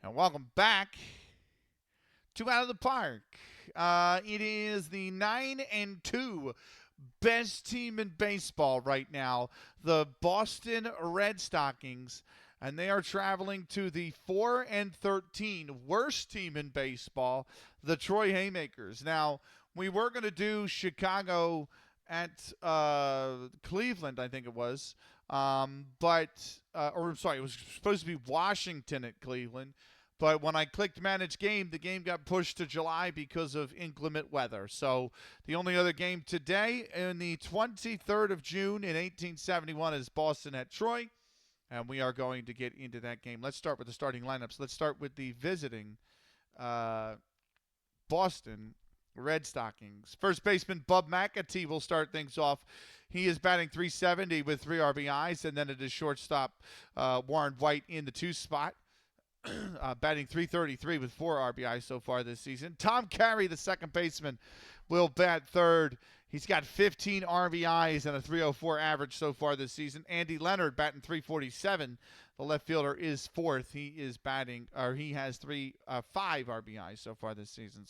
And welcome back to Out of the Park. It is the 9-2 best team in baseball right now, the Boston Red Stockings, and they are traveling to the 4-13 worst team in baseball, the Troy Haymakers. Now, we were going to do Chicago at Cleveland, I think it was. Or I'm sorry, it was supposed to be Washington at Cleveland. But when I clicked manage game, the game got pushed to July because of inclement weather. So the only other game today in the 23rd of June in 1871 is Boston at Troy. And we are going to get into that game. Let's start with the starting lineups. Let's start with the visiting uh, Boston Red Stockings. First baseman Bub McAtee will start things off. He is batting 370 with 3 RBIs. And then it is shortstop Warren White in the 2 spot. Batting 333 with 4 RBIs so far this season. Tom Carey, the second baseman, will bat third. He's got 15 RBIs and a 304 average so far this season. Andy Leonard batting 347. The left fielder is fourth. He is batting, or he has 5 RBIs so far this season.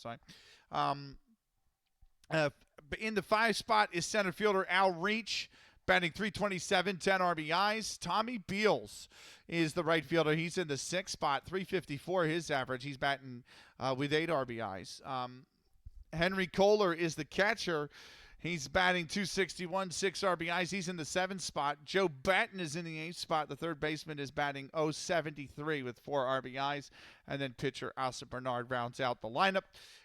Um, in the 5 spot is center fielder Al Reach, batting 327, 10 RBIs. Tommy Beals is the right fielder. He's in the 6th spot, 354 his average. He's batting with 8 RBIs. Henry Kohler is the catcher. He's batting 261, 6 RBIs. He's in the 7th spot. Joe Batten is in the 8th spot. The third baseman is batting 073 with 4 RBIs. And then pitcher Asa Bernard rounds out the lineup.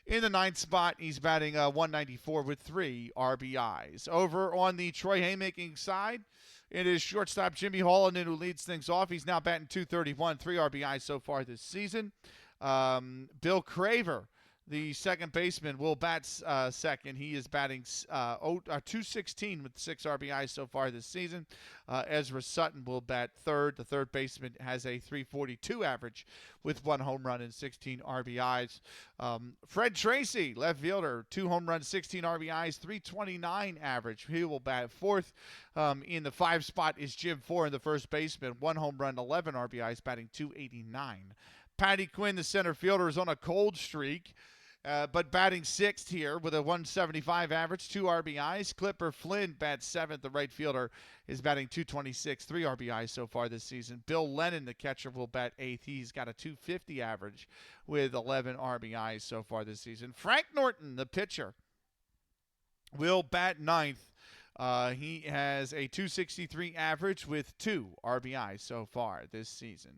In the 9th spot, he's batting 194 with 3 RBIs. Over on the Troy Haymaking side, it is shortstop Jimmy Hollinan who leads things off. He's now batting 231, 3 RBIs so far this season. Bill Craver, the second baseman, will bat second. He is batting 216 with 6 RBIs so far this season. Ezra Sutton will bat third. The third baseman has a 342 average with 1 home run and 16 RBIs. Fred Tracy, left fielder, 2 home runs, 16 RBIs, 329 average. He will bat fourth. In the 5 spot is Jim Four, the first baseman, 1 home run, 11 RBIs, batting 289. Patty Quinn, the center fielder, is on a cold streak, but batting 6th here with a 175 average, 2 RBIs. Clipper Flynn bats 7th. The right fielder is batting 226, 3 RBIs so far this season. Bill Lennon, the catcher, will bat 8th. He's got a 250 average with 11 RBIs so far this season. Frank Norton, the pitcher, will bat 9th. He has a 263 average with 2 RBIs so far this season.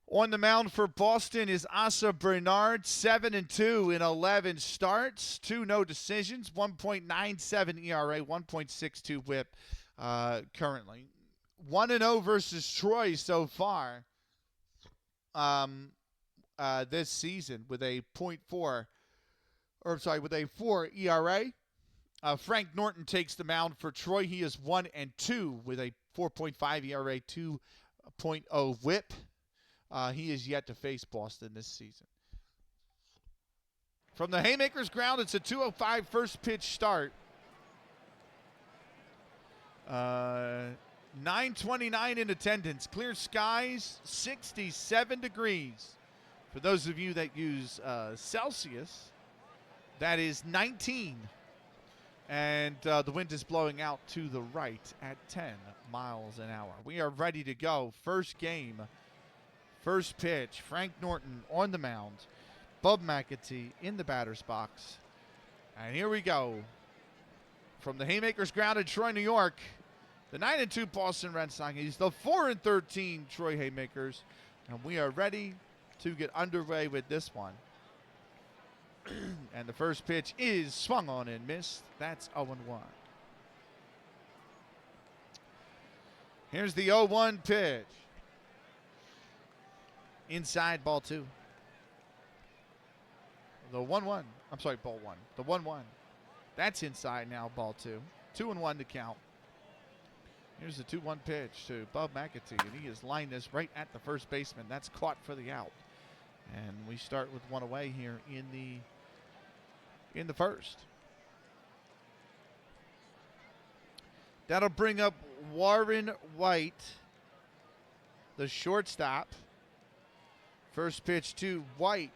On the mound for Boston is Asa Bernard, 7-2 in 11 starts, 2 no decisions, 1.97 ERA, 1.62 WHIP currently. 1-0 versus Troy so far this season with a 4 ERA. Frank Norton takes the mound for Troy. He is 1-2 with a 4.5 ERA, 2.0 WHIP. He is yet to face Boston this season. From the Haymakers ground, it's a 2:05 first pitch start. 929 in attendance. Clear skies, 67 degrees. For those of you that use Celsius, that is 19. And the wind is blowing out to the right at 10 miles an hour. We are ready to go. First game. First pitch, Frank Norton on the mound. Bub McAtee in the batter's box. And here we go. From the Haymakers ground in Troy, New York, the 9-2 Boston Red Stockings, the 4-13 Troy Haymakers. And we are ready to get underway with this one. And the first pitch is swung on and missed. That's 0-1. Here's the 0-1 pitch. Inside, ball 2. The 1-1. I'm sorry, ball 1. The 1-1. That's inside now, ball 2. 2-1 to count. Here's the 2-1 pitch to Bub McAtee, and he has lined this right at the first baseman. That's caught for the out. And we start with 1 away here in the first. That'll bring up Warren White, the shortstop, First pitch to White.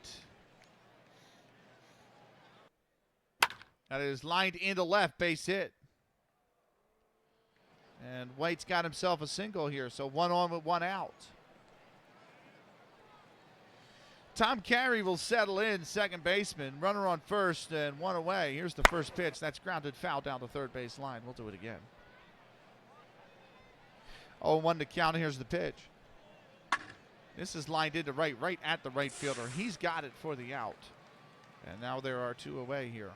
That is lined into left, base hit. And White's got himself a single here, so 1 on with 1 out. Tom Carey will settle in, second baseman. Runner on first and 1 away. Here's the first pitch. That's grounded foul down the third base line. We'll do it again. 0-1 to count. Here's the pitch. This is lined into right at the right fielder. He's got it for the out. And now there are 2 away here.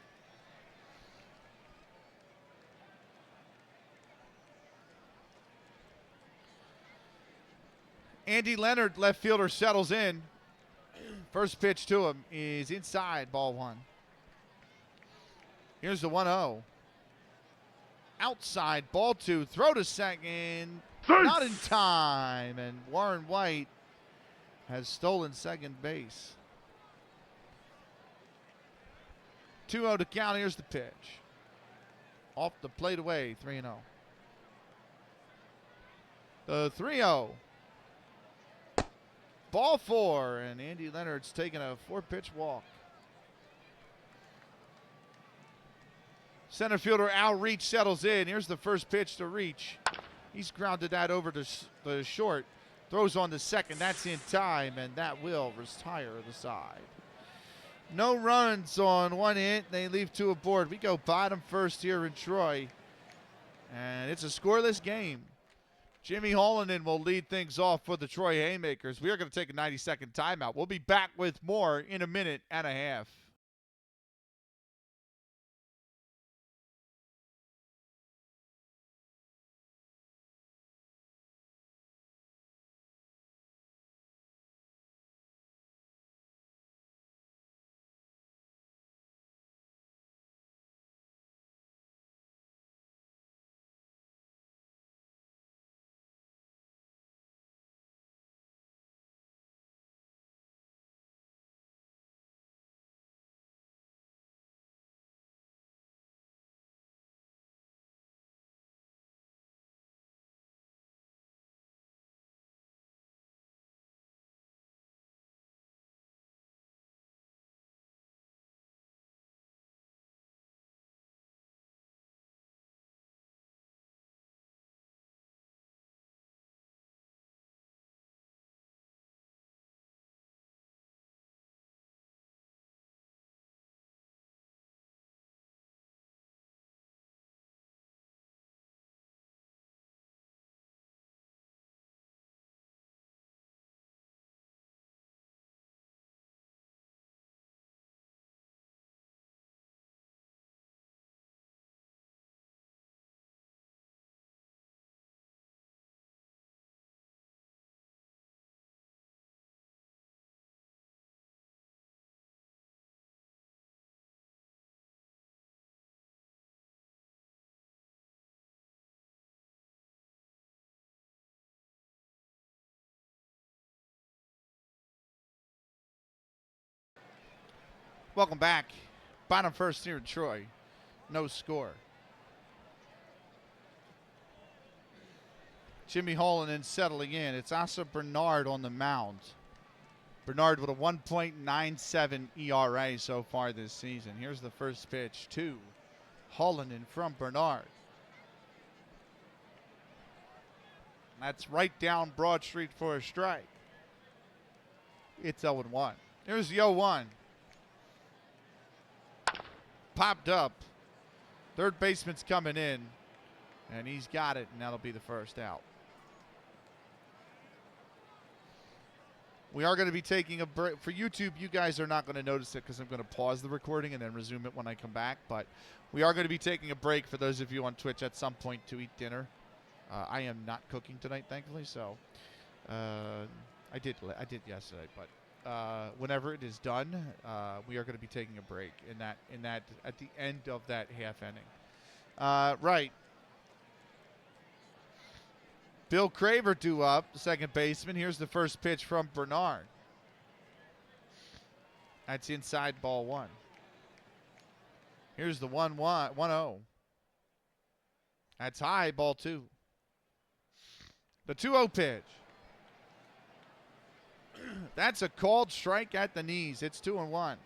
Andy Leonard, left fielder, settles in. First pitch to him is inside, ball 1. Here's the 1-0. Outside, ball 2. Throw to second. Not in time. And Warren White has stolen second base. 2-0 to count. Here's the pitch. Off the plate away, 3-0. The 3-0. Ball 4, and Andy Leonard's taking a 4-pitch walk. Center fielder Al Reach settles in. Here's the first pitch to Reach. He's grounded that over to the short. Throws on the second. That's in time, and that will retire the side. No runs on 1 hit. They leave 2 aboard. We go bottom first here in Troy, and it's a scoreless game. Jimmy Hollanen will lead things off for the Troy Haymakers. We are going to take a 90-second timeout. We'll be back with more in a minute and a half. Welcome back. Bottom first here in Troy. No score. Jimmy Hollanen settling in. It's Asa Bernard on the mound. Bernard with a 1.97 ERA so far this season. Here's the first pitch to Hollanen from Bernard. That's right down Broad Street for a strike. It's 0-1. Here's the 0-1. Popped up. Third baseman's coming in, and he's got it, and that'll be the first out. We are going to be taking a break. For YouTube, you guys are not going to notice it because I'm going to pause the recording and then resume it when I come back. But we are going to be taking a break for those of you on Twitch at some point to eat dinner. I am not cooking tonight, thankfully, so I did yesterday, but whenever it is done, we are going to be taking a break in that at the end of that half inning. Right. Bill Craver due up, the second baseman. Here's the first pitch from Bernard. That's inside, ball 1. Here's the 1-0. That's high, ball 2. The 2-0 pitch. That's a called strike at the knees. It's 2-1.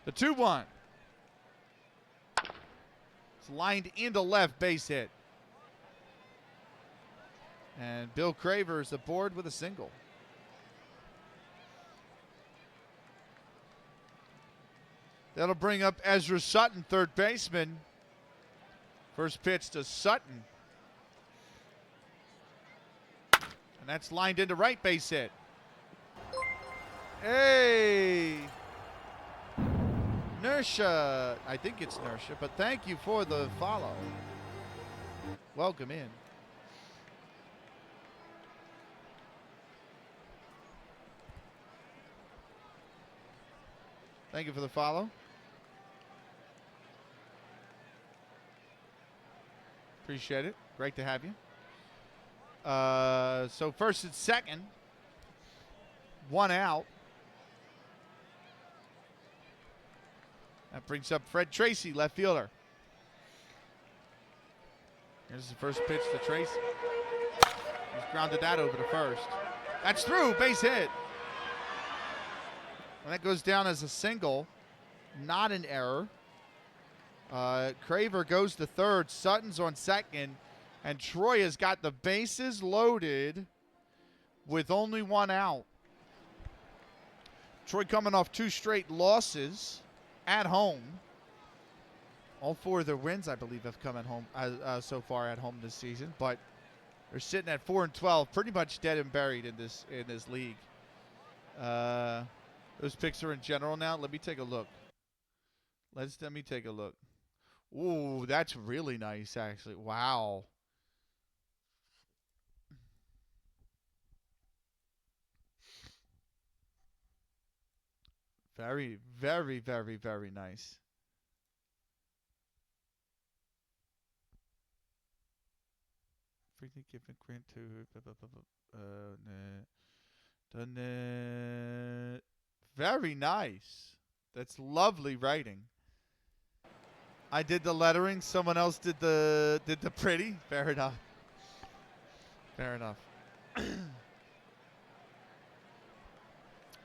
The 2-1. It's lined into left, base hit. And Bill Craver is aboard with a single. That'll bring up Ezra Sutton, third baseman. First pitch to Sutton. And that's lined into right, base hit. Hey! Nersha. I think it's Nersha, but thank you for the follow. Welcome in. Thank you for the follow. Appreciate it. Great to have you. So first and second. One out. That brings up Fred Tracy, left fielder. Here's the first pitch to Tracy. He's grounded that over to first. That's through, base hit. And that goes down as a single, not an error. Craver goes to third, Sutton's on second, and Troy has got the bases loaded with only one out. Troy coming off 2 straight losses at home. All 4 of their wins, I believe, have come at home so far at home this season, but they're sitting at 4-12, pretty much dead and buried in this league. Those picks are in general now. Let me take a look. Let me take a look. Ooh, that's really nice, actually. Wow. Very, very, very, very nice. Freaking giving Grant to very nice. That's lovely writing. I did the lettering. Someone else did the pretty. Fair enough. Fair enough.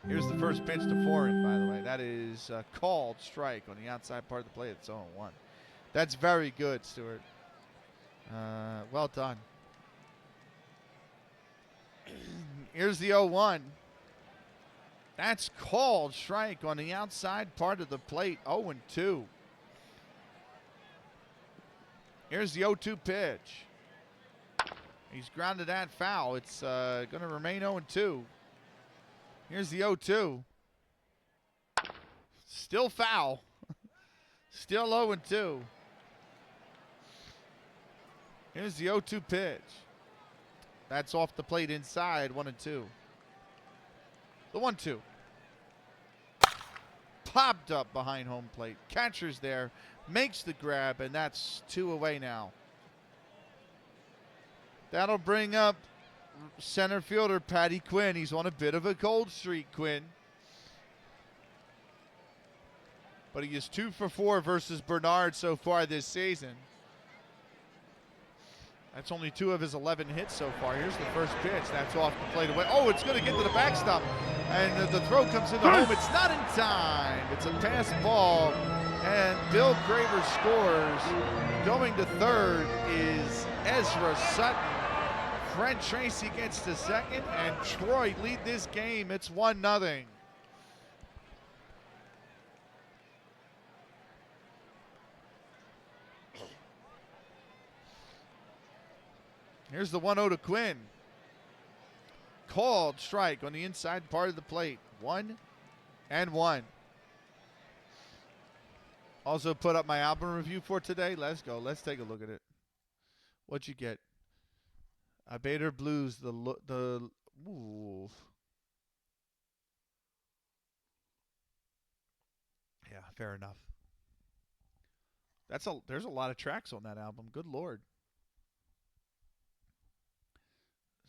Here's the first pitch to Foreign, by the way. That is a called strike on the outside part of the plate. It's 0-1. That's very good, Stuart. Well done. Here's the 0-1. That's called strike on the outside part of the plate. 0-2. Here's the 0-2 pitch. He's grounded that foul. It's going to remain 0-2. Here's the 0-2. Still foul. Still 0-2. Here's the 0-2 pitch. That's off the plate inside, 1-2. The 1-2. Popped up behind home plate. Catcher's there. Makes the grab, and that's 2 away now. That'll bring up center fielder Patty Quinn. He's on a bit of a cold streak, Quinn. But he is 2 for 4 versus Bernard so far this season. That's only 2 of his 11 hits so far. Here's the first pitch. That's off the plate away. Oh, it's going to get to the backstop. And the throw comes into home. It's not in time. It's a pass ball. And Bill Craver scores. Going to third is Ezra Sutton. Fred Tracy gets to second. And Troy lead this game. It's 1-0. Here's the 1-0 to Quinn. Called strike on the inside part of the plate. 1-1. Also put up my album review for today. Let's go. Let's take a look at it. What'd you get? Bader Blues. Ooh. Yeah, fair enough. There's a lot of tracks on that album. Good Lord.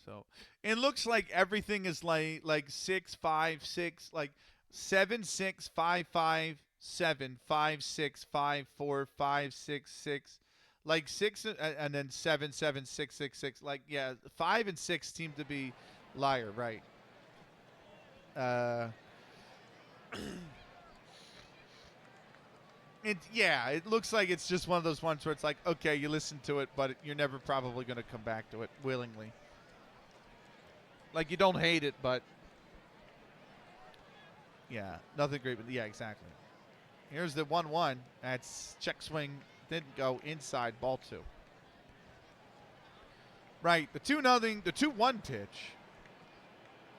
So it looks like everything is like 6, 5, 6, like 7, 6, 5, 5, 7, 5, 6, 5, 4, 5, 6, 6. Like 6 and then 7, 7, 6, 6, 6. Like, yeah, 5 and 6 seem to be liar, right? It looks like it's just one of those ones where it's like, okay, you listen to it, but you're never probably going to come back to it willingly. Like, you don't hate it, but yeah, nothing great. But yeah, exactly. Here's the 1-1. That's check swing. Didn't go inside. Ball 2. Right. The 2-0. The 2-1 pitch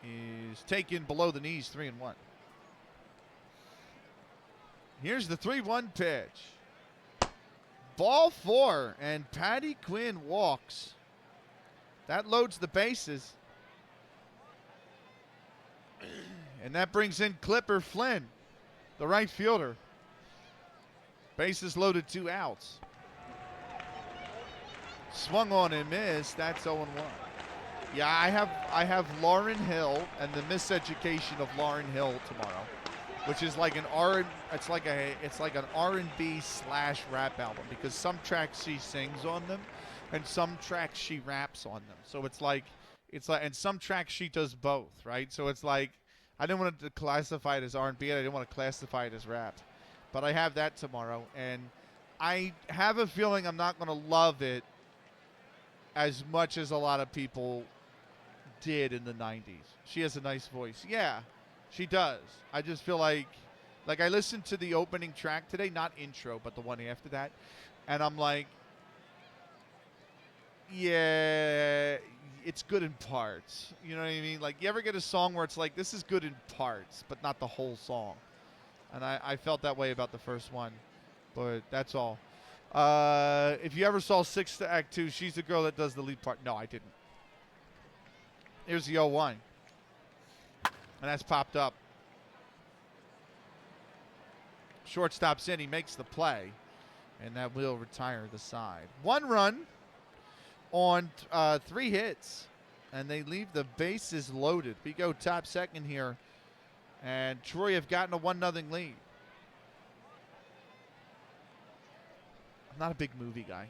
is taken below the knees. 3-1. Here's the 3-1 pitch. Ball 4, and Patty Quinn walks. That loads the bases. And that brings in Clipper Flynn, the right fielder. Bases loaded, 2 outs. Swung on and missed. That's 0-1. Yeah, I have Lauryn Hill and the Miseducation of Lauryn Hill tomorrow, which is like an R&B / rap album, because some tracks she sings on them and some tracks she raps on them. So it's like and some tracks she does both, right? So it's like, I didn't want to classify it as R&B, and I didn't want to classify it as rap. But I have that tomorrow, and I have a feeling I'm not going to love it as much as a lot of people did in the 90s. She has a nice voice. Yeah, she does. I just feel like I listened to the opening track today, not intro, but the one after that, and I'm like, yeah, it's good in parts. You know what I mean? Like, you ever get a song where it's like, this is good in parts, but not the whole song? And I felt that way about the first one, but that's all. If you ever saw 6 to Act 2, she's the girl that does the lead part. No, I didn't. Here's the 0-1. And that's popped up. Shortstop's in. He makes the play. And that will retire the side. 1 run on 3 hits. And they leave the bases loaded. We go top second here. And Troy have gotten a 1-0 lead. I'm not a big movie guy.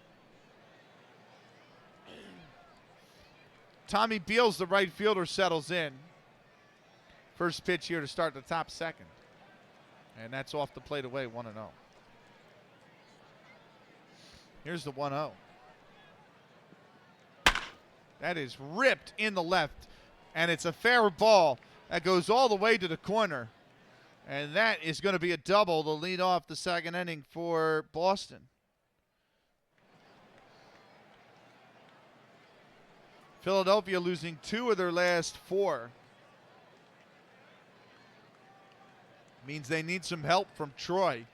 Tommy Beals, the right fielder, settles in. First pitch here to start the top second. And that's off the plate away, 1-0. Here's the 1-0. That is ripped in the left. And it's a fair ball that goes all the way to the corner. And that is going to be a double to lead off the second inning for Boston. Philadelphia losing 2 of their last 4. Means they need some help from Troy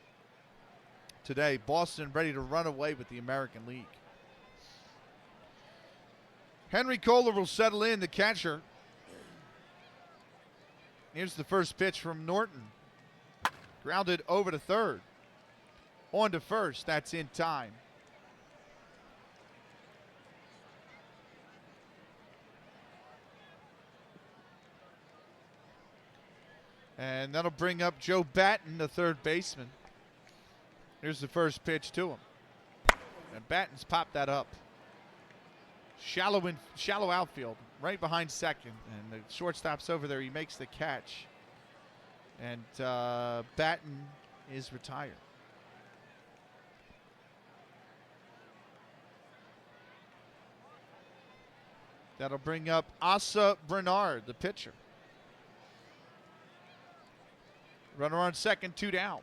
today. Boston ready to run away with the American League. Henry Kohler will settle in, the catcher. Here's the first pitch from Norton. Grounded over to third. On to first. That's in time. And that'll bring up Joe Batten, the third baseman. Here's the first pitch to him. And Batten's popped that up. Shallow outfield, right behind second. And the shortstop's over there. He makes the catch. And Batten is retired. That'll bring up Asa Bernard, the pitcher. Runner on second, 2 down.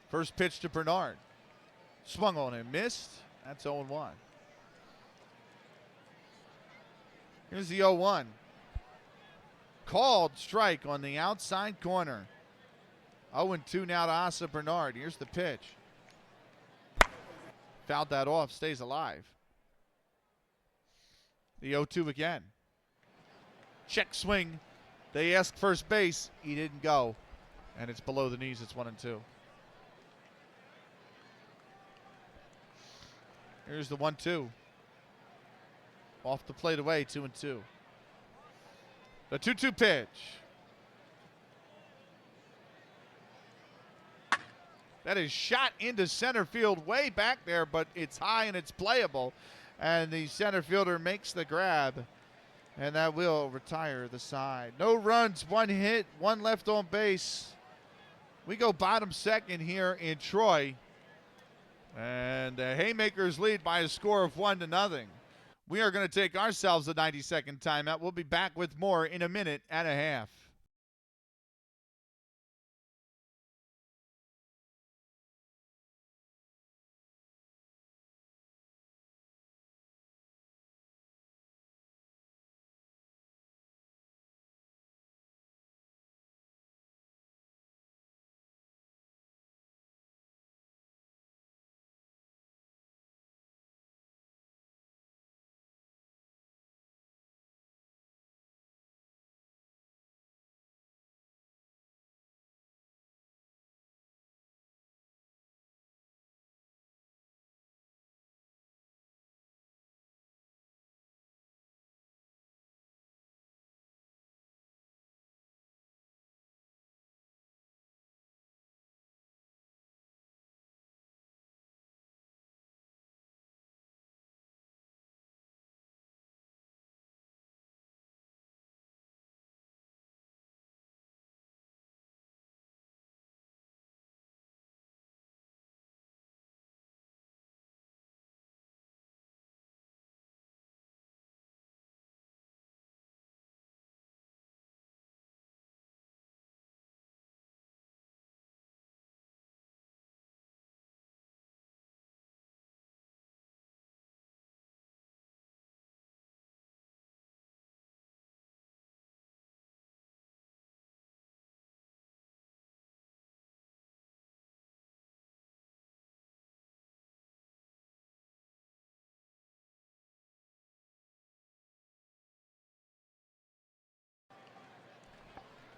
First pitch to Bernard. Swung on and missed. That's 0-1. Here's the 0-1. Called strike on the outside corner. 0-2 now to Asa Bernard. Here's the pitch. Fouled that off. Stays alive. The 0-2 again. Check swing. They ask first base. He didn't go. And it's below the knees. It's 1-2. Here's the 1-2. Off the plate away, 2-2. The 2-2 pitch. That is shot into center field way back there, but it's high and it's playable. And the center fielder makes the grab. And that will retire the side. No runs, one hit, one left on base. We go bottom second here in Troy. And the Haymakers lead by a score of 1-0. We are going to take ourselves a 90-second timeout. We'll be back with more in a minute and a half.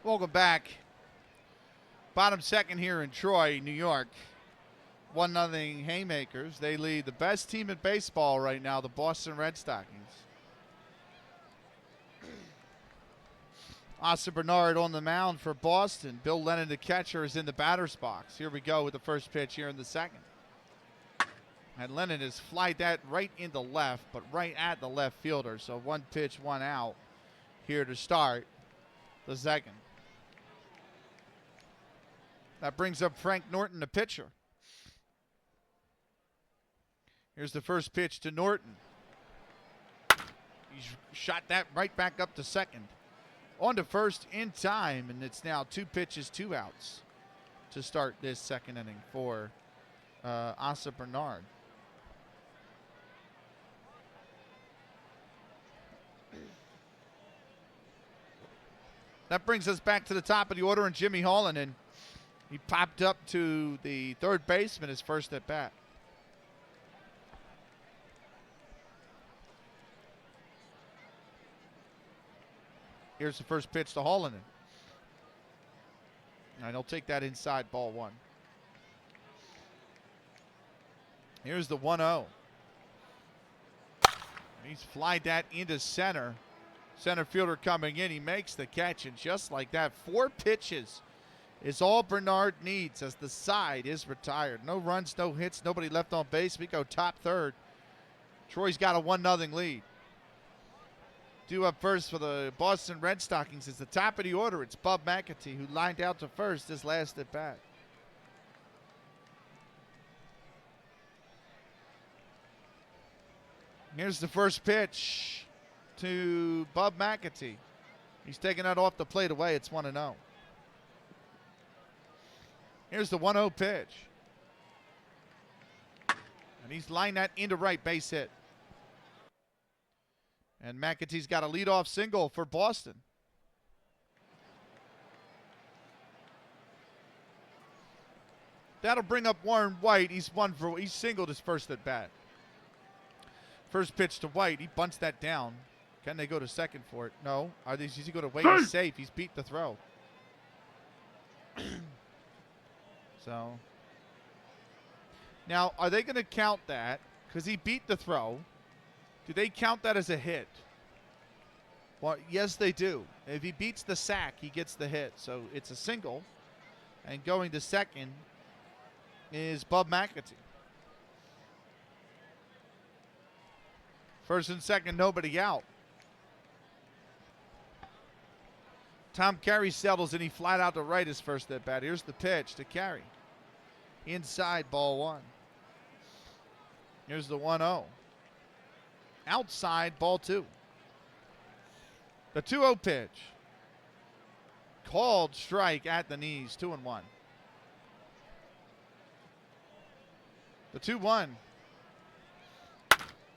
Welcome back. Bottom second here in Troy, New York. 1-0 Haymakers. They lead the best team in baseball right now, the Boston Red Stockings. Asa Bernard on the mound for Boston. Bill Lennon, the catcher, is in the batter's box. Here we go with the first pitch here in the second. And Lennon has flied that right into left, but right at the left fielder. So one pitch, one out here to start the second. That brings up Frank Norton, the pitcher. Here's the first pitch to Norton. He's shot that right back up to second. On to first in time, and it's now 2 pitches, 2 outs to start this second inning for Asa Bernard. That brings us back to the top of the order, and Jimmy Holland, and he popped up to the third baseman his first at bat. Here's the first pitch to Holland. And he'll take that inside, ball 1. Here's the 1-0. He's flied that into center. Center fielder coming in. He makes the catch, and just like that, 4 pitches is all Bernard needs as the side is retired. No runs, no hits, nobody left on base. We go top third. Troy's got a 1-0 lead. Due up first for the Boston Red Stockings is the top of the order. It's Bub McAtee, who lined out to first his last at bat. Here's the first pitch to Bub McAtee. He's taking that off the plate away. It's 1-0. Here's the 1-0 pitch. And he's lined that into right, base hit. And McAtee's got a leadoff single for Boston. That'll bring up Warren White. He's singled his first at bat. First pitch to White. He bunts that down. Can they go to second for it? No. Does he go to White? He's safe. He's beat the throw. So now, are they going to count that? Because he beat the throw. Do they count that as a hit? Well, yes, they do. If he beats the sack, he gets the hit. So it's a single. And going to second, is Bub McAtee. First and second, nobody out. Tom Carey settles and he flat out to right his first at bat. Here's the pitch to Carey. Inside, ball one. Here's the 1-0. Outside, ball two. The 2-0 pitch. Called strike at the knees, 2-1. The 2-1.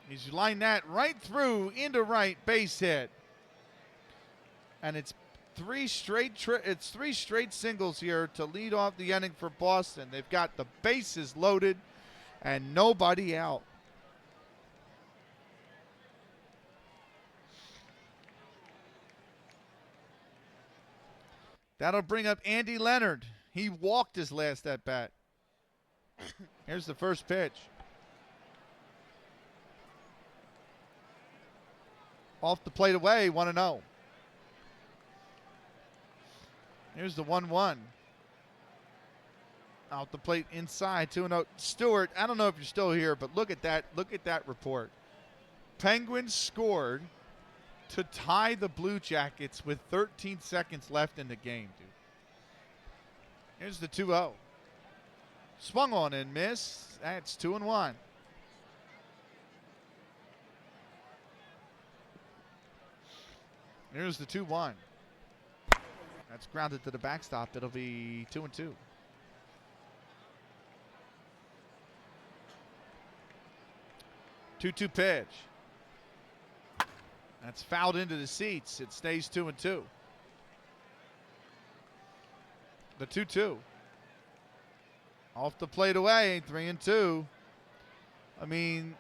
He's lined that right through into right, base hit. And it's three straight singles here to lead off the inning for Boston. They've got the bases loaded and nobody out. That'll bring up Andy Leonard. He walked his last at bat. Here's the first pitch. Off the plate away, 1-0. Here's the 1-1. Out the plate inside, 2-0. Stewart, I don't know if you're still here, but look at that. Look at that report. Penguins scored to tie the Blue Jackets with 13 seconds left in the game, dude. Here's the 2-0. Swung on and missed. That's 2-1. Here's the 2-1. That's grounded to the backstop. It'll be 2-2. Two-two pitch. That's fouled into the seats. It stays 2-2. The 2-2. Off the plate away, 3-2. I mean,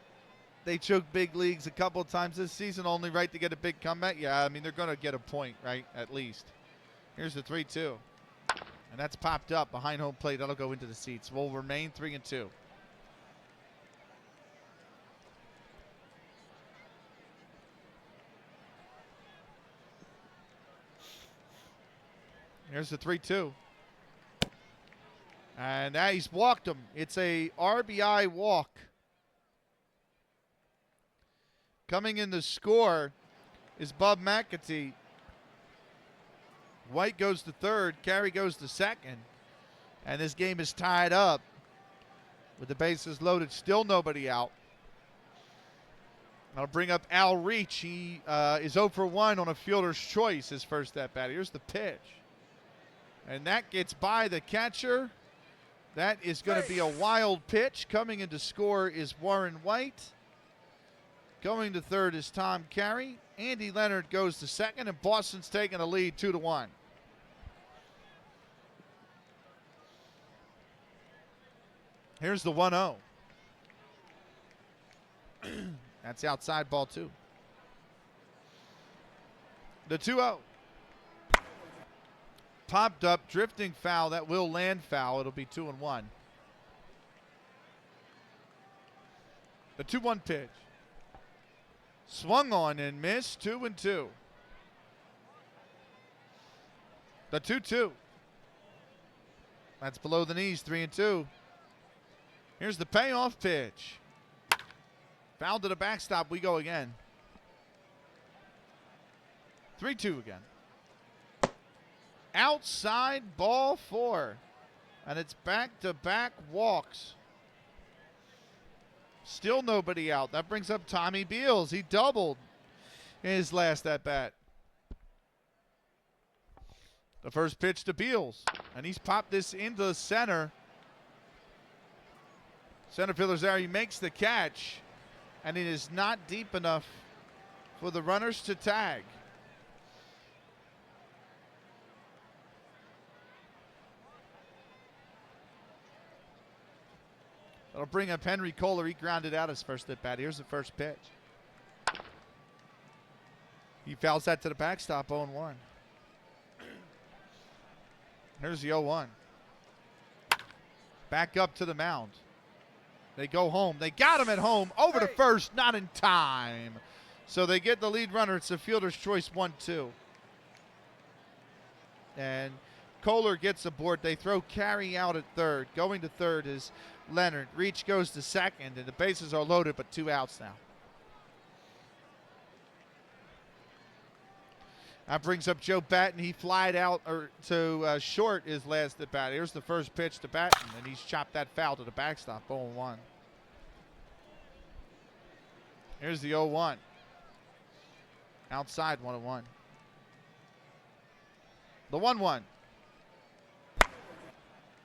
they choked big leagues a couple of times this season, only right to get a big comeback. Yeah, I mean, they're going to get a point, right, at least. Here's the 3-2. And that's popped up behind home plate. That'll go into the seats. Will remain 3-2. Here's the 3-2. And now he's walked him. It's a RBI walk. Coming in to score is Bub McAtee. White goes to third. Carey goes to second. And this game is tied up with the bases loaded. Still nobody out. I'll bring up Al Reach. He is 0 for 1 on a fielder's choice, his first at bat. Here's the pitch. And that gets by the catcher. That is going to be a wild pitch. Coming in to score is Warren White. Going to third is Tom Carey. Andy Leonard goes to second, and Boston's taking a lead 2-1. Here's the 1-0. That's outside, ball two. The 2-0. Popped up, drifting foul. That will land foul. It'll be 2-1. The 2-1 pitch. Swung on and missed. 2-2. The 2-2. That's below the knees. 3-2. Here's the payoff pitch. Foul to the backstop. We go again. 3-2 again. Outside, ball four. And it's back-to-back walks. Still nobody out. That brings up Tommy Beals. He doubled in his last at-bat. The first pitch to Beals. And he's popped this into the center. Center fielder's there. He makes the catch. And it is not deep enough for the runners to tag. That'll bring up Henry Kohler. He grounded out his first at bat. Here's the first pitch. He fouls that to the backstop, 0-1. Here's the 0-1. Back up to the mound. They go home. They got him at home. Over to first, not in time. So they get the lead runner. It's a fielder's choice, 1-2. And Kohler gets aboard. They throw Carey out at third. Going to third is Leonard. Reach goes to second, and the bases are loaded, but 2 outs now. That brings up Joe Batten. He flied out to short his last at bat. Here's the first pitch to Batten, and he's chopped that foul to the backstop. 0-1. Here's the 0-1. Outside, 1-1. The 1-1.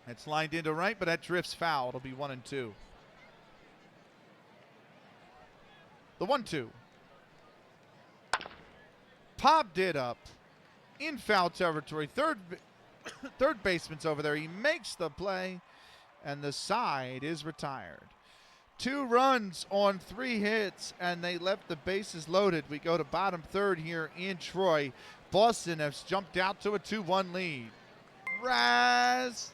It's lined into right, but that drifts foul. It'll be 1-2. The 1-2. Popped it up in foul territory. Third baseman's over there. He makes the play, and the side is retired. 2 runs on 3 hits, and they left the bases loaded. We go to bottom third here in Troy. Boston has jumped out to a 2-1 lead. Raz.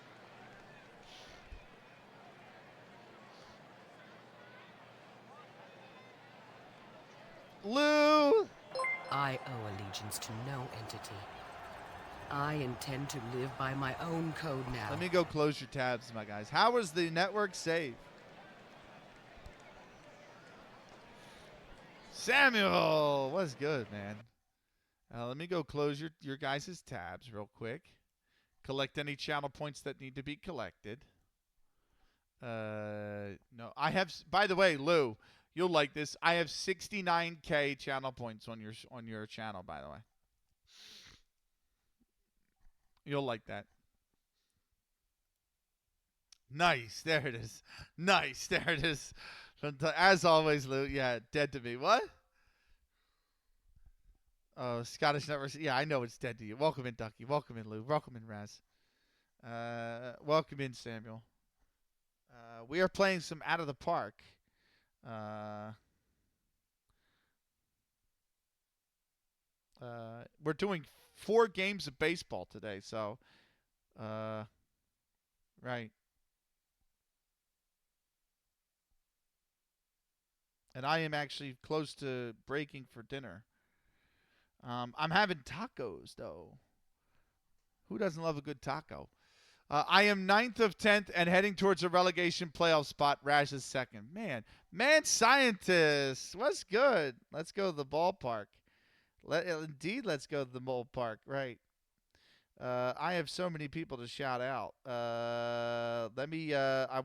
Lou. I owe allegiance to no entity. I intend to live by my own code now. Let me go close your tabs, my guys. How was the network save? Samuel, what's good, man? Let me go close your guys' tabs real quick. Collect any channel points that need to be collected. No, I have. By the way, Lou, you'll like this. I have 69K channel points on your channel. By the way, you'll like that. Nice, there it is. Nice, there it is. As always, Lou. Yeah, dead to me. What? Oh, Scottish Network. Yeah, I know it's dead to you. Welcome in, Ducky. Welcome in, Lou. Welcome in, Raz. Welcome in, Samuel. We are playing some Out of the Park. We're doing 4 games of baseball today, so right. And I am actually close to breaking for dinner. I'm having tacos, though. Who doesn't love a good taco? I am 9th of 10th and heading towards a relegation playoff spot. Rash is second. Man scientist. What's good? Let's go to the ballpark. Indeed, let's go to the ballpark. Right. I have so many people to shout out. I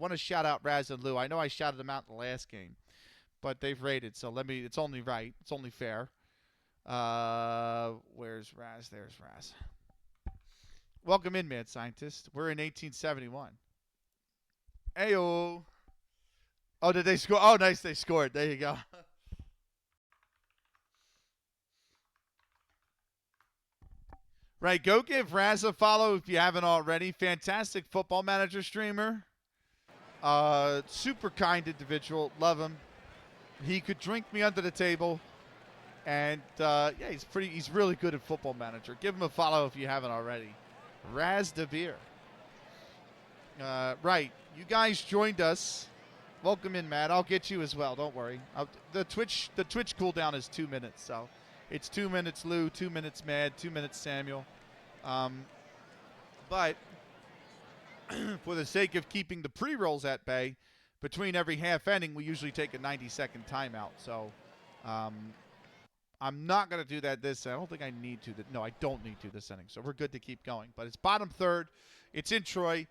want to shout out Raz and Lou. I know I shouted them out in the last game, but they've rated, so it's only right. It's only fair. Where's Raz? There's Raz. Welcome in, Mad Scientist. We're in 1871. Ayo. Oh, did they score? Oh, nice. They scored. There you go. Right. Go give Raz a follow if you haven't already. Fantastic football manager streamer. Super kind individual. Love him. He could drink me under the table. And, yeah, he's really good at football manager. Give him a follow if you haven't already. Raz DeVere. Right. You guys joined us. Welcome in, Matt. I'll get you as well. Don't worry. The Twitch cooldown is 2 minutes, so it's 2 minutes Lou, 2 minutes Mad, 2 minutes Samuel. But for the sake of keeping the pre-rolls at bay, between every half inning, we usually take a 90-second timeout. So I'm not going to do that this. I don't think I need to. No, I don't need to this inning. So we're good to keep going. But it's bottom third. It's in Troy.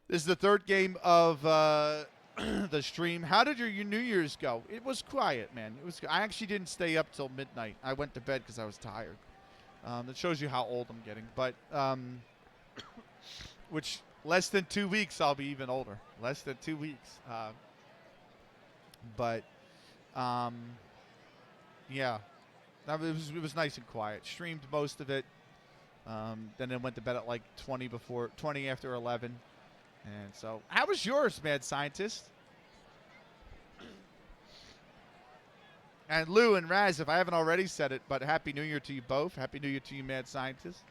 This is the third game of the stream. How did your New Year's go? It was quiet, man. I actually didn't stay up till midnight. I went to bed because I was tired. That shows you how old I'm getting. But which less than 2 weeks, I'll be even older. Less than 2 weeks. Yeah. It was nice and quiet. Streamed most of it. Then I went to bed at like 20 after 11. And so, how was yours, Mad Scientist? And Lou and Raz, if I haven't already said it, but Happy New Year to you both. Happy New Year to you, Mad Scientist.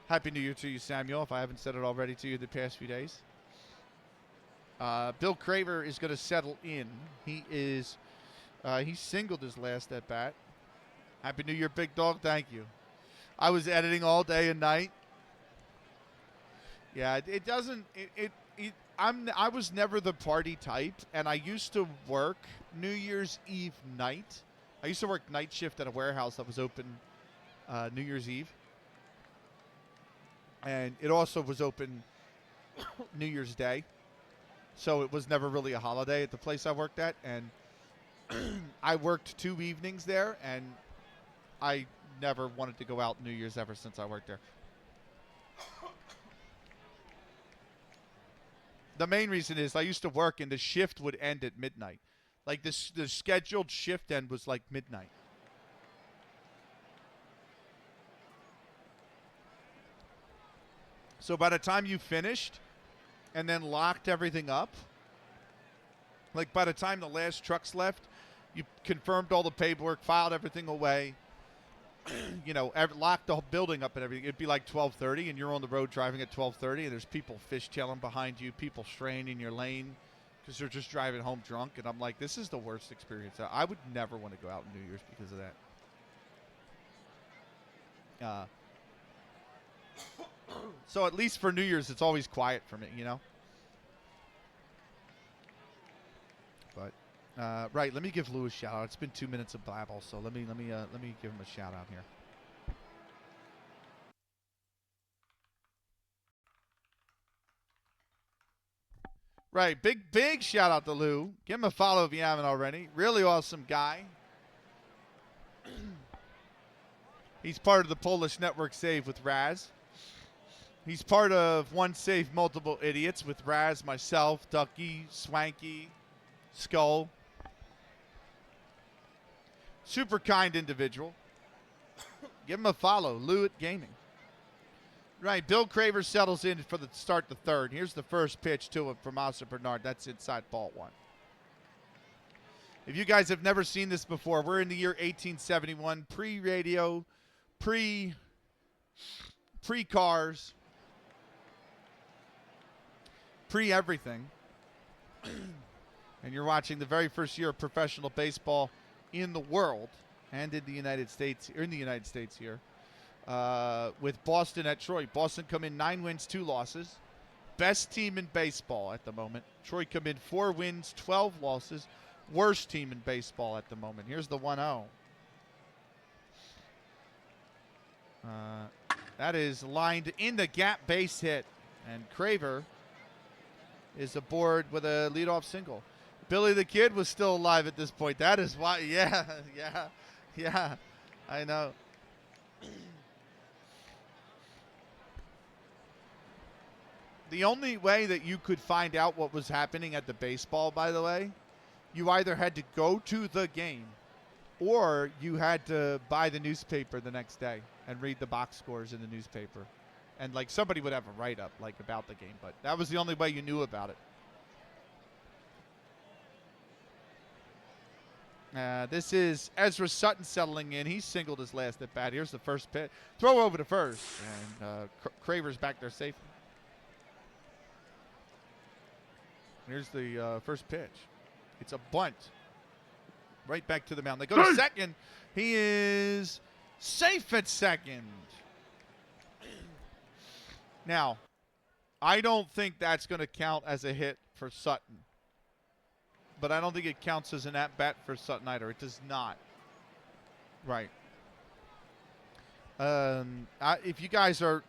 Happy New Year to you, Samuel, if I haven't said it already to you the past few days. Bill Craver is going to settle in. He singled his last at bat. Happy New Year, big dog. Thank you. I was editing all day and night. Yeah, it doesn't. I was never the party type, and I used to work New Year's Eve night. I used to work night shift at a warehouse that was open New Year's Eve, and it also was open New Year's Day. So it was never really a holiday at the place I worked at, and I worked 2 evenings there, and I never wanted to go out New Year's ever since I worked there. The main reason is I used to work and the shift would end at midnight. Like the scheduled shift end was like midnight. So by the time you finished and then locked everything up, like by the time the last trucks left, you confirmed all the paperwork, filed everything away, locked the whole building up and everything. It'd be like 12:30, and you're on the road driving at 12:30, and there's people fishtailing behind you, people straying in your lane because they're just driving home drunk. And I'm like, this is the worst experience. I would never want to go out on New Year's because of that. So at least for New Year's, it's always quiet for me, But right, let me give Lou a shout out. It's been 2 minutes of babble, so let me give him a shout out here. Right, big shout out to Lou. Give him a follow if you haven't already. Really awesome guy. He's part of the Polish Network Save with Raz. He's part of One Save Multiple Idiots with Raz, myself, Ducky, Swanky, Skull. Super kind individual. Give him a follow. Lou at Gaming. Right, Bill Craver settles in for the start the third. Here's the first pitch to him from Asa Bernard. That's inside ball one. If you guys have never seen this before, we're in the year 1871, pre-radio, pre-cars, pre-everything. And you're watching the very first year of professional baseball in the world and in the United States here. With Boston at Troy. Boston come in 9 wins, 2 losses. Best team in baseball at the moment. Troy come in 4 wins, 12 losses. Worst team in baseball at the moment. Here's the 1-0. That is lined in the gap, base hit. And Craver is aboard with a leadoff single. Billy the Kid was still alive at this point. That is why, yeah, I know. The only way that you could find out what was happening at the baseball, by the way, you either had to go to the game or you had to buy the newspaper the next day and read the box scores in the newspaper. And, like, somebody would have a write-up, like, about the game. But that was the only way you knew about it. This is Ezra Sutton settling in. He singled his last at bat. Here's the first pitch. Throw over to first. And Craver's back there safely. Here's the first pitch. It's a bunt. Right back to the mound. They go to second. He is safe at second. Now, I don't think that's going to count as a hit for Sutton. But I don't think it counts as an at-bat for Sutton either. It does not. Right. If you guys are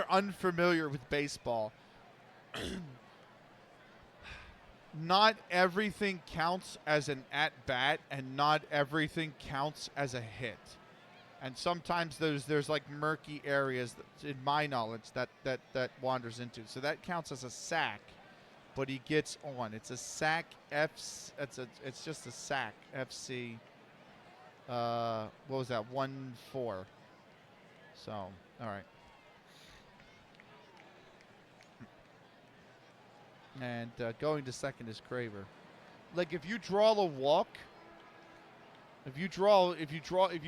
unfamiliar with baseball, not everything counts as an at-bat, and not everything counts as a hit. And sometimes there's like murky areas that, in my knowledge, that wanders into. So that counts as a sack, but he gets on. It's a sack it's just a sack FC. What was that? 1-4. So, all right. And going to second is Craver. Like, if you draw a walk, if you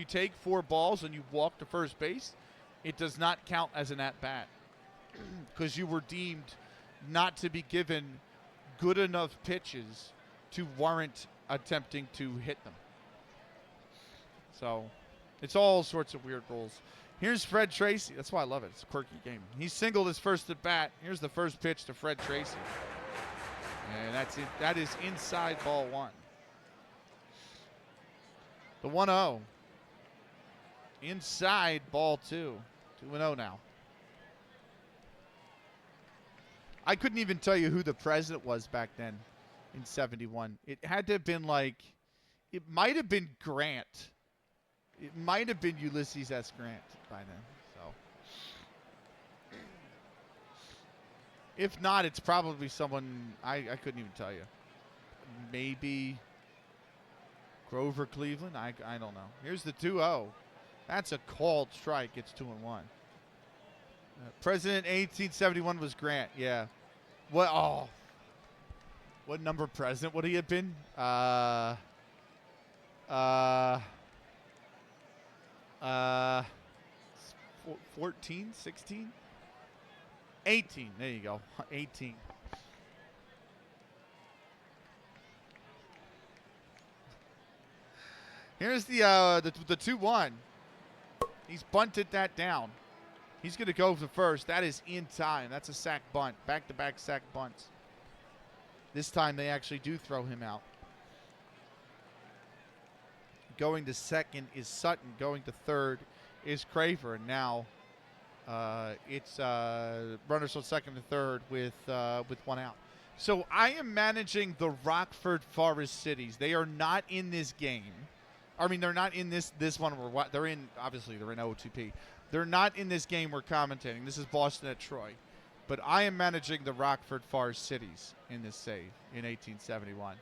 take 4 balls and you walk to first base, it does not count as an at-bat because you were deemed not to be given good enough pitches to warrant attempting to hit them. So, It's all sorts of weird rules. Here's Fred Tracy. That's why I love it. It's a quirky game. He singled his first at bat. Here's the first pitch to Fred Tracy. And that's it. That is inside ball one. The 1-0. Inside ball two. 2-0 now. I couldn't even tell you who the president was back then in 71. It had to have been like, it might have been Grant. It might have been Ulysses S. Grant by then. So, if not, it's probably someone I couldn't even tell you. Maybe Grover Cleveland. I don't know. Here's the 2-0. That's a called strike. It's 2-1. President 1871 was Grant. Yeah. What? Oh. What number president would he have been? 14, 16, 18. There you go. 18. Here's the 2-1. He's bunted that down. He's going to go for first. That is in time. That's a sack bunt. Back-to-back sack bunts. This time they actually do throw him out. Going to second is Sutton. Going to third is Craver. And now it's runners on second and third with one out. So I am managing the Rockford Forest Cities. They are not in this game. I mean, they're not in this one. They're in, obviously, they're in OOTP. They're not in this game we're commentating. This is Boston at Troy. But I am managing the Rockford Forest Cities in this save in 1871.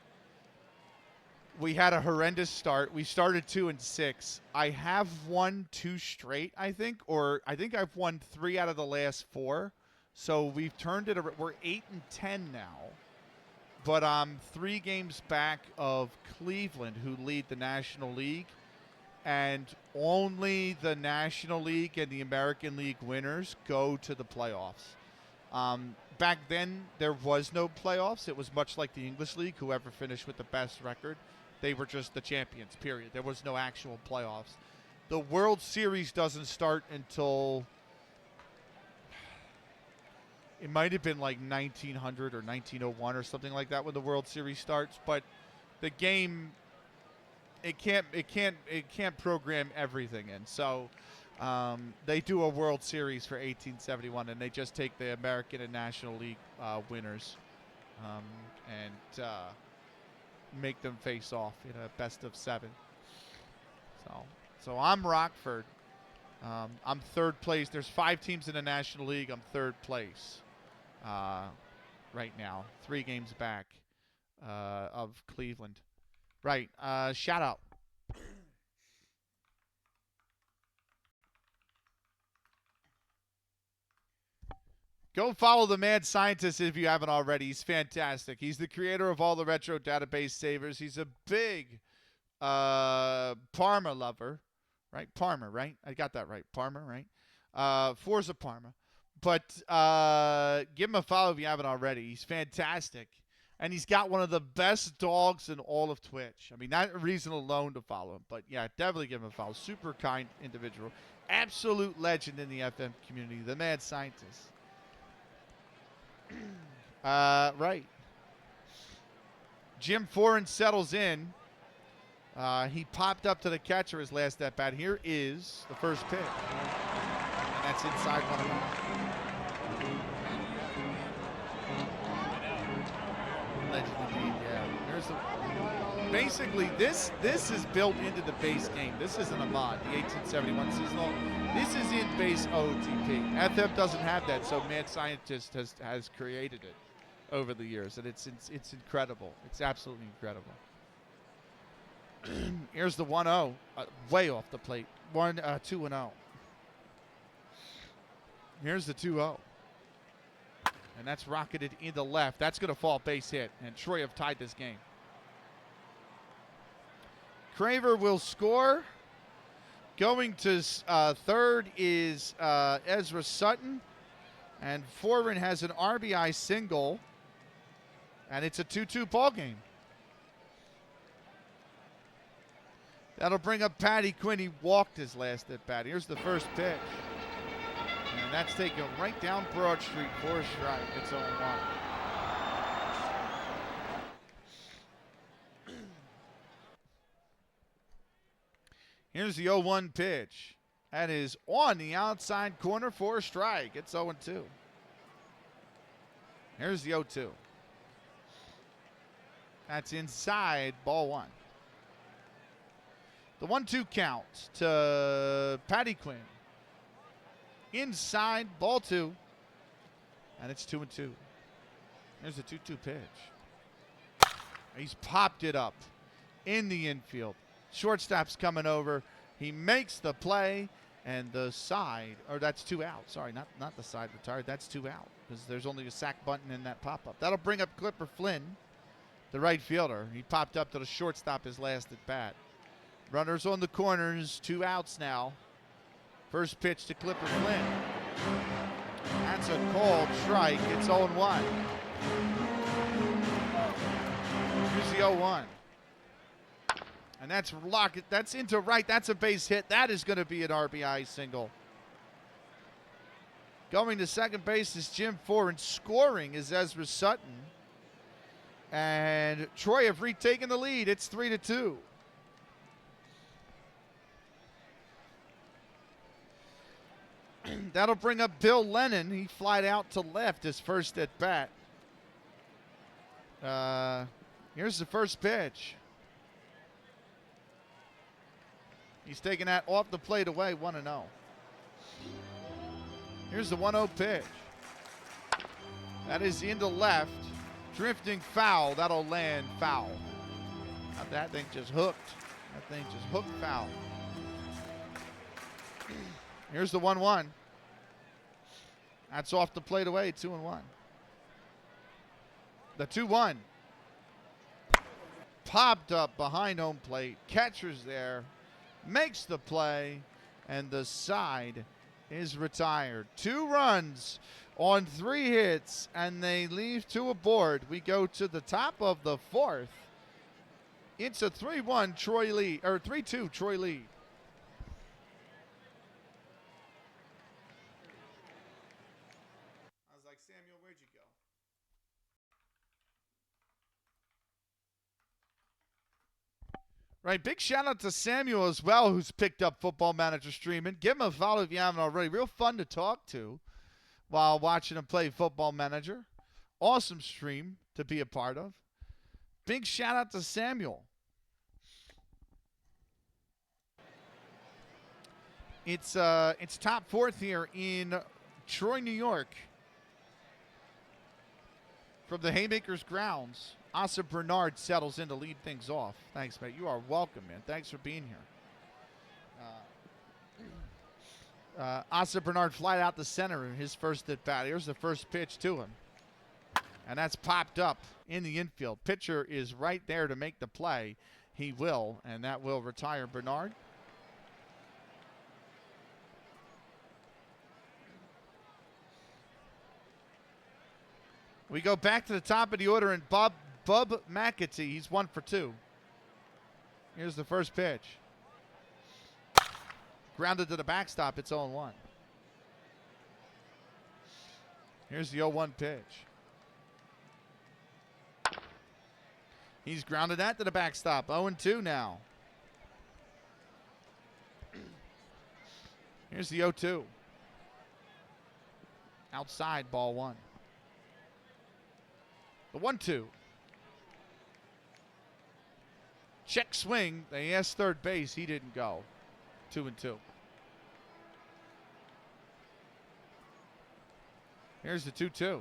We had a horrendous start. We started 2-6. I have won 2 straight, I think. Or I think I've won 3 out of the last 4. So we've turned it. We're 8-10 now. But I'm 3 games back of Cleveland, who lead the National League. And only the National League and the American League winners go to the playoffs. Back then, there was no playoffs. It was much like the English League. Whoever finished with the best record, they were just the champions, period. There was no actual playoffs. The World Series doesn't start until... It might have been like 1900 or 1901 or something like that when the World Series starts. But the game, it can't program everything in. So they do a World Series for 1871, and they just take the American and National League winners and make them face off in a best of 7. So I'm Rockford. I'm third place. There's 5 teams in the National League. I'm third place right now. 3 games back of Cleveland. Right. Shout out. Go follow the Mad Scientist if you haven't already. He's fantastic. He's the creator of all the retro database savers. He's a big Parma lover. Right? Parma, right? I got that right. Parma, right? Forza Parma. But give him a follow if you haven't already. He's fantastic. And he's got one of the best dogs in all of Twitch. I mean, not a reason alone to follow him. But, yeah, definitely give him a follow. Super kind individual. Absolute legend in the FM community. The Mad Scientist. Right. Jim Foran settles in. He popped up to the catcher his last at bat. Here is the first pitch. And that's inside 1-0. Legend indeed, yeah. Here's the, basically, this is built into the base game. This isn't a mod, the 1871 seasonal. This is in base OOTP. FM doesn't have that, so Mad Scientist has created it over the years, and it's incredible. It's absolutely incredible. Here's the 1-0, way off the plate. 2-0. Here's the 2-0. And that's rocketed into left. That's going to fall base hit. And Troy have tied this game. Craver will score. Going to third is Ezra Sutton. And Foran has an RBI single. And it's a 2-2 ball game. That'll bring up Patty Quinn. He walked his last at bat. Here's the first pitch. And that's taken right down Broad Street for a strike. It's 0-1. Here's the 0-1 pitch. That is on the outside corner for a strike. It's 0-2. Here's the 0-2. That's inside, ball one. The 1-2 count to Patty Quinn. Inside, ball two. And it's 2-2. There's the 2-2 pitch. He's popped it up in the infield. Shortstop's coming over. He makes the play, and the side, or that's 2 out. Sorry, not the side retired. That's 2 out because there's only a sack button in that pop-up. That'll bring up Clipper Flynn, the right fielder. He popped up to the shortstop his last at bat. Runners on the corners, 2 outs now. First pitch to Clipper Flynn. That's a called strike. It's 0-1. Here's the 0-1. And that's Lockett. That's into right. That's a base hit. That is going to be an RBI single. Going to second base is Jim Foran. Scoring is Ezra Sutton. And Troy have retaken the lead. It's 3-2. That'll bring up Bill Lennon. He flied out to left his first at bat. Here's the first pitch. He's taking that off the plate away, 1-0. Here's the 1-0 pitch. That is into left. Drifting foul. That'll land foul. That thing just hooked. That thing just hooked foul. Here's the 1-1. That's off the plate away, 2-1. The 2-1. Popped up behind home plate. Catcher's there. Makes the play. And the side is retired. 2 runs on 3 hits. And they leave 2 aboard. We go to the top of the 4th. It's a 3-1 Troy lead. Or 3-2 Troy lead. Samuel, where'd you go? Right, big shout out to Samuel as well, who's picked up Football Manager streaming. Give him a follow if you haven't already. Real fun to talk to while watching him play Football Manager. Awesome stream to be a part of. Big shout out to Samuel. It's top 4th here in Troy, New York. From the Haymakers grounds, Asa Bernard settles in to lead things off. Thanks, mate. You are welcome, man. Thanks for being here. Asa Bernard flied out the center in his first at bat. Here's the first pitch to him. And that's popped up in the infield. Pitcher is right there to make the play. He will, and that will retire Bernard. We go back to the top of the order, and Bub McAtee, he's 1 for 2. Here's the first pitch. Grounded to the backstop, it's 0-1. Here's the 0-1 pitch. He's grounded that to the backstop, 0-2 now. Here's the 0-2. Outside, ball 1. The 1-2. Check swing. They asked third base. He didn't go. 2-2. Here's the 2-2.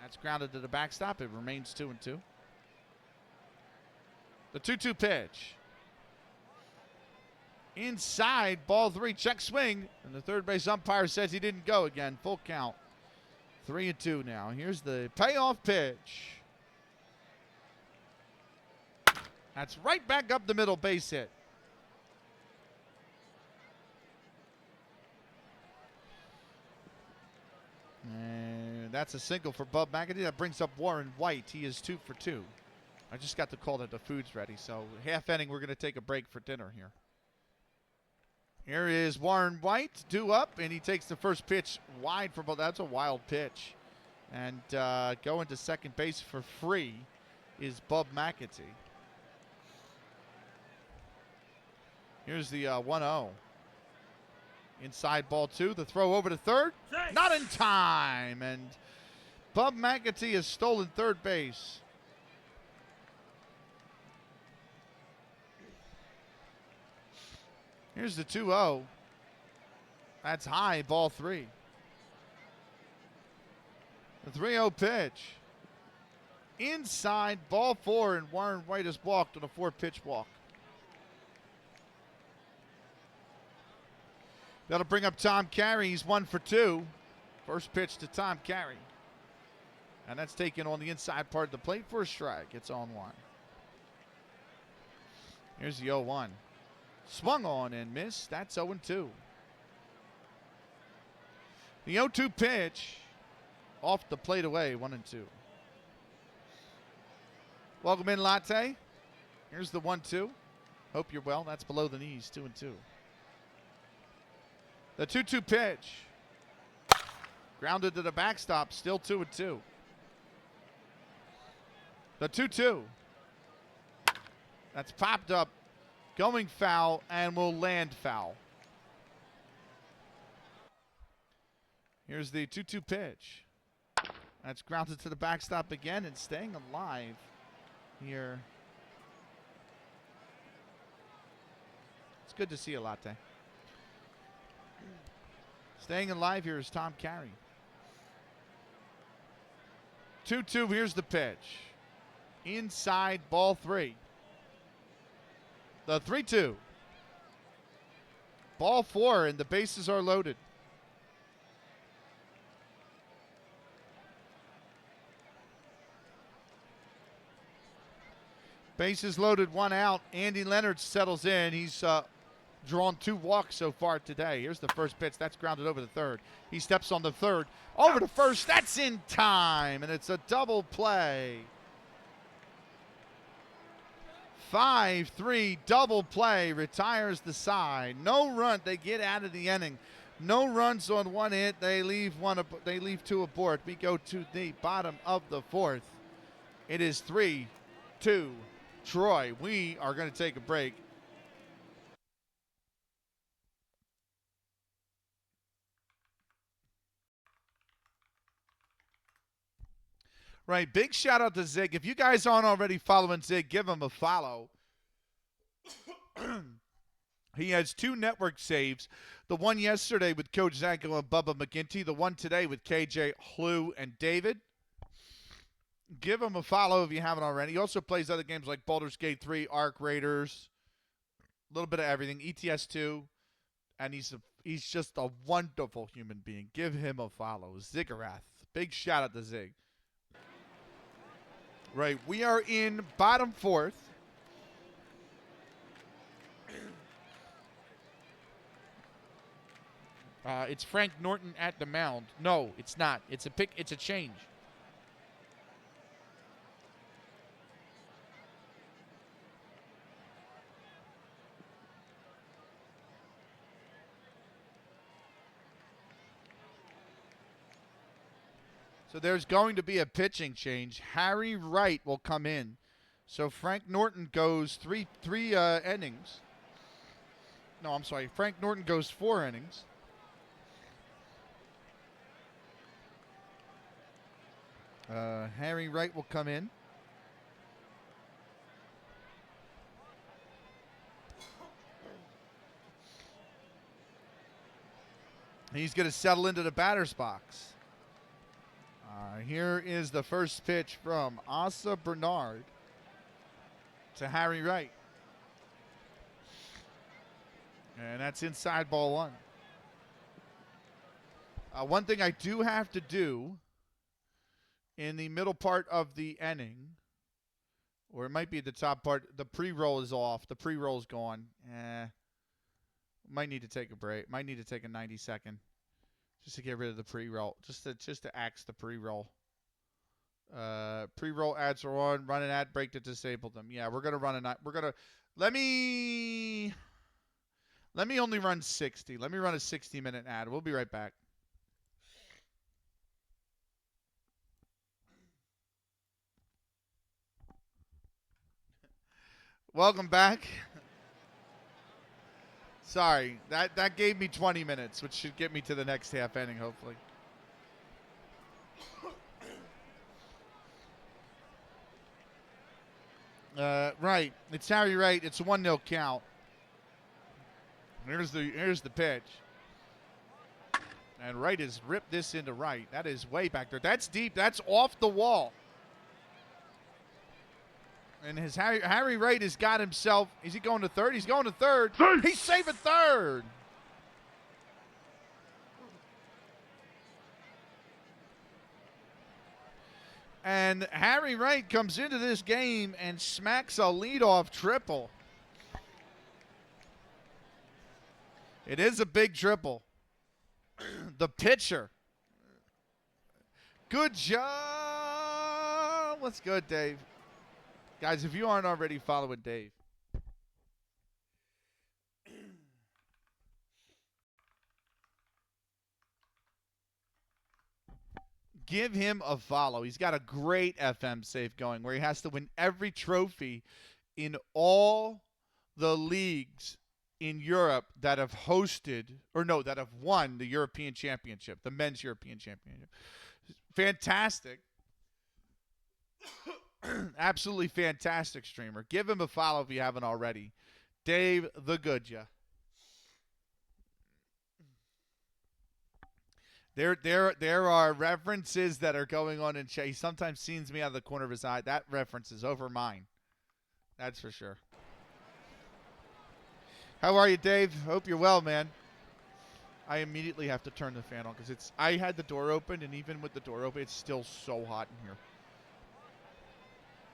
That's grounded to the backstop. It remains 2-2. The 2-2 pitch. Inside, ball 3. Check swing. And the third base umpire says he didn't go again. Full count. 3-2 now. Here's the payoff pitch. That's right back up the middle, base hit. And that's a single for Bub McAtee. That brings up Warren White. He is 2 for 2. I just got the call that the food's ready. So half inning, we're going to take a break for dinner here. Here is Warren White, due up, and he takes the first pitch wide for ball. That's a wild pitch. And going to second base for free is Bub McAtee. Here's the 1-0. Inside ball 2. The throw over to third. Not in time. And Bub McAtee has stolen third base. Here's the 2-0. That's high, ball 3. The 3-0 pitch. Inside, ball 4, and Warren White is walked on a 4-pitch walk. That'll bring up Tom Carey. He's 1 for 2. First pitch to Tom Carey. And that's taken on the inside part of the plate for a strike. It's on 1. Here's the 0-1. Swung on and missed. That's 0-2. The 0-2 pitch off the plate away, 1-2. Welcome in, Latte. Here's the 1-2. Hope you're well. That's below the knees, 2-2. The 2-2 pitch. Grounded to the backstop, still 2-2. The 2-2. That's popped up, going foul, and will land foul. Here's the 2-2 pitch. That's grounded to the backstop again and staying alive here. It's good to see you, Latte. Staying alive here is Tom Carey. 2-2, here's the pitch. Inside, ball 3. The 3-2. Ball 4, and the bases are loaded. Bases loaded, 1 out. Andy Leonard settles in. He's drawn 2 walks so far today. Here's the first pitch. That's grounded over the third. He steps on the third. Over to first. That's in time, and it's a double play. 5-3 double play retires the side. No run. They get out of the inning. No runs on 1 hit. They leave 2 aboard. We go to the bottom of the 4th. It is 3-2 Troy. We are going to take a break. Right, big shout out to Zig. If you guys aren't already following Zig, give him a follow. He has 2 network saves. The one yesterday with Coach Zanko and Bubba McGinty. The one today with KJ, Hlu, and David. Give him a follow if you haven't already. He also plays other games like Baldur's Gate 3, Arc Raiders, a little bit of everything, ETS 2, and he's just a wonderful human being. Give him a follow. Ziggurath. Big shout out to Zig. Right, we are in bottom 4th. It's Frank Norton at the mound. No, it's not. It's a change. So there's going to be a pitching change. Harry Wright will come in. So Frank Norton goes three innings. No, I'm sorry. Frank Norton goes 4 innings. Harry Wright will come in. He's going to settle into the batter's box. Here is the first pitch from Asa Bernard to Harry Wright. And that's inside ball 1. One thing I do have to do in the middle part of the inning, or it might be the top part, the pre-roll is off. The pre-roll is gone. Might need to take a break. Might need to take a 90-second just to get rid of the pre-roll, just to axe the pre-roll. Pre-roll ads are on. Run an ad break to disable them. Yeah, we're gonna run an ad. We're gonna let me only run 60. Let me run a 60-minute ad. We'll be right back. Welcome back. Sorry, that gave me 20 minutes, which should get me to the next half inning, hopefully. Right. It's Harry Wright. It's a 1-0 count. Here's the pitch. And Wright has ripped this into right. That is way back there. That's deep. That's off the wall. And his Harry Wright has got himself. Is he going to third? He's going to third. He's safe at third. And Harry Wright comes into this game and smacks a leadoff triple. It is a big triple. The pitcher. Good job. What's good, Dave? Guys, if you aren't already following Dave, give him a follow. He's got a great FM save going where he has to win every trophy in all the leagues in Europe that have hosted, or no, that have won the European Championship, the men's European Championship. Fantastic. Absolutely fantastic streamer. Give him a follow if you haven't already. Dave the Goodya. There are references that are going on in chat. He sometimes sees me out of the corner of his eye. That reference is over mine. That's for sure. How are you, Dave? Hope you're well, man. I immediately have to turn the fan on because I had the door open, and even with the door open, it's still so hot in here.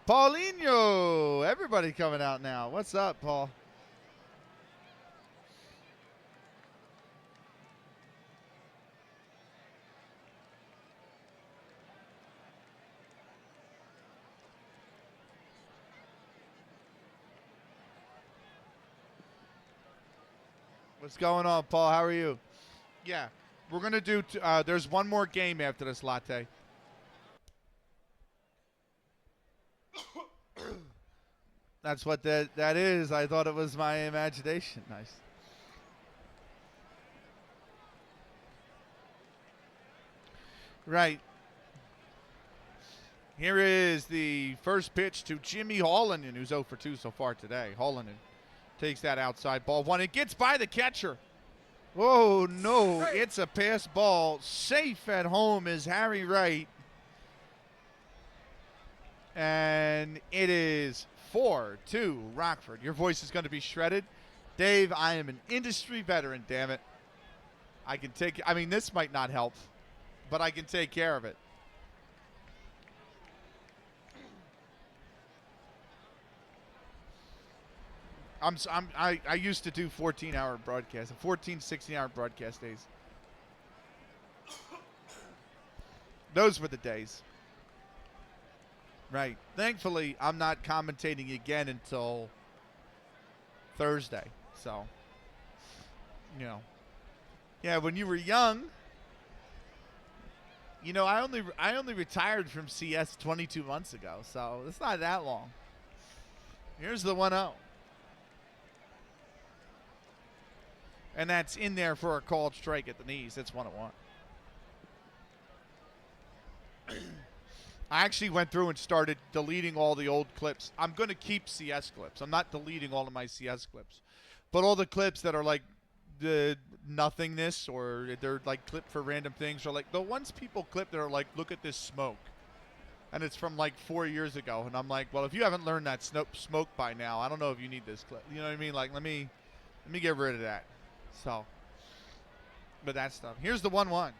Paulinho! Everybody coming out now. What's up, Paul? What's going on, Paul? How are you? Yeah, we're going to do, there's one more game after this latte. That's what that is. I thought it was my imagination. Nice. Right. Here is the first pitch to Jimmy Hollanen, who's 0 for 2 so far today. Hollanen takes that outside ball. One, it gets by the catcher. Whoa, no, it's a pass ball. Safe at home is Harry Wright. And it is 4-2 Rockford. Your voice is going to be shredded. Dave, I am an industry veteran, damn it. I mean, this might not help, but I can take care of it. I used to do 14-hour broadcasts, 16-hour broadcast days. Those were the days. Right. Thankfully, I'm not commentating again until Thursday. So, you know. Yeah, when you were young, you know, I only retired from CS 22 months ago, so it's not that long. Here's the 1-0. And that's in there for a called strike at the knees. That's 1-1. I actually went through and started deleting all the old clips. I'm going to keep CS clips. I'm not deleting all of my CS clips. But all the clips that are like the nothingness, or they're like clipped for random things, or like the ones people clip that are like, look at this smoke. And it's from like 4 years ago. And I'm like, well, if you haven't learned that smoke by now, I don't know if you need this clip. You know what I mean? Like, let me get rid of that. So, but that stuff. Here's the 1-1.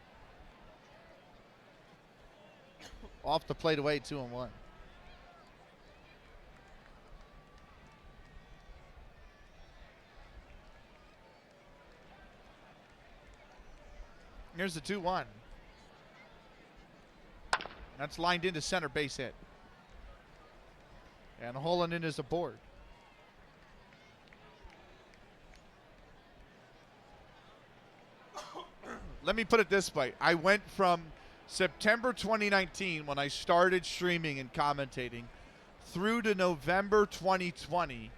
Off the plate away, 2-1. Here's the 2-1. That's lined into center, base hit. And Holland in is aboard. Let me put it this way. I went from September 2019, when I started streaming and commentating, through to November 2020,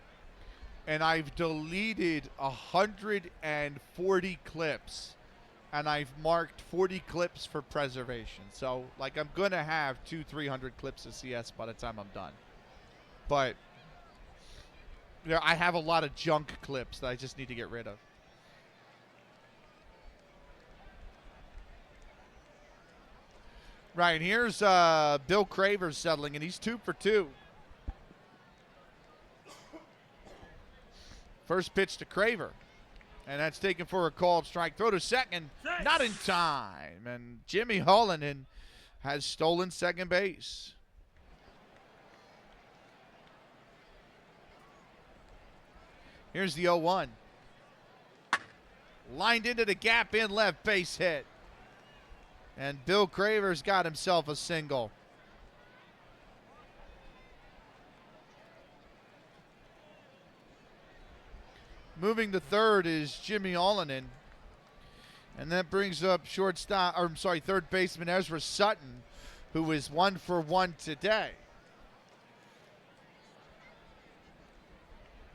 and I've deleted 140 clips, and I've marked 40 clips for preservation. So, like, I'm going to have 200-300 clips of CS by the time I'm done. But you know, I have a lot of junk clips that I just need to get rid of. Right, and here's Bill Craver settling, and he's 2 for 2. First pitch to Craver, and that's taken for a called strike. Throw to second, not in time, and Jimmy Holland has stolen second base. Here's the 0-1. Lined into the gap in left, base hit. And Bill Craver's got himself a single. Moving to third is Jimmy Allanen. And that brings up third baseman Ezra Sutton, who is 1 for 1 today.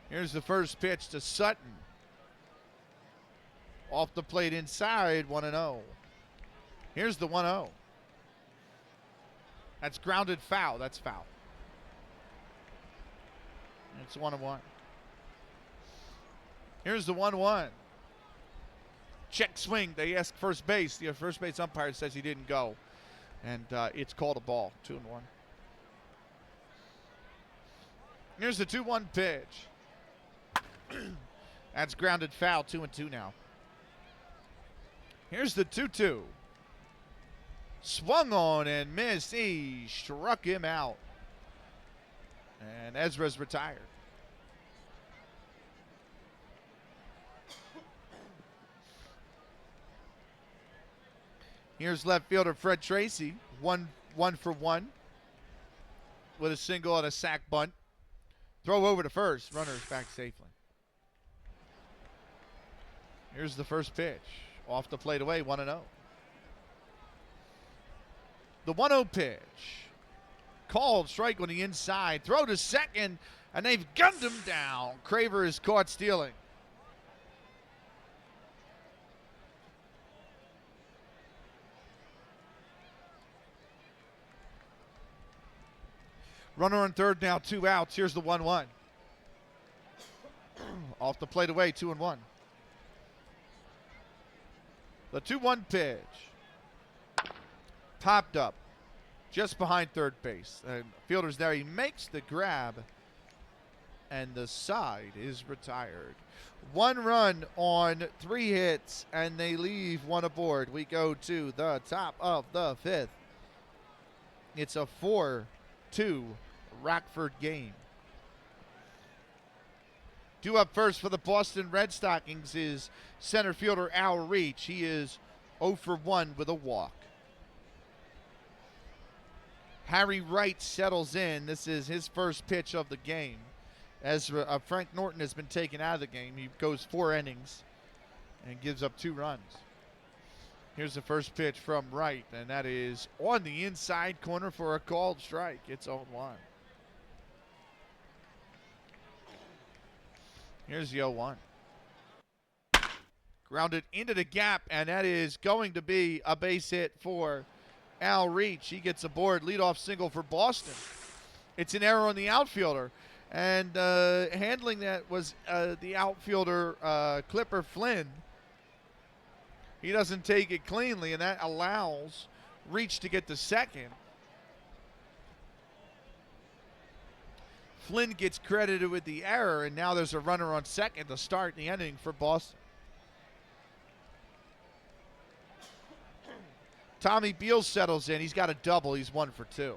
Here's the first pitch to Sutton. Off the plate inside, 1-0. Here's the 1-0. That's grounded foul. That's foul. It's 1-1. Here's the 1-1. Check swing. They ask first base. The first base umpire says he didn't go. And it's called a ball. 2-1. Here's the 2-1 pitch. That's grounded foul. 2-2 now. Here's the 2-2. Swung on and missed. He struck him out. And Ezra's retired. Here's left fielder Fred Tracy, 1 for 1 with a single and a sac bunt. Throw over to first. Runner's back safely. Here's the first pitch. Off the plate away, 1-0. The 1-0 pitch. Called strike on the inside. Throw to second, and they've gunned him down. Craver is caught stealing. Runner on third now, 2 outs. Here's the 1-1. Off the plate away, 2-1. The 2-1 pitch. Popped up just behind third base. And fielder's there. He makes the grab. And the side is retired. 1 run on 3 hits, and they leave 1 aboard. We go to the top of the 5th. It's a 4-2 Rockford game. Due up first for the Boston Red Stockings is center fielder Al Reach. He is 0 for 1 with a walk. Harry Wright settles in. This is his first pitch of the game. As Frank Norton has been taken out of the game, he goes 4 innings and gives up 2 runs. Here's the first pitch from Wright, and that is on the inside corner for a called strike. It's 0-1. Here's the 0-1. Grounded into the gap, and that is going to be a base hit for Al Reach. He gets aboard. Leadoff single for Boston. It's an error on the outfielder. And handling that was the outfielder, Clipper Flynn. He doesn't take it cleanly, and that allows Reach to get to second. Flynn gets credited with the error, and now there's a runner on second to start the inning for Boston. Tommy Beal settles in. He's got a double. He's 1 for 2.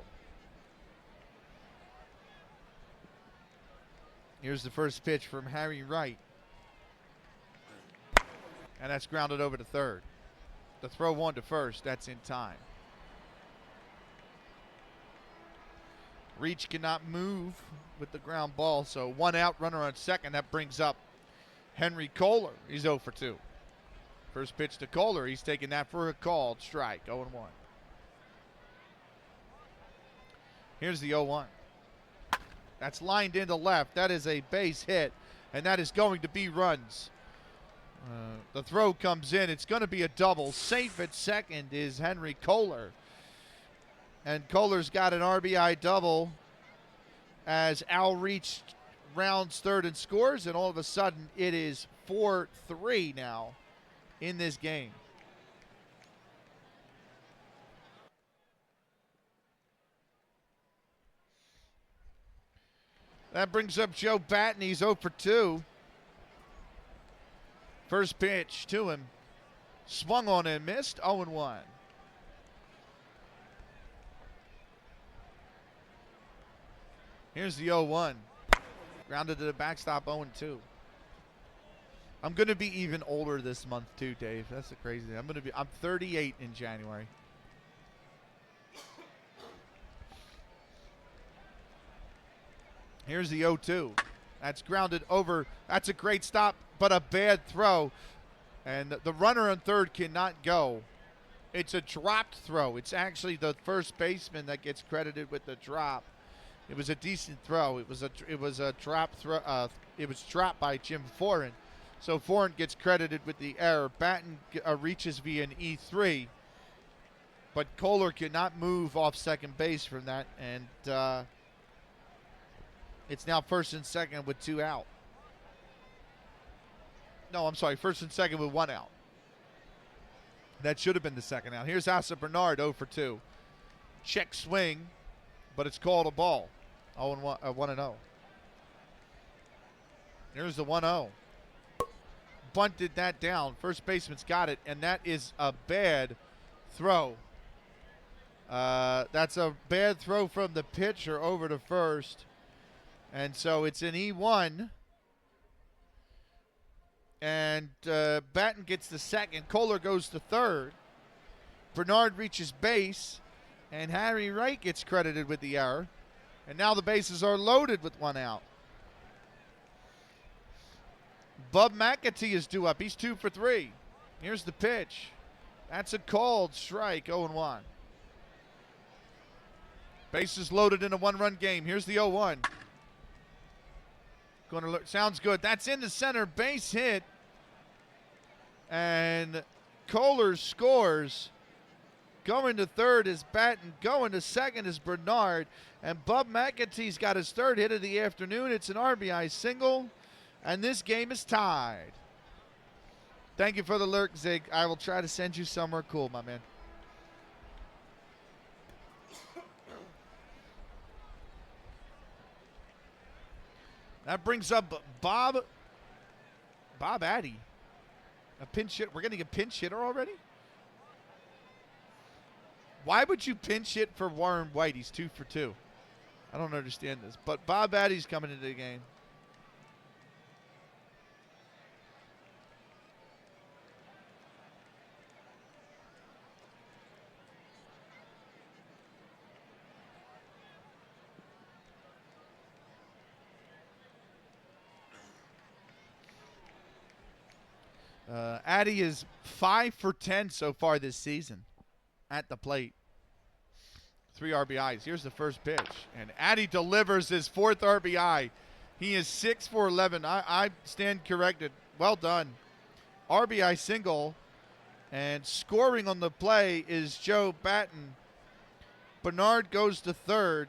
Here's the first pitch from Harry Wright. And that's grounded over to third. The throw 1 to first. That's in time. Reach cannot move with the ground ball, so 1 out, runner on second. That brings up Henry Kohler. He's 0 for 2. First pitch to Kohler. He's taking that for a called strike. 0-1. Here's the 0-1. That's lined into left. That is a base hit, and that is going to be runs. The throw comes in. It's going to be a double. Safe at second is Henry Kohler. And Kohler's got an RBI double as Al Reach rounds third and scores, and all of a sudden it is 4-3 now in this game. That brings up Joe Batten. He's 0 for 2. First pitch to him. Swung on and missed. 0-1. Here's the 0-1. Grounded to the backstop. 0-2. I'm going to be even older this month too, Dave. That's the crazy thing. I'm 38 in January. Here's the 0-2. That's grounded over. That's a great stop, but a bad throw. And the runner on third cannot go. It's a dropped throw. It's actually the first baseman that gets credited with the drop. It was a decent throw. It was a drop throw. It was dropped by Jim Foran. So Foran gets credited with the error. Batten reaches via an E3. But Kohler cannot move off second base from that. And it's now first and second with 2 out. No, I'm sorry. First and second with 1 out. That should have been the second out. Here's Asa Bernard, 0 for 2. Check swing, but it's called a ball. 1-0. Here's the 1-0. Bunted that down. First baseman's got it, and that is a bad throw. That's a bad throw from the pitcher over to first. And so it's an E1. And Batten gets the second. Kohler goes to third. Bernard reaches base. And Harry Wright gets credited with the error. And now the bases are loaded with 1 out. Bub McAtee is due up. He's 2 for 3. Here's the pitch. That's a called strike. 0-1. Bases loaded in a 1-run game. Here's the 0-1. Sounds good. That's in the center. Base hit. And Kohler scores. Going to third is Batten. Going to second is Bernard. And Bub McAtee's got his third hit of the afternoon. It's an RBI single. And this game is tied. Thank you for the lurk, Zig. I will try to send you somewhere cool, my man. That brings up Bob Addy. A pinch hit. We're getting a pinch hitter already? Why would you pinch hit for Warren White? He's 2 for 2. I don't understand this. But Bob Addy's coming into the game. Addy is 5 for 10 so far this season at the plate. 3 RBIs. Here's the first pitch. And Addy delivers his 4th RBI. He is 6 for 11. I stand corrected. Well done. RBI single. And scoring on the play is Joe Batten. Bernard goes to third.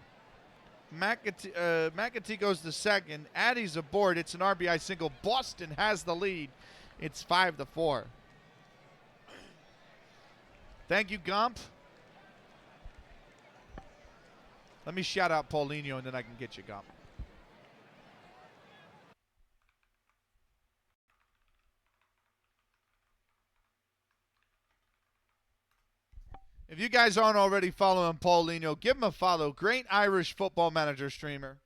McAtee goes to second. Addy's aboard. It's an RBI single. Boston has the lead. It's 5-4. Thank you, Gump. Let me shout out Paulinho, and then I can get you, Gump. If you guys aren't already following Paulinho, give him a follow. Great Irish Football Manager streamer.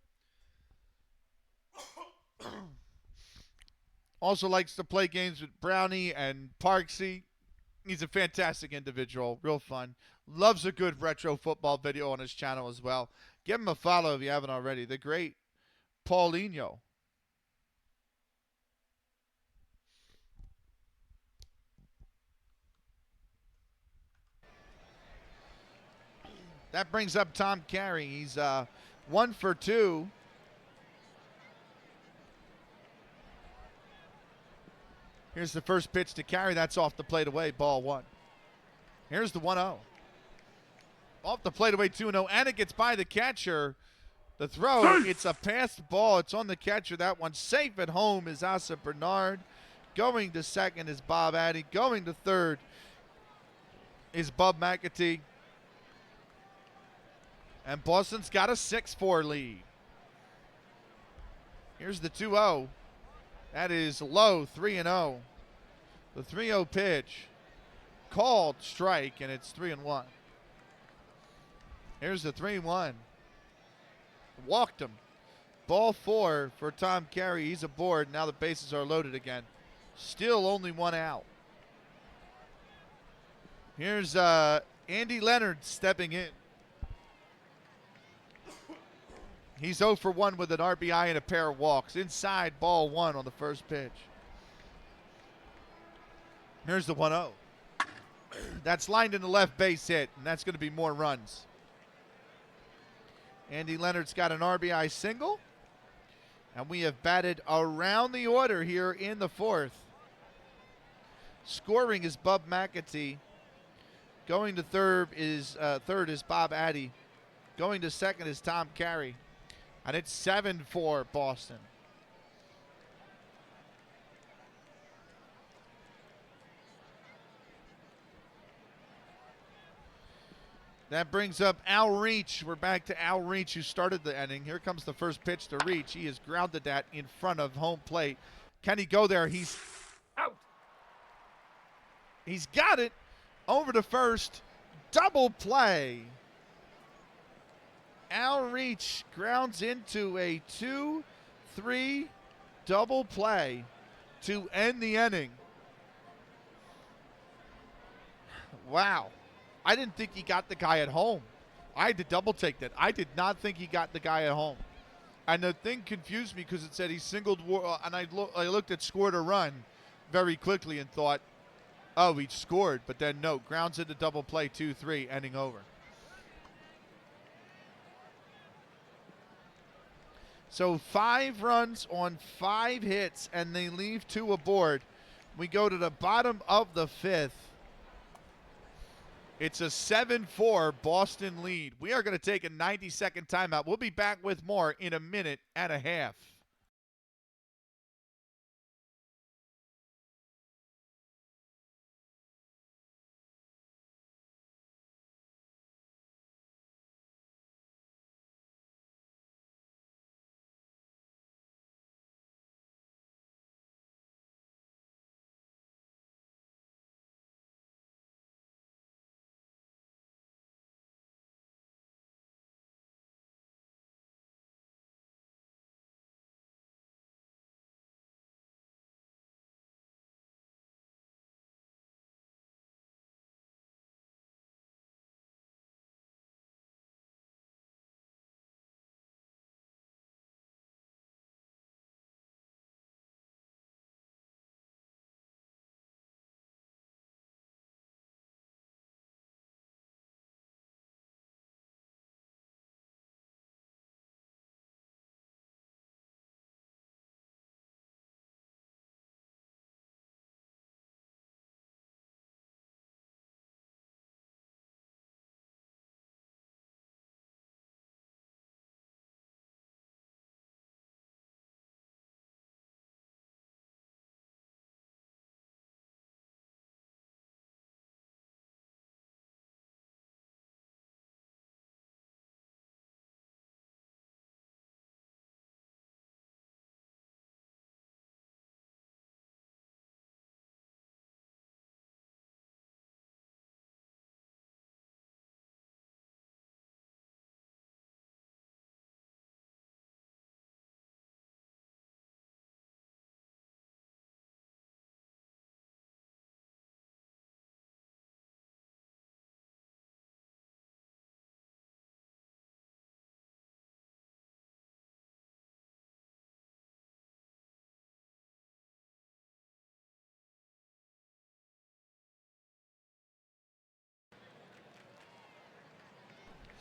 Also likes to play games with Brownie and Parksy. He's a fantastic individual. Real fun. Loves a good retro football video on his channel as well. Give him a follow if you haven't already. The great Paulinho. That brings up Tom Carey. He's 1 for 2. Here's the first pitch to Carey. That's off the plate away. Ball 1. Here's the 1-0. Off the plate away 2-0. And it gets by the catcher. The throw, it's a passed ball. It's on the catcher. That one safe at home is Asa Bernard. Going to second is Bob Addy. Going to third is Bub McAtee. And Boston's got a 6-4 lead. Here's the 2-0. That is low, 3-0. The 3-0 pitch. Called strike, and it's 3-1. Here's the 3-1. Walked him. Ball 4 for Tom Carey. He's aboard. Now the bases are loaded again. Still only 1 out. Here's Andy Leonard stepping in. He's 0 for 1 with an RBI and a pair of walks. Inside, ball 1 on the first pitch. Here's the 1-0. That's lined in the left base hit, and that's going to be more runs. Andy Leonard's got an RBI single, and we have batted around the order here in the 4th. Scoring is Bub McAtee. Going to third is Bob Addy. Going to second is Tom Carey. And it's 7-4 Boston. That brings up Al Reach. We're back to Al Reach, who started the inning. Here comes the first pitch to Reach. He has grounded that in front of home plate. Can he go there? He's out. He's got it over to first. Double play. Al Reach grounds into a 2-3 double play to end the inning. Wow. I didn't think he got the guy at home. I had to double take that. I did not think he got the guy at home. And the thing confused me because it said he singled, and I looked at scored a run very quickly and thought, oh, he scored. But then no, grounds into double play 2-3, ending over. So 5 runs on 5 hits, and they leave 2 aboard. We go to the bottom of the 5th. It's a 7-4 Boston lead. We are going to take a 90-second timeout. We'll be back with more in a minute and a half.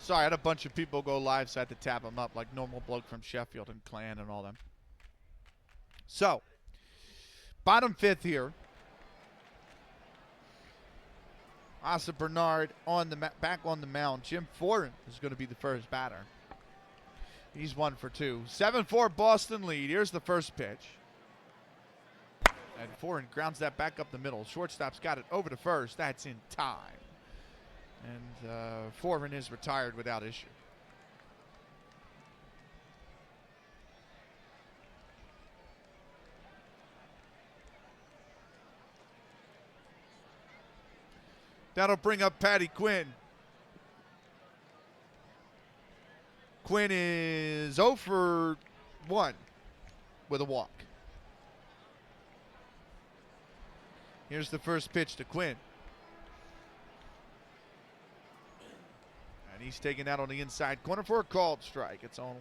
Sorry, I had a bunch of people go live, so I had to tap them up like normal bloke from Sheffield and Clan and all them. So, bottom fifth here. Asa Bernard on the back on the mound. Jim Foran is going to be the first batter. He's 1 for 2. 7-4 Boston lead. Here's the first pitch. And Foran grounds that back up the middle. Shortstop's got it over to first. That's in time. And Foran is retired without issue. That'll bring up Patty Quinn. Quinn is 0 for 1 with a walk. Here's the first pitch to Quinn. And he's taking that on the inside corner for a called strike. It's 0-1.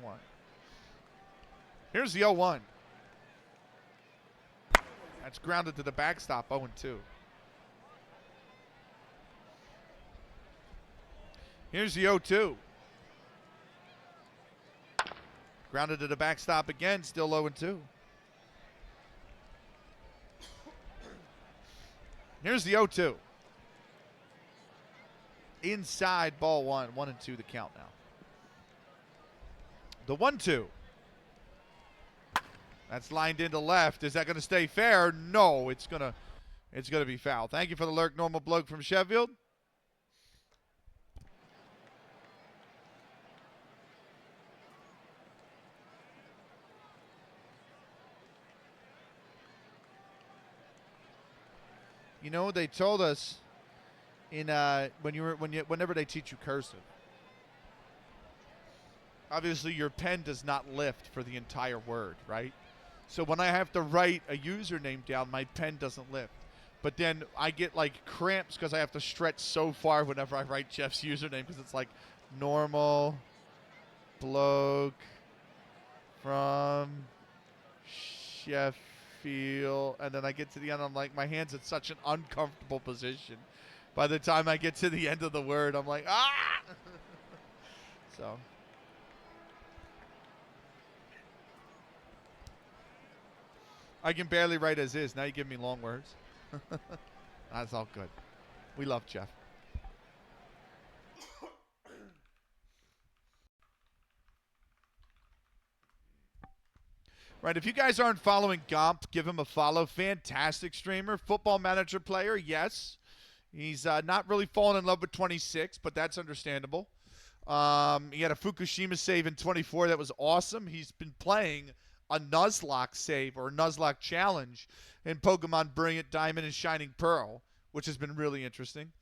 Here's the 0-1. That's grounded to the backstop, 0-2. Here's the 0-2. Grounded to the backstop again, still 0-2. Here's the 0-2. Inside, ball 1. 1-2 the count now. The 1-2. That's lined into left. Is that going to stay fair? No, it's gonna be foul. Thank you for the lurk, normal bloke from Sheffield. You know, they told us in whenever they teach you cursive, obviously your pen does not lift for the entire word, right? So when I have to write a username down, my pen doesn't lift. But then I get like cramps because I have to stretch so far whenever I write Jeff's username, because it's like normal bloke from Sheffield. And then I get to the end, I'm like, my hand's in such an uncomfortable position. By the time I get to the end of the word, I'm like, ah! So. I can barely write as is. Now you give me long words. That's all good. We love Jeff. Right, if you guys aren't following Gomp, give him a follow. Fantastic streamer. Football manager player, yes. He's not really fallen in love with 26, but that's understandable. He had a Fukushima save in 24 that was awesome. He's been playing a Nuzlocke save or Nuzlocke challenge in Pokemon Brilliant Diamond and Shining Pearl, which has been really interesting.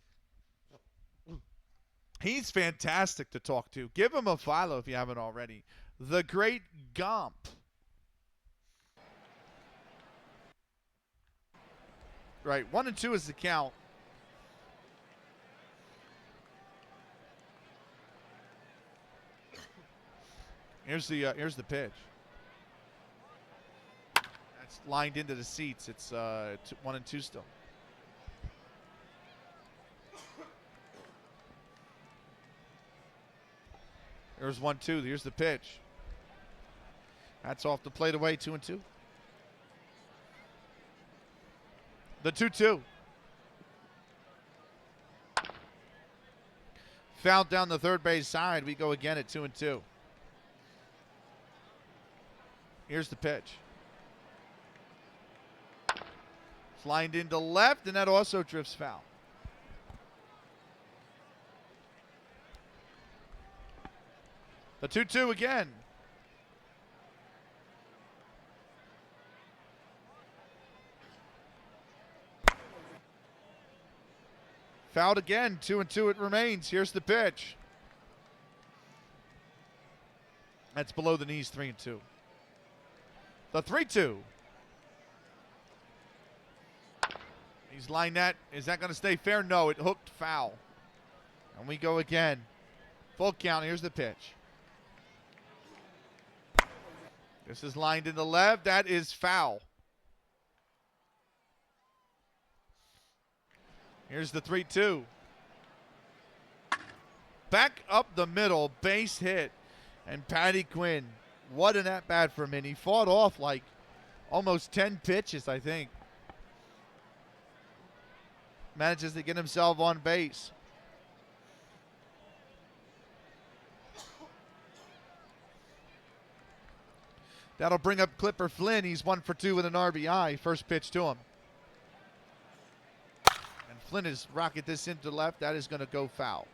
He's fantastic to talk to. Give him a follow if you haven't already. The Great Gomp. Right, 1-2 is the count. Here's the pitch. That's lined into the seats. It's 1-2 still. There's 1-2. Here's the pitch. That's off the plate away. 2-2. The 2-2. Fouled down the third base side. We go again at 2-2. Here's the pitch. It's lined into left, and that also drifts foul. The 2-2 again. Fouled again. 2-2 it remains. Here's the pitch. That's below the knees, 3-2. The 3-2. He's lined that. Is that going to stay fair? No, it hooked foul. And we go again. Full count. Here's the pitch. This is lined in the left. That is foul. Here's the 3-2. back up the middle, base hit. And Patty Quinn, what an at-bat for him. He fought off like almost 10 pitches, I think. Manages to get himself on base. That'll bring up Clipper Flynn. He's 1 for 2 with an RBI. First pitch to him. And Flynn has rocketed this into left. That is going to go foul.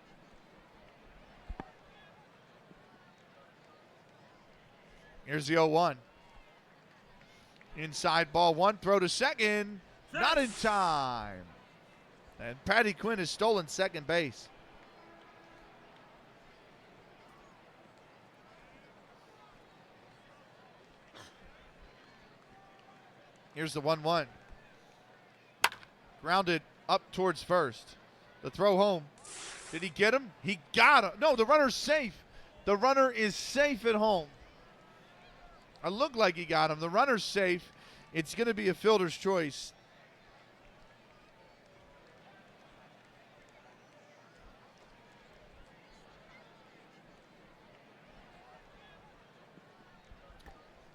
Here's the 0-1. Inside ball 1. Throw to second. Not in time. And Patty Quinn has stolen second base. Here's the 1-1. Grounded up towards first. The throw home. Did he get him? He got him. No, the runner's safe. The runner is safe at home. It looked like he got him. The runner's safe. It's going to be a fielder's choice.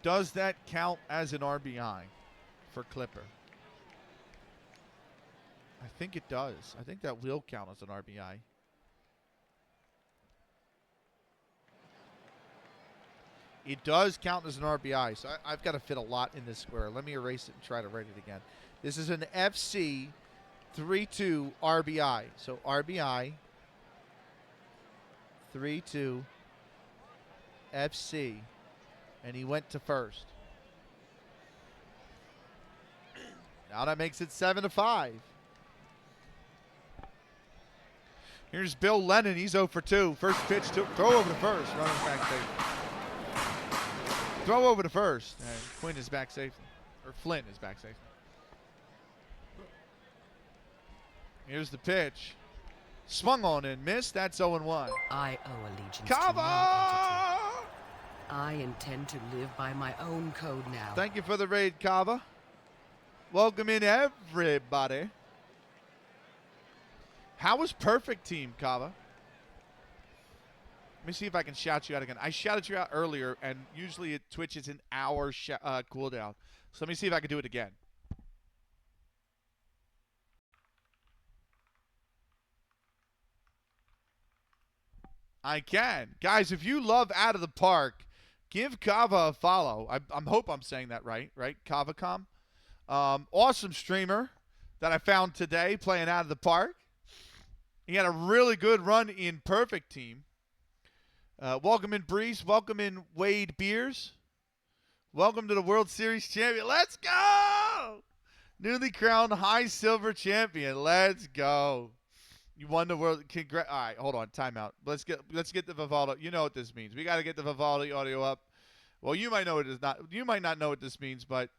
Does that count as an RBI for Clipper? I think it does. I think that will count as an RBI. It does count as an RBI, so I've got to fit a lot in this square. Let me erase it and try to write it again. This is an FC 3-2 RBI. So RBI 3-2 FC. And he went to first. Now that makes it 7-5. Here's Bill Lennon. He's 0 for 2. First pitch to throw over to first. Running back safely. Throw over to first. And Quinn is back safely. Or Flynn is back safely. Here's the pitch. Swung on and missed. That's 0-1. I owe allegiance to Kava! no entity. I intend to live by my own code now. Thank you for the raid, Kava. Welcome in, everybody. How was perfect team, Kava? Let me see if I can shout you out again. I shouted you out earlier, and usually at Twitch it's an hour cooldown. So let me see if I can do it again. I can. Guys, if you love Out of the Park, give Kava a follow. I hope I'm saying that right? KavaCom. Awesome streamer that I found today playing Out of the Park. He had a really good run in Perfect Team. Welcome in, Breeze. Welcome in, Wade Beers. Welcome to the World Series champion. Let's go! Newly crowned high silver champion. Let's go. You won the world. All right, hold on. Timeout. Let's get the Vivaldi. You know what this means. We got to get the Vivaldi audio up. Well, you might know it is not. You might not know what this means, but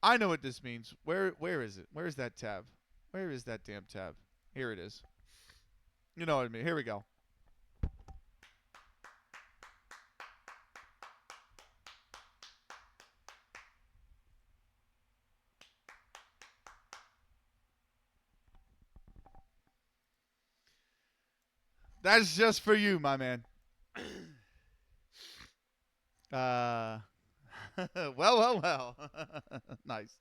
I know what this means. Where is it? Where is that tab? Where is that damn tab? Here it is. You know what I mean. Here we go. That's just for you, my man. Well. Nice.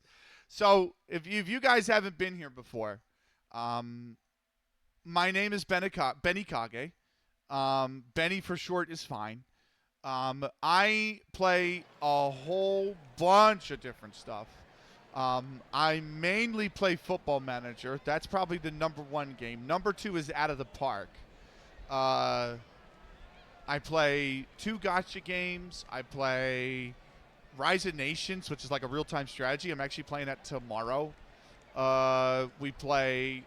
So, if you guys haven't been here before, my name is Benny Kage. Benny for short is fine. I play a whole bunch of different stuff. I mainly play Football Manager. That's probably the #1 game. #2 is Out of the Park. I play 2 gacha games. I play Rise of Nations, which is like a real-time strategy. I'm actually playing that tomorrow. We play,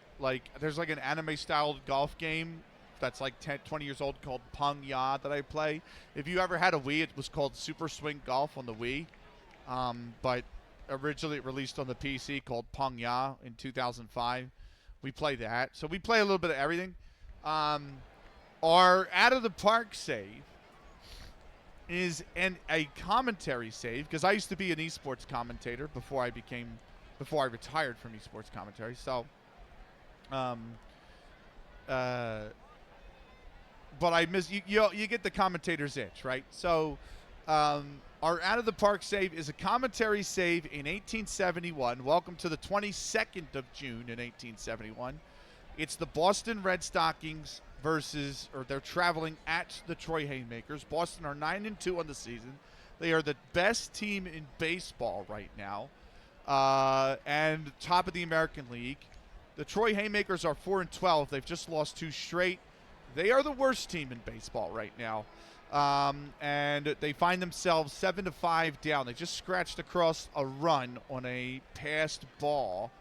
there's like an anime-styled golf game that's like 20 years old called Pong Ya that I play. If you ever had a Wii, it was called Super Swing Golf on the Wii. But originally it released on the PC called Pong Ya in 2005. We play that. So we play a little bit of everything. Our Out of the Park save is a commentary save, because I used to be an esports commentator before I retired from esports commentary. So but I miss you. You get the commentator's itch, right? So, our out of the park save is a commentary save in 1871. Welcome to the 22nd of June in 1871. It's the Boston Red Stockings versus, or they're traveling at the Troy Haymakers. Boston are 9-2 on the season. They are the best team in baseball right now, and top of the American League. The Troy Haymakers are 4-12. They've just lost 2 straight. They are the worst team in baseball right now, and they find themselves 7-5 down. They just scratched across a run on a passed ball.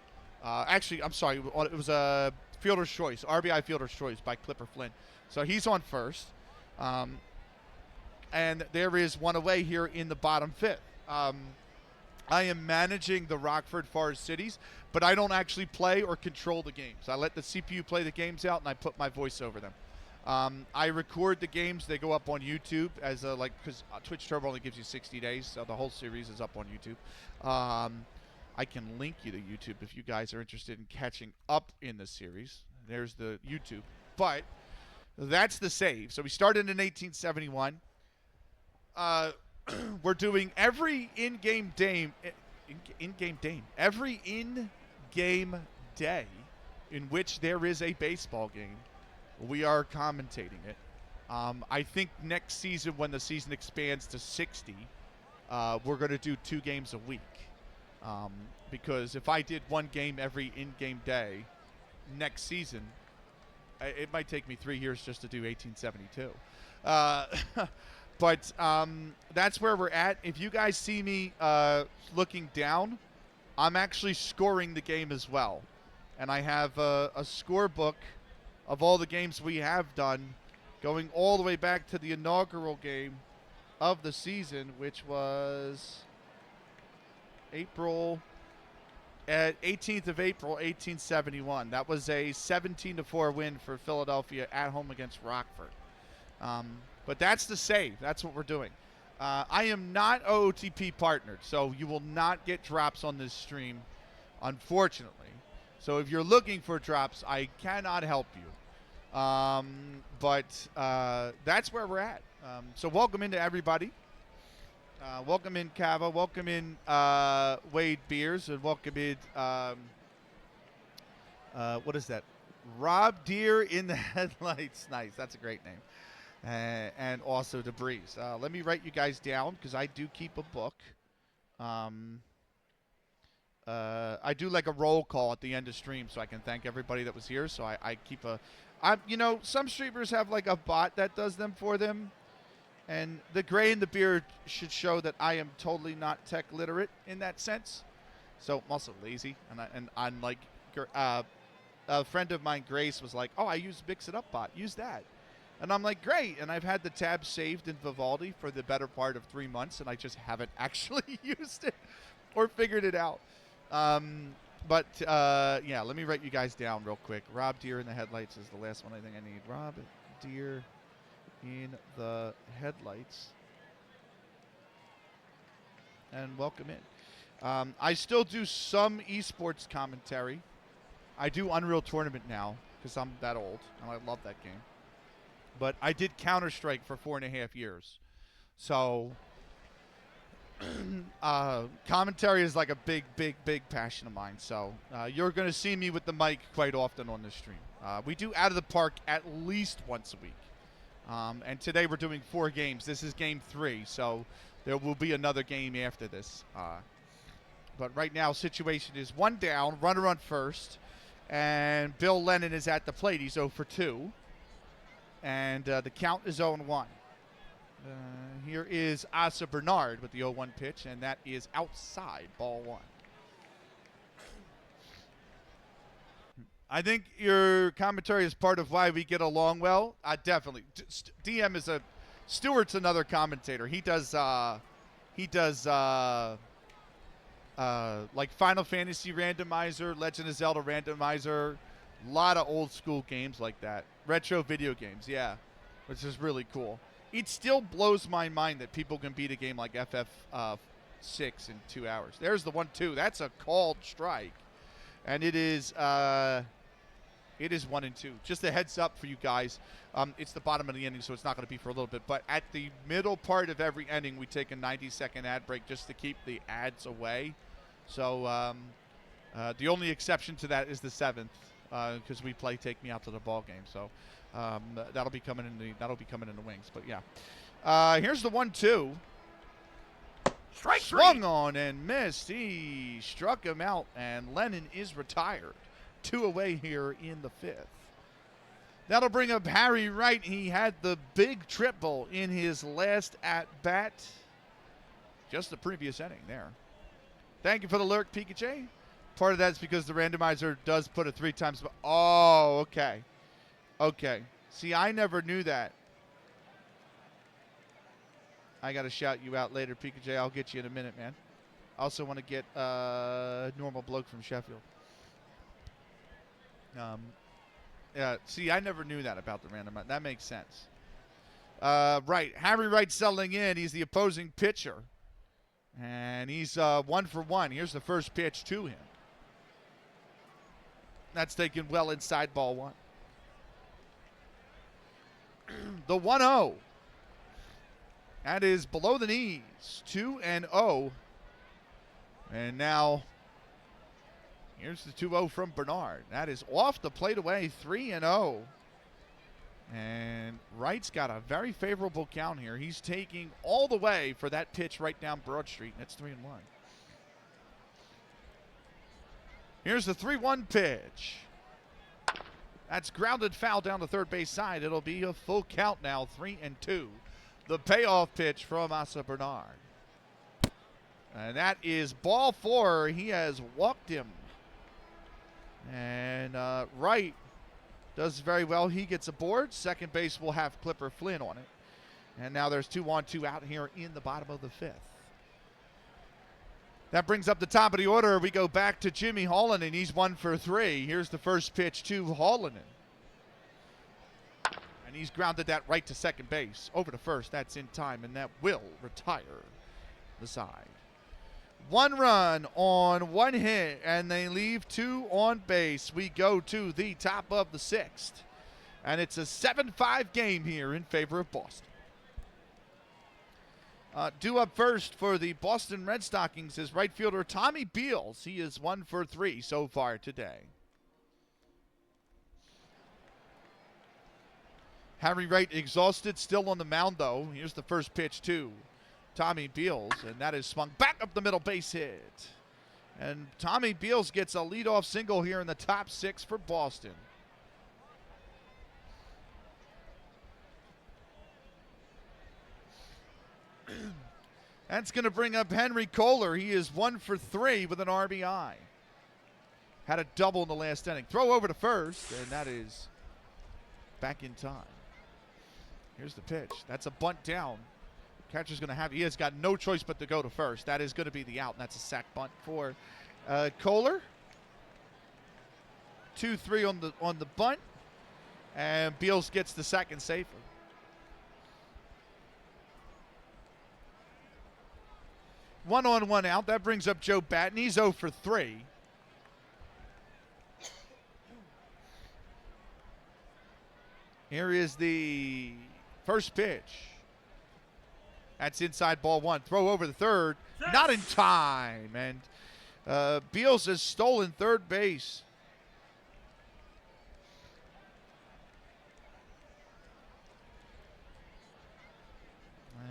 Actually, I'm sorry, it was a fielder's choice, RBI fielder's choice by Clipper Flynn. So he's on first, and there is one away here in the bottom 5th. I am managing the Rockford Forest Cities, but I don't actually play or control the games. I let the CPU play the games out, and I put my voice over them. I record the games. They go up on YouTube as because Twitch Turbo only gives you 60 days, so the whole series is up on YouTube. I can link you to YouTube if you guys are interested in catching up in the series. There's the YouTube. But that's the save. So we started in 1871. We're doing every in-game day in which there is a baseball game. We are commentating it. I think next season, when the season expands to 60, we're going to do 2 games a week. Because if I did 1 game every in-game day next season, it might take me 3 years just to do 1872. But that's where we're at. If you guys see me looking down, I'm actually scoring the game as well. And I have a scorebook of all the games we have done, going all the way back to the inaugural game of the season, which was April 18th of April, 1871. That was a 17-4 win for Philadelphia at home against Rockford. But that's the save. That's what we're doing. I am not OOTP partnered, so you will not get drops on this stream, unfortunately. So if you're looking for drops, I cannot help you. But that's where we're at. So welcome into everybody. Welcome in Cava. Welcome in Wade Beers. And welcome in, what is that? Rob Deere in the Headlights. Nice. That's a great name. And also Debris. Let me write you guys down because I do keep a book. I do like a roll call at the end of stream so I can thank everybody that was here. So I keep some streamers have like a bot that does them for them. And the gray and the beard should show that I am totally not tech literate in that sense. So I'm also lazy. And I'm like, a friend of mine, Grace, was like, oh, I use Mix It Up bot. Use that. And I'm like, great. And I've had the tab saved in Vivaldi for the better part of 3 months, and I just haven't actually used it or figured it out. Yeah, let me write you guys down real quick. Rob Deere in the Headlights is the last one I think I need. Rob Deere in the Headlights. And welcome in. I still do some esports commentary. I do Unreal Tournament now because I'm that old, and I love that game. But I did Counter-Strike for 4.5 years. So commentary is like a big, big, big passion of mine. So you're going to see me with the mic quite often on this stream. We do Out of the Park at least once a week. And today we're doing 4 games. This is game 3, so there will be another game after this. But right now, situation is 1 down, runner on first, and Bill Lennon is at the plate. He's 0 for 2. And the count is 0-1. Here is Asa Bernard with the 0-1 pitch, and that is outside, ball 1. I think your commentary is part of why we get along well. Definitely. DM is Stewart's another commentator. He does like Final Fantasy randomizer, Legend of Zelda randomizer, a lot of old school games like that. Retro video games, yeah, which is really cool. It still blows my mind that people can beat a game like FF6 in 2 hours. There's the 1-2. That's a called strike. And it is It is 1-2. Just a heads up for you guys. It's the bottom of the inning, so it's not going to be for a little bit. But at the middle part of every inning, we take a 90-second ad break just to keep the ads away. So the only exception to that is the 7th, because we play "Take Me Out to the Ball Game." So that'll be coming in the wings. But yeah, here's the 1-2. Strike Swung three. on and missed. He struck him out, and Lennon is retired. 2 away here in the 5th. That'll bring up Harry Wright. He had the big triple in his last at-bat. Just the previous inning there. Thank you for the lurk, Pikachu. Part of that's because the randomizer does put it 3 times. Oh, okay. Okay. See, I never knew that. I got to shout you out later, Pikachu. I'll get you in a minute, man. I also want to get Normal Bloke from Sheffield. Yeah, see, I never knew that about the randomizer. That makes sense. Right. Harry Wright settling in. He's the opposing pitcher. And he's 1 for 1. Here's the first pitch to him. That's taken well inside ball 1. The 1-0. That is below the knees. 2-0. And now here's the 2-0 from Bernard. That is off the plate away. 3-0. And Wright's got a very favorable count here. He's taking all the way for that pitch right down Broad Street. That's 3-1. Here's the 3-1 pitch. That's grounded foul down the third base side. It'll be a full count now, 3-2. The payoff pitch from Asa Bernard. And that is ball 4. He has walked him. And Wright does very well. He gets aboard. Second base will have Clipper Flynn on it. And now there's 2-on-2 out here in the bottom of the 5th. That brings up the top of the order. We go back to Jimmy Hallinan. He's 1 for 3. Here's the first pitch to Hallinan. And he's grounded that right to second base. Over to first. That's in time, and that will retire the side. 1 run on 1 hit, and they leave 2 on base. We go to the top of the 6th. And it's a 7-5 game here in favor of Boston. Due up first for the Boston Red Stockings is right fielder Tommy Beals. He is 1 for 3 so far today. Harry Wright exhausted, still on the mound though. Here's the first pitch to Tommy Beals, and that is swung back up the middle, base hit. And Tommy Beals gets a leadoff single here in the top 6 for Boston. That's going to bring up Henry Kohler. He is 1 for 3 with an RBI. Had a double in the last inning. Throw over to first, and that is back in time. Here's the pitch. That's a bunt down. Catcher's going to have, he has got no choice but to go to first. That is going to be the out, and that's a sac bunt for Kohler. 2-3 on the bunt, and Beals gets the second safer. One on, one out. That brings up Joe Batten. He's 0 for 3. Here is the first pitch. That's inside ball 1. Throw over the third. Not in time. And Beals has stolen third base.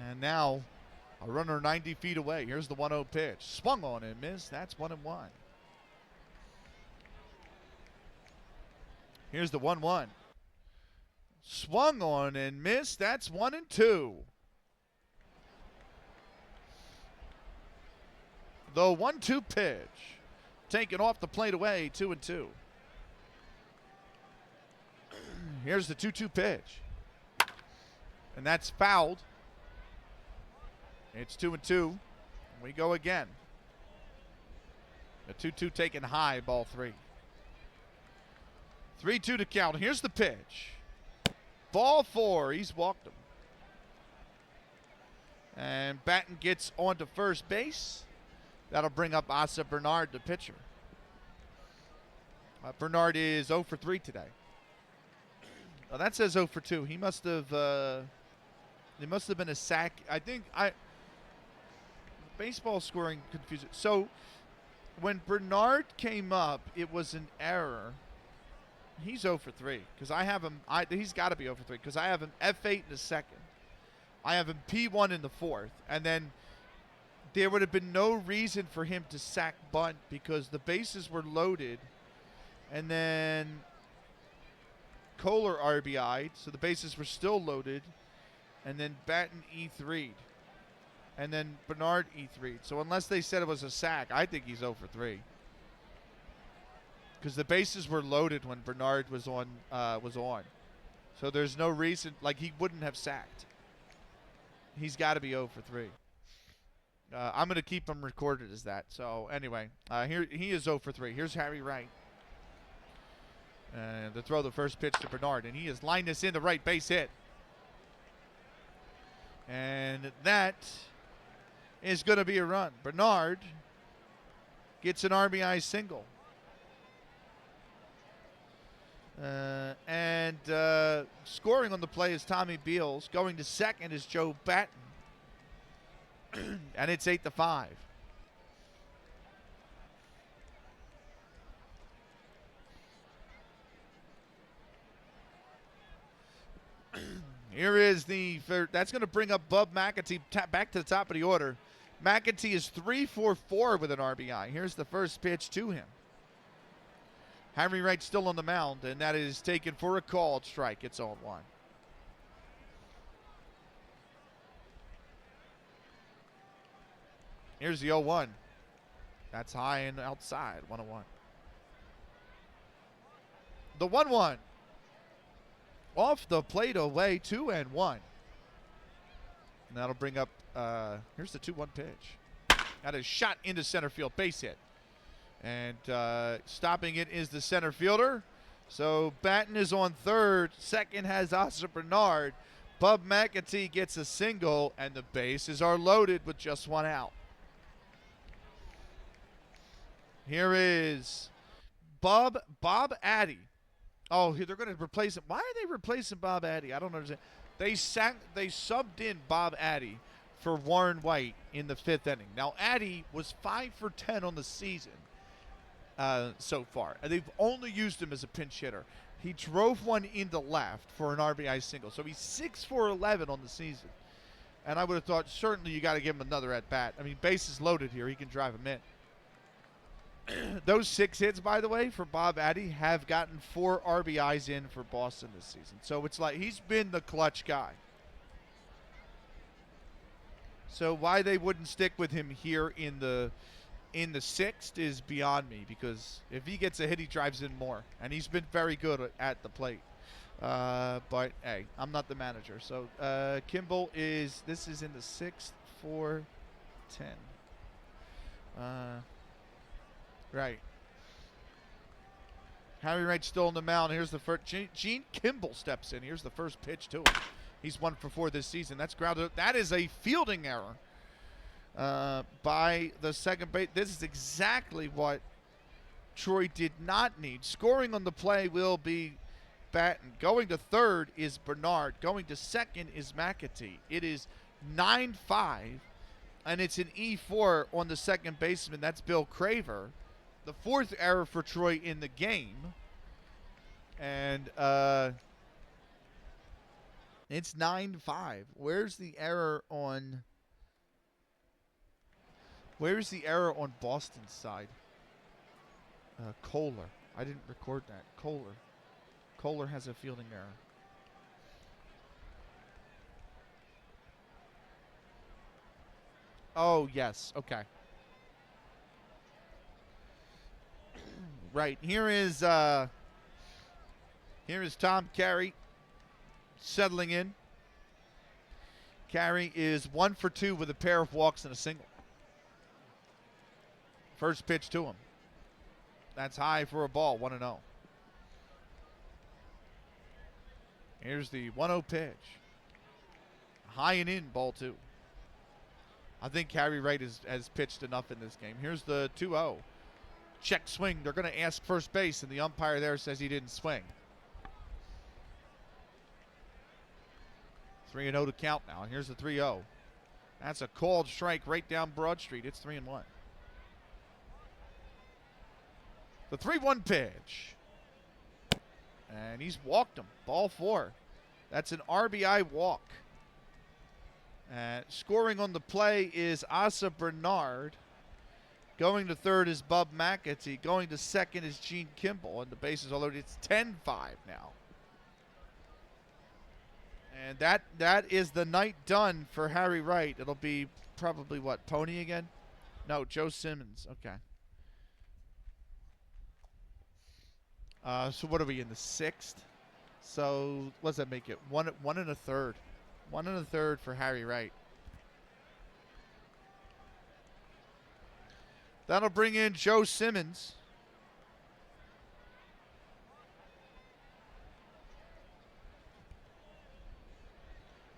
And now a runner 90 feet away. Here's the 1-0 pitch. Swung on and missed. That's 1-1. Here's the 1-1. Swung on and missed. That's 1-2. The 1-2 pitch. Taken off the plate away. 2-2. Here's the 2-2 pitch. And that's fouled. It's 2-2. We go again. The 2-2 taken high, ball 3. 3-2 to count. Here's the pitch. Ball 4. He's walked him. And Batten gets onto first base. That'll bring up Asa Bernard, the pitcher. Bernard is 0 for 3 today. Oh, that says 0 for 2. He must have been a sack. I think baseball scoring confusion. So when Bernard came up, it was an error. He's 0 for 3 because I have him. He's got to be 0 for 3 because I have him F8 in the second. I have him P1 in the fourth, and then there would have been no reason for him to sack bunt because the bases were loaded, and then Kohler RBI'd, so the bases were still loaded, and then Batten E3'd, and then Bernard E3'd. So unless they said it was a sack, I think he's 0 for 3 because the bases were loaded when Bernard was on. So there's no reason, like he wouldn't have sacked. He's got to be 0 for 3. I'm going to keep him recorded as that. So anyway, here he is 0 for 3. Here's Harry Wright. And to throw the first pitch to Bernard. And he has lined this in the right base hit. And that is going to be a run. Bernard gets an RBI single. And scoring on the play is Tommy Beals. Going to second is Joe Batten. And it's 8-5. Here is that's going to bring up Bub McAtee back to the top of the order. McAtee is 3 for 4 with an RBI. Here's the first pitch to him. Harry Wright still on the mound, and that is taken for a called strike. It's 0-1. Here's the 0-1. That's high and outside. 1-1. The 1-1. Off the plate away, 2-1. And that'll bring up, here's the 2-1 pitch. That is shot into center field, base hit. And stopping it is the center fielder. So Batten is on third. Second has Oscar Bernard. Bub McAtee gets a single, and the bases are loaded with just one out. Here is Bob Addy. Oh, they're going to replace him. Why are they replacing Bob Addy? I don't understand. They subbed in Bob Addy for Warren White in the 5th inning. Now, Addy was 5 for 10 on the season so far. And they've only used him as a pinch hitter. He drove one into left for an RBI single. So he's 6 for 11 on the season. And I would have thought, certainly you got to give him another at-bat. I mean, bases loaded here. He can drive him in. Those 6 hits, by the way, for Bob Addy have gotten 4 RBIs in for Boston this season. So it's like he's been the clutch guy. So why they wouldn't stick with him here in the 6th is beyond me, because if he gets a hit, he drives in more. And he's been very good at the plate. But, hey, I'm not the manager. So Kimball this is in the 6th for 10. Right. Harry Wright still on the mound. Here's the first. Gene Kimball steps in. Here's the first pitch to him. He's 1 for 4 this season. That's grounded. That is a fielding error by the second base. This is exactly what Troy did not need. Scoring on the play will be Batten. Going to third is Bernard. Going to second is McAtee. It is 9-5, and it's an E4 on the second baseman. That's Bill Craver. The 4th error for Troy in the game. And it's 9-5. Where's the error on Boston's side? Kohler. I didn't record that. Kohler has a fielding error. Oh, yes. Okay. Right. Here is Tom Carey settling in. Carey is 1 for 2 with a pair of walks and a single. First pitch to him. That's high for a ball, 1-0. Here's the 1-0 pitch. High and in, ball 2. I think Harry Wright has pitched enough in this game. Here's the 2-0. check swing. They're going to ask first base, and the umpire there says he didn't swing. 3-0 to count now. Here's the 3-0. That's a called strike right down Broad Street. It's 3-1. The 3-1 pitch. And he's walked him. Ball 4. That's an RBI walk. Scoring on the play is Asa Bernard. Going to third is Bub McAtee. Going to second is Gene Kimball. And the bases are loaded. It's 10-5 now. And that is the night done for Harry Wright. It'll be probably, what, Pony again? No, Joe Simmons. Okay. So what are we in the 6th? So what does that make it? One and a third. 1 1/3 for Harry Wright. That'll bring in Joe Simmons.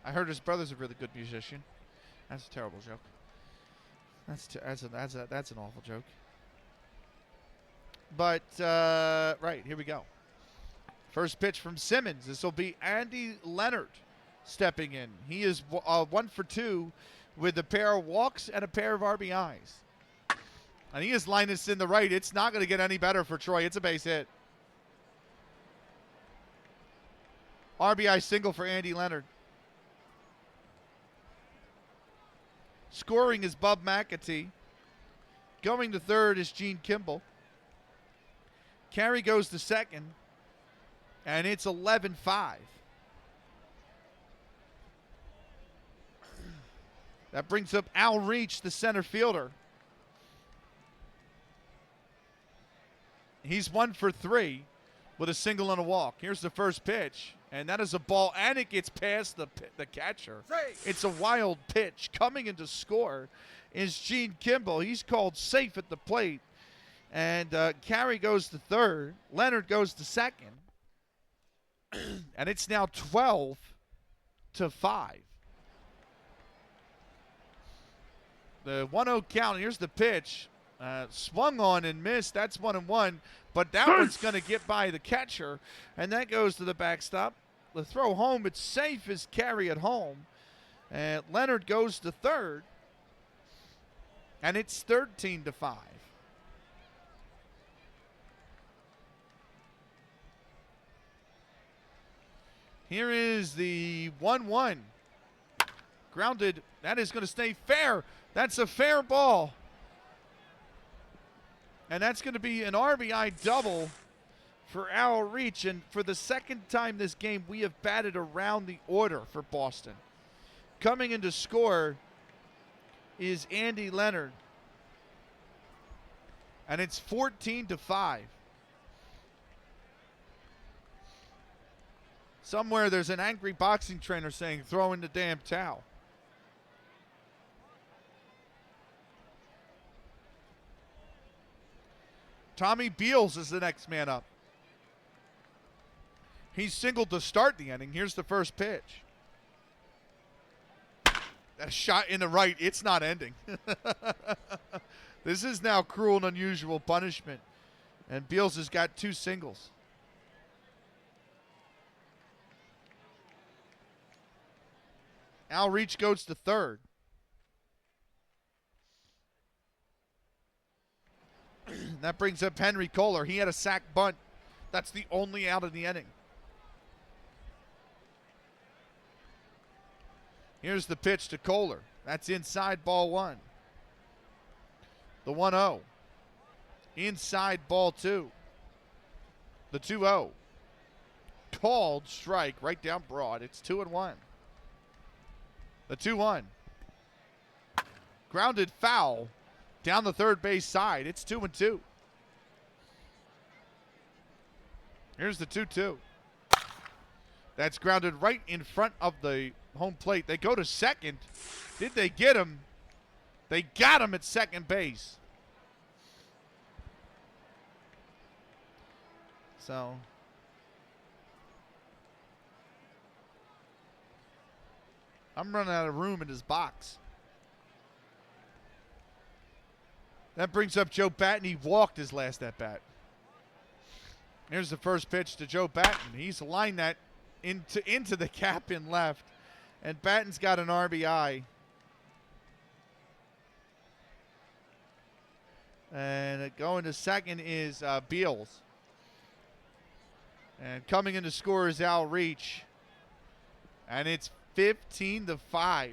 I heard his brother's a really good musician. That's a terrible joke. That's an awful joke. But right, here we go. First pitch from Simmons. This will be Andy Leonard stepping in. He is 1 for 2 with a pair of walks and a pair of RBIs. And he is Linus in the right. It's not going to get any better for Troy. It's a base hit. RBI single for Andy Leonard. Scoring is Bub McAtee. Going to third is Gene Kimball. Carey goes to second. And it's 11-5. That brings up Al Reach, the center fielder. He's 1 for 3 with a single and a walk. Here's the first pitch. And that is a ball, and it gets past the catcher. It's a wild pitch. Coming in to score is Gene Kimball. He's called safe at the plate. And Carey goes to third. Leonard goes to second. And it's now 12-5. The 1-0 count. Here's the pitch. Swung on and missed. That's 1-1. But that one's going to get by the catcher. And that goes to the backstop. The throw home, it's safe as Carey at home. And Leonard goes to third. And it's 13-5. Here is the 1-1. Grounded. That is going to stay fair. That's a fair ball. And that's going to be an RBI double for Al Reach. And for the second time this game, we have batted around the order for Boston. Coming in to score is Andy Leonard. And it's 14-5. Somewhere there's an angry boxing trainer saying, throw in the damn towel. Tommy Beals is the next man up. He's singled to start the inning. Here's the first pitch. That shot in the right. It's not ending. This is now cruel and unusual punishment. And Beals has got 2 singles. Al Reach goes to third. That brings up Henry Kohler. He had a sac bunt. That's the only out of the inning. Here's the pitch to Kohler. That's inside, ball 1. The 1-0. Inside, ball 2. The 2-0. Called strike right down Broad. It's 2-1. The 2-1. Grounded foul down the third base side. It's 2-2. Here's the 2-2. That's grounded right in front of the home plate. They go to second. Did they get him? They got him at second base. So I'm running out of room in his box. That brings up Joe Batten. He walked his last at bat. Here's the first pitch to Joe Batten. He's lined that into the cap in left. And Batten's got an RBI. And going to second is Beals. And coming in to score is Al Reach. And it's 15-5.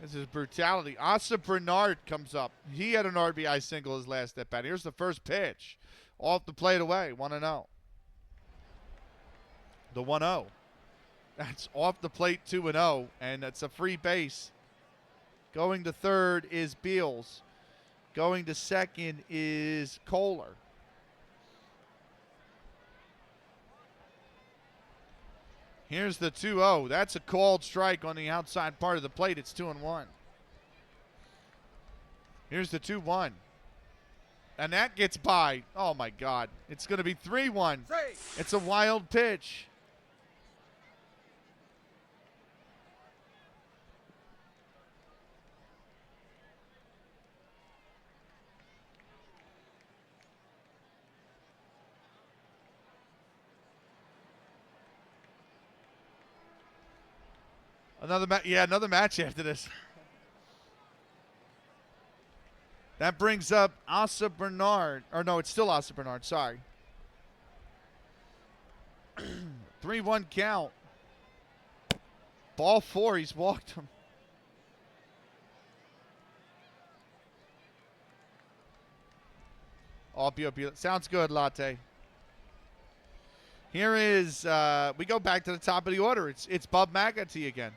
This is brutality. Asa Bernard comes up. He had an RBI single his last at bat. Here's the first pitch. Off the plate away. 1-0. The 1-0. That's off the plate 2-0. And that's a free base. Going to third is Beals. Going to second is Kohler. Here's the 2-0. That's a called strike on the outside part of the plate. It's 2-1. Here's the 2-1. And that gets by. Oh, my God. It's going to be 3-1. It's a wild pitch. Another match after this. That brings up Asa Bernard. Or no, it's still Asa Bernard. Sorry. 3-1 count. Ball 4. He's walked him. Oh, sounds good, Latte. Here is, we go back to the top of the order. It's Bub McAtee again.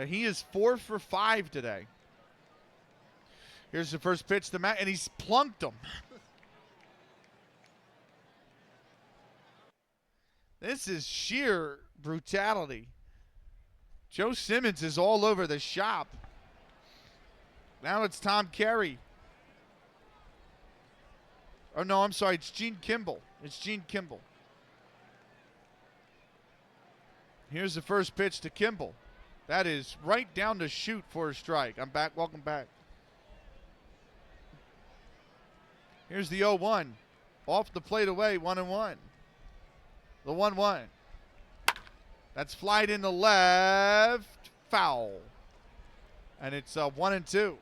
He is 4 for 5 today. Here's the first pitch to Matt, and he's plunked him. This is sheer brutality. Joe Simmons is all over the shop. Now it's Tom Carey. Oh, no, I'm sorry. It's Gene Kimball. Here's the first pitch to Kimball. That is right down the chute for a strike. I'm back. Welcome back. Here's the 0-1. Off the plate away, 1-1. The 1-1. That's flied in the left. Foul. And it's 1-2.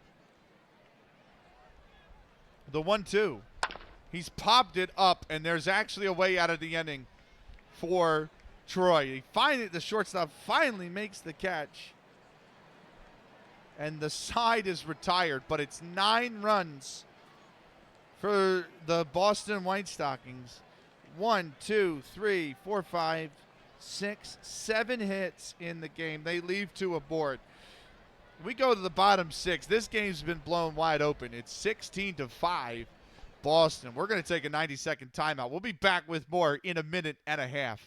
The 1-2. He's popped it up, and there's actually a way out of the inning for Troy. The shortstop finally makes the catch. And the side is retired, but it's 9 runs for the Boston White Stockings. 1, 2, 3, 4, 5, 6, 7 hits in the game. They leave 2 aboard. We go to the bottom 6. This game's been blown wide open. It's 16-5 Boston. We're going to take a 90-second timeout. We'll be back with more in a minute and a half.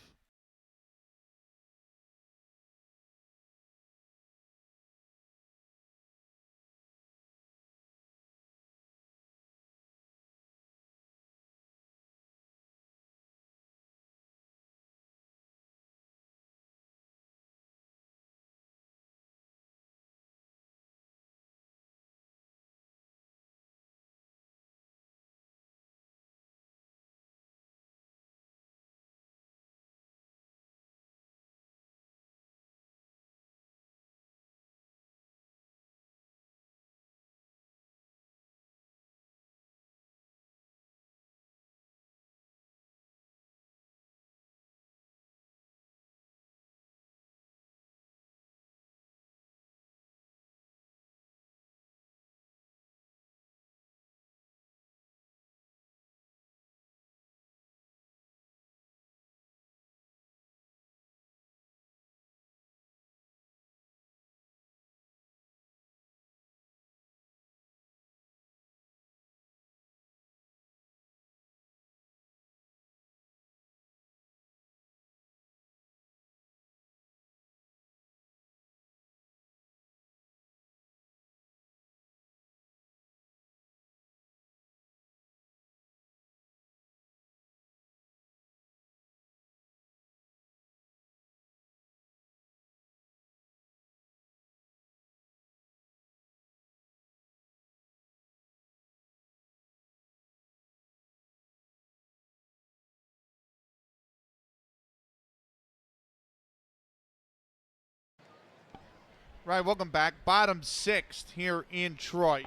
Right, welcome back. Bottom sixth here in Troy.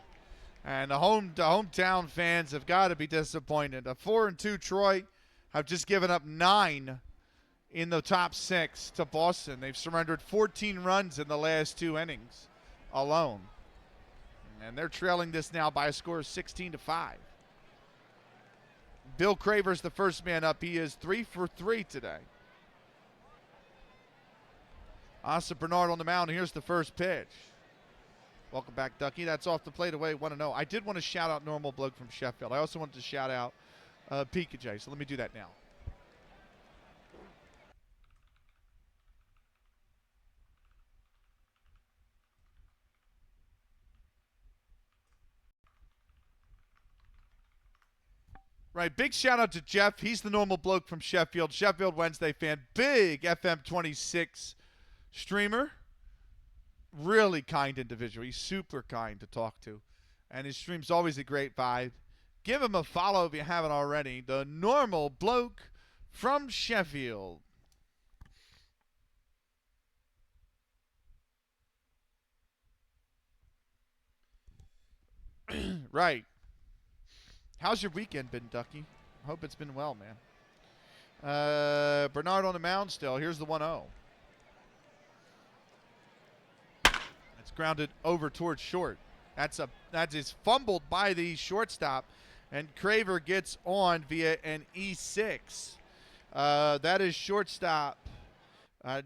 And the hometown fans have got to be disappointed. A 4-2 Troy have just given up 9 in the top 6 to Boston. They've surrendered 14 runs in the last 2 innings alone. And they're trailing this now by a score of 16-5. Bill Craver's the first man up. He is 3 for 3 today. Asa Bernard on the mound. Here's the first pitch. Welcome back, Ducky. That's off the plate away, 1-0. I did want to shout out Normal Bloke from Sheffield. I also wanted to shout out Pikachu, so let me do that now. Right, big shout out to Jeff. He's the Normal Bloke from Sheffield. Sheffield Wednesday fan. Big FM 26 streamer. Really kind individual. He's super kind to talk to. And his stream's always a great vibe. Give him a follow if you haven't already. The Normal Bloke from Sheffield. Right. How's your weekend been, Ducky? I hope it's been well, man. Bernard on the mound still. Here's the 1-0. It's grounded over towards short. That is fumbled by the shortstop, and Craver gets on via an E6. That is shortstop.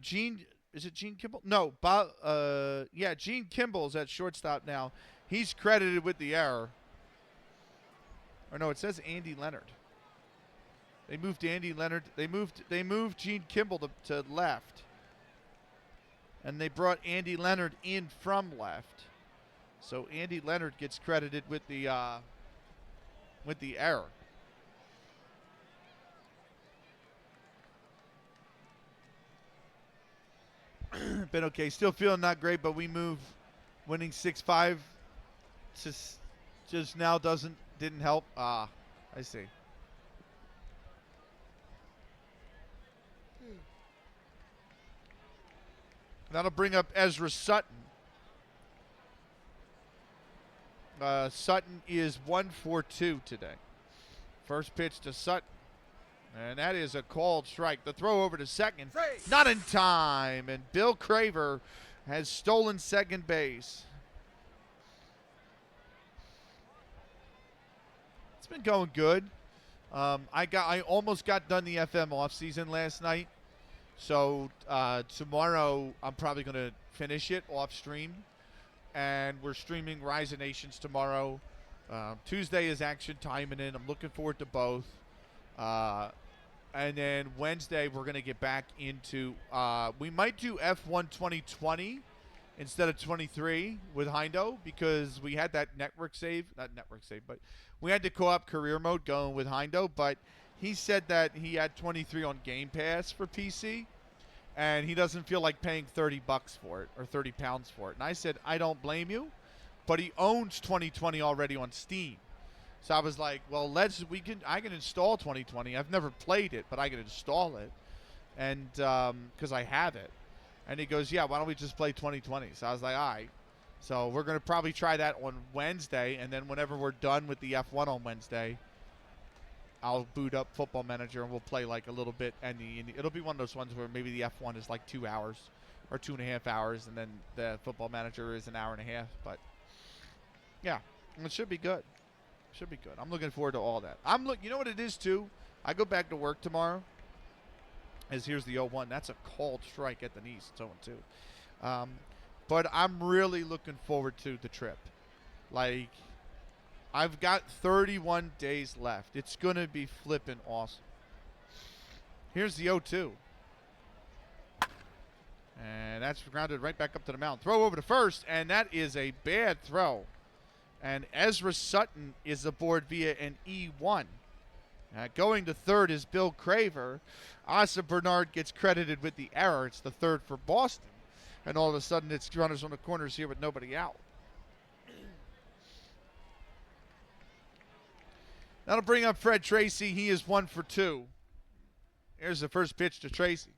Gene, is it Gene Kimball? No, yeah, Gene Kimball's at shortstop now. He's credited with the error. Or no, it says Andy Leonard. They moved Andy Leonard. They moved Gene Kimball to left. And they brought Andy Leonard in from left. So Andy Leonard gets credited with the error. Been okay. Still feeling not great, but we move winning 6-5 just now didn't help. I see. That'll bring up Ezra Sutton. Sutton is 1 for 2 today. First pitch to Sutton. And that is a called strike. The throw over to second. Not in time. And Bill Craver has stolen second base. It's been going good. I almost got done the FM off season last night. So tomorrow I'm probably going to finish it off stream. And we're streaming Rise of Nations tomorrow. Tuesday is Action Timing in. I'm looking forward to both. And then Wednesday we're going to get back into we might do F1 2020 instead of 23 with Heindo, because we had that but we had the co-op career mode going with Heindo, but he said that he had 23 on Game Pass for PC, and he doesn't feel like paying $30 for it or 30 pounds for it. And I said, I don't blame you, but he owns 2020 already on Steam. So I was like, well, I can install 2020. I've never played it, but I can install it, and because I have it. And he goes, yeah, why don't we just play 2020? So I was like, all right. So we're going to probably try that on Wednesday, and then whenever we're done with the F1 on Wednesday, I'll boot up Football Manager and we'll play like a little bit. And it'll be one of those ones where maybe the F1 is like 2 hours or 2.5 hours, and then the Football Manager is an hour and a half. But yeah, it should be good. Should be good. I'm looking forward to all that. You know what it is too? I go back to work tomorrow. Here's the 0-1. That's a called strike at the knees. It's 0-2. But I'm really looking forward to the trip. Like, I've got 31 days left. It's going to be flipping awesome. Here's the 0-2. And that's grounded right back up to the mound. Throw over to first, and that is a bad throw. And Ezra Sutton is aboard via an E1. Going to third is Bill Craver. Asa Bernard gets credited with the error. It's the third for Boston. And all of a sudden, it's runners on the corners here with nobody out. That'll bring up Fred Tracy. He is 1 for 2. Here's the first pitch to Tracy.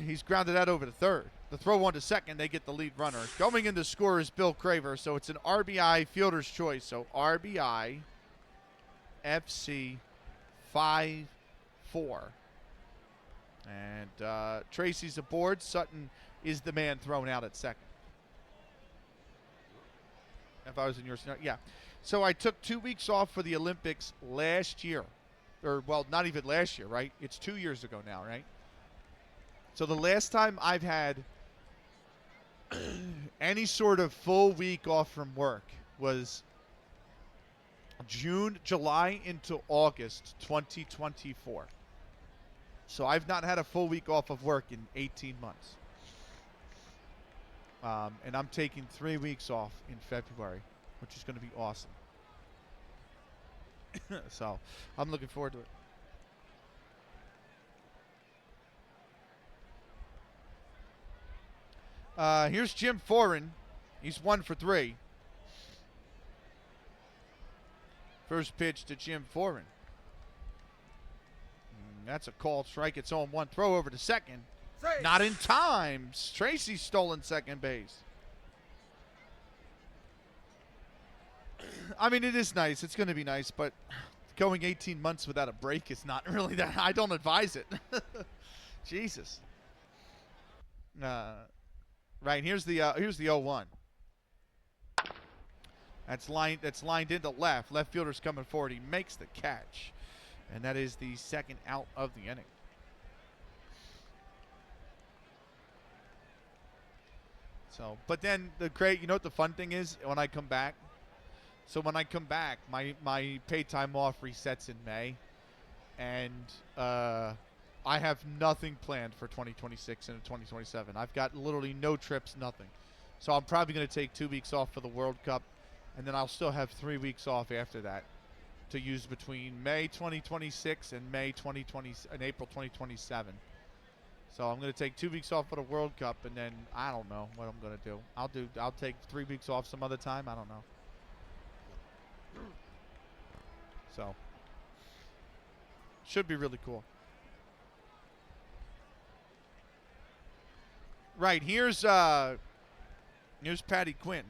He's grounded out over to third. the throw one to second, they get the lead runner. Going in to score is Bill Craver, so it's an RBI fielder's choice. So RBI FC 5-4. And Tracy's aboard. Sutton is the man thrown out at second. If I was in your scenario, yeah. So I took 2 weeks off for the Olympics last year. Or, well, not even last year, right? It's 2 years ago now, right? So the last time I've had any sort of full week off from work was July into August 2024. So I've not had a full week off of work in 18 months. And I'm taking 3 weeks off in February, which is going to be awesome. So I'm looking forward to it. Here's Jim Foran. He's 1 for 3. First pitch to Jim Foran. That's a called strike. It's 0-1. Throw over to second. Not in time. Tracy stolen second base. I mean, it is nice. It's going to be nice, but going 18 months without a break is not really that. I don't advise it. Jesus. Right, here's the 0-1. That's lined into left. Left fielder's coming forward. He makes the catch. And that is the second out of the inning. So, but then you know what the fun thing is when I come back? So when I come back, my paid time off resets in May. And I have nothing planned for 2026 and 2027. I've got literally no trips, nothing. So I'm probably going to take 2 weeks off for the World Cup. And then I'll still have 3 weeks off after that to use between May 2026 and April 2027. So I'm going to take 2 weeks off for the World Cup, and then I don't know what I'm going to do. I'll take 3 weeks off some other time. I don't know. So should be really cool. Right, here's Patty Quinn.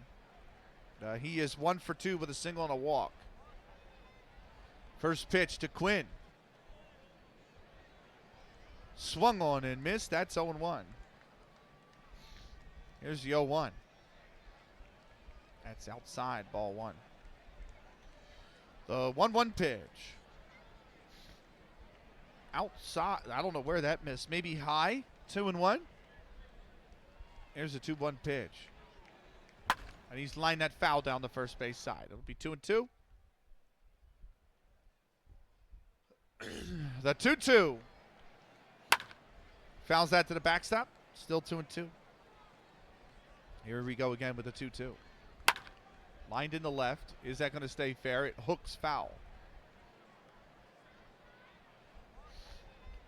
He is 1 for 2 with a single and a walk. First pitch to Quinn. Swung on and missed. That's 0-1. Here's the 0-1. That's outside, ball 1. The 1-1 pitch. Outside. I don't know where that missed. Maybe high. 2-1. Here's the 2-1 pitch. And he's lined that foul down the first base side. It'll be 2-2. The 2-2. Fouls that to the backstop. Still 2-2. Here we go again with the 2-2. Lined in the left. Is that going to stay fair? It hooks foul.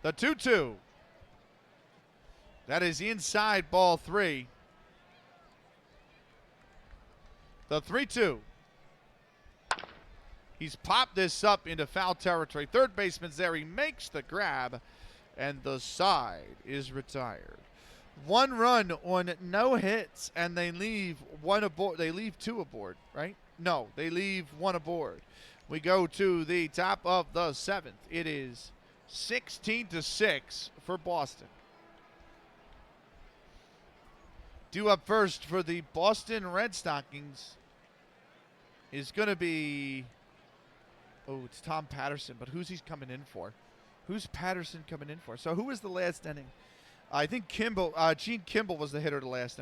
The 2-2. That is inside, ball 3. The 3-2. He's popped this up into foul territory. Third baseman's there. He makes the grab, and the side is retired. 1 run on no hits, and they leave 1 aboard. They leave 2 aboard, right? No, they leave 1 aboard. We go to the top of the 7th. It is 16-6 for Boston. Due up first for the Boston Red Stockings is going to be, it's Tom Patterson, but who's he coming in for? Who's Patterson coming in for? So who was the last inning? I think Gene Kimball was the hitter the last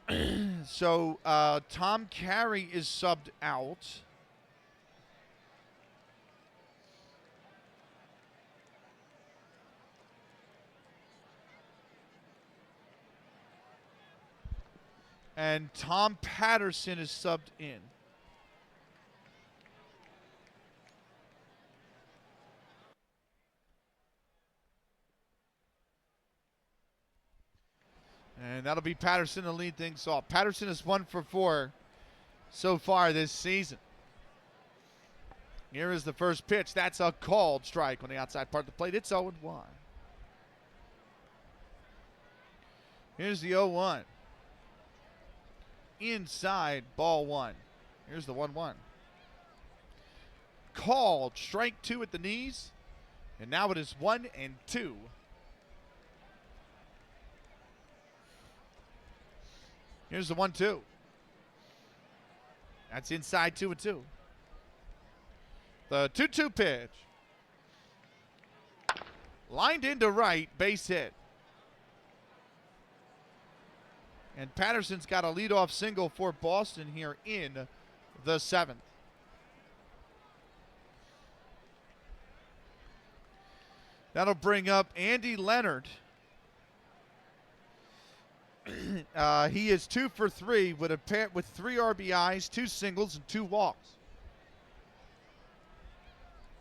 inning. So Tom Carey is subbed out. And Tom Patterson is subbed in. And that'll be Patterson to lead things off. Patterson is 1 for 4 so far this season. Here is the first pitch. That's a called strike on the outside part of the plate. It's 0-1. Here's the 0-1. Inside, ball one. Here's the 1-1. Called, strike two at the knees. And now it is 1-2. Here's the 1-2. That's inside 2-2. The 2-2 pitch. Lined into right, base hit. And Patterson's got a leadoff single for Boston here in the 7th. That'll bring up Andy Leonard. He is 2 for 3 with 3 RBIs, 2 singles, and 2 walks.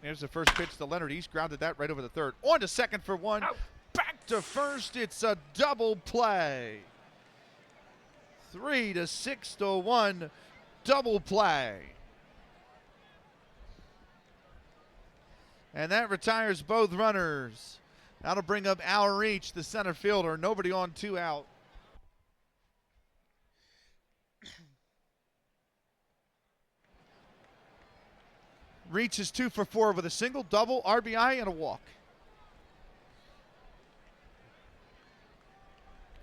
There's the first pitch to Leonard. He's grounded that right over the third. On to second for 1. Out. Back to first. It's a double play. 3-6-1 double play. And that retires both runners. That'll bring up Al Reach, the center fielder. Nobody on, 2 out. Reach is 2 for 4 with a single, double, RBI, and a walk.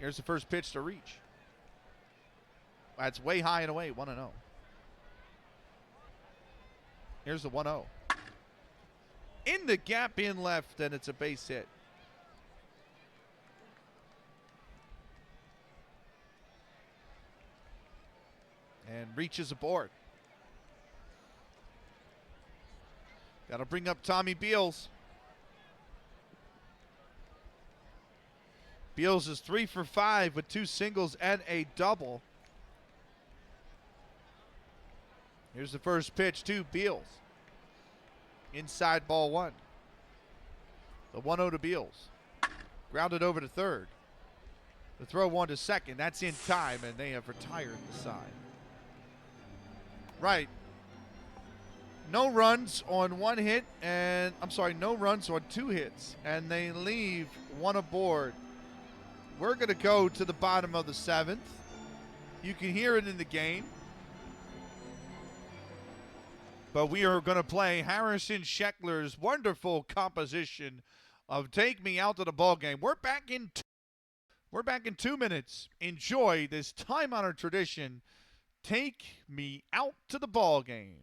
Here's the first pitch to Reach. That's way high and away, 1-0. Here's the 1-0. In the gap in left, and it's a base hit. And reaches aboard. That'll bring up Tommy Beals. Beals is 3 for 5 with 2 singles and a double. Here's the first pitch to Beals. Inside, ball 1. The 1-0 to Beals. Grounded over to third. The throw 1 to second. That's in time, and they have retired the side. Right. No runs on 1 hit, and no runs on 2 hits, and they leave 1 aboard. We're going to go to the bottom of the 7th. You can hear it in the game. But we are going to play Harrison Scheckler's wonderful composition of "Take Me Out to the Ball Game." We're back in 2 minutes. Enjoy this time-honored tradition. Take me out to the ball game.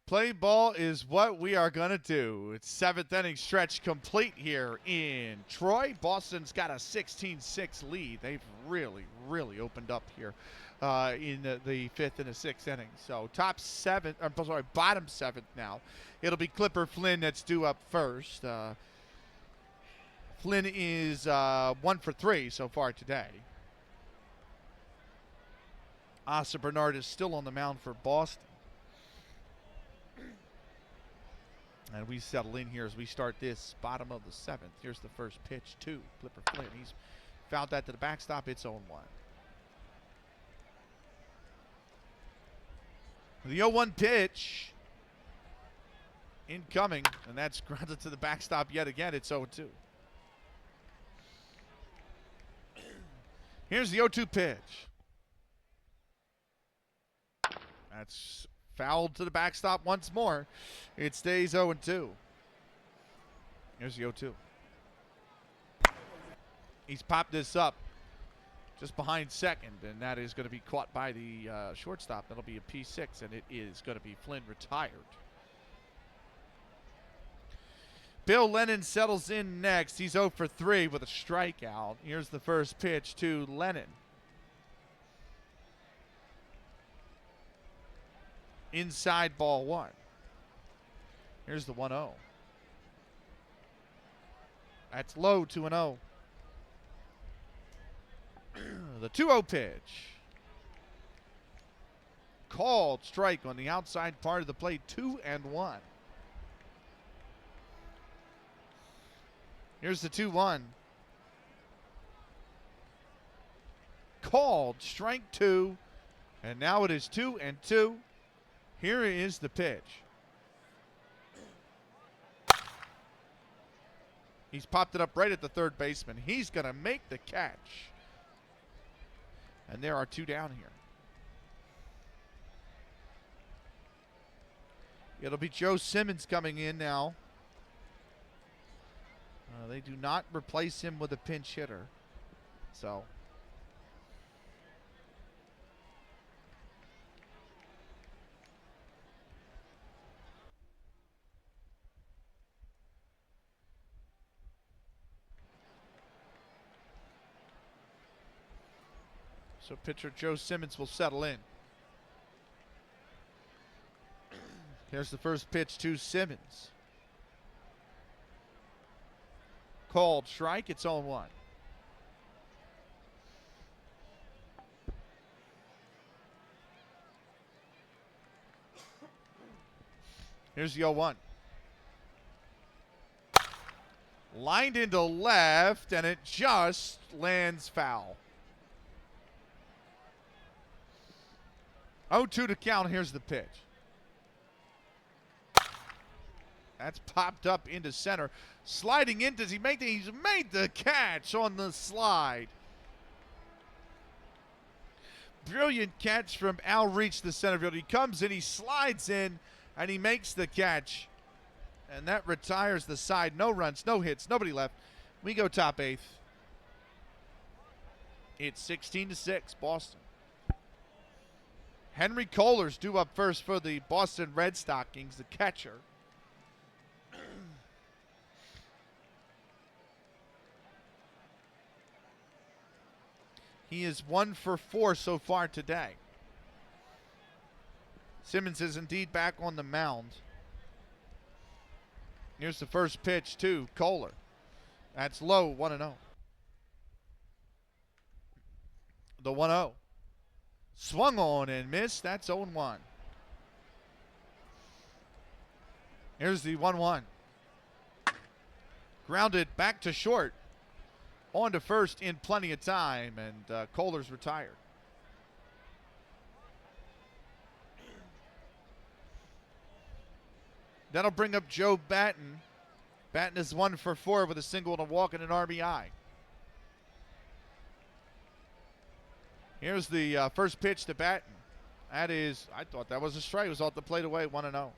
Play ball is what we are going to do. It's 7th inning stretch complete here in Troy. Boston's got a 16-6 lead. They've really, really opened up here in the 5th and the 6th inning. So bottom 7th now. It'll be Clipper Flynn that's due up first. Flynn is 1 for 3 so far today. Asa Bernard is still on the mound for Boston. And we settle in here as we start this bottom of the 7th. Here's the first pitch to Clipper Flynn. He's fouled that to the backstop. It's 0-1. The 0-1 pitch incoming, and that's grounded to the backstop yet again. It's 0-2. Here's the 0-2 pitch. That's fouled to the backstop once more. It stays 0-2. Here's the 0-2. He's popped this up just behind second, and that is going to be caught by the shortstop. That'll be a P6, and it is going to be Flynn retired. Bill Lennon settles in next. He's 0 for 3 with a strikeout. Here's the first pitch to Lennon. Inside ball 1. Here's the 1-0. That's low, 2-0. The 2-0 pitch. Called strike on the outside part of the plate, 2-1. Here's the 2-1. Called strike 2. And now it is 2-2. Here is the pitch. He's popped it up right at the third baseman. He's going to make the catch. And there are 2 down here. It'll be Joe Simmons coming in now. They do not replace him with a pinch hitter. So pitcher Joe Simmons will settle in. Here's the first pitch to Simmons. Called strike. It's 0-1. Here's the 0-1. Lined into left, and it just lands foul. 0-2 to count. Here's the pitch. That's popped up into center. Sliding in, does he make the? He's made the catch on the slide. Brilliant catch from Al Reach, the center fielder. He comes in, he slides in, and he makes the catch. And that retires the side. No runs, no hits, nobody left. We go top 8th. It's 16-6, Boston. Henry Kohler's due up first for the Boston Red Stockings, the catcher. He is 1 for 4 so far today. Simmons is indeed back on the mound. Here's the first pitch to Kohler. That's low, 1-0. The 1-0. Swung on and missed. That's 0-1. Here's the 1-1. Grounded back to short. On to first in plenty of time, and Kohler's retired. That'll bring up Joe Batten. Batten is 1 for 4 with a single and a walk and an RBI. Here's the first pitch to Batten. That is, I thought that was a strike. It was off the plate away, 1-0.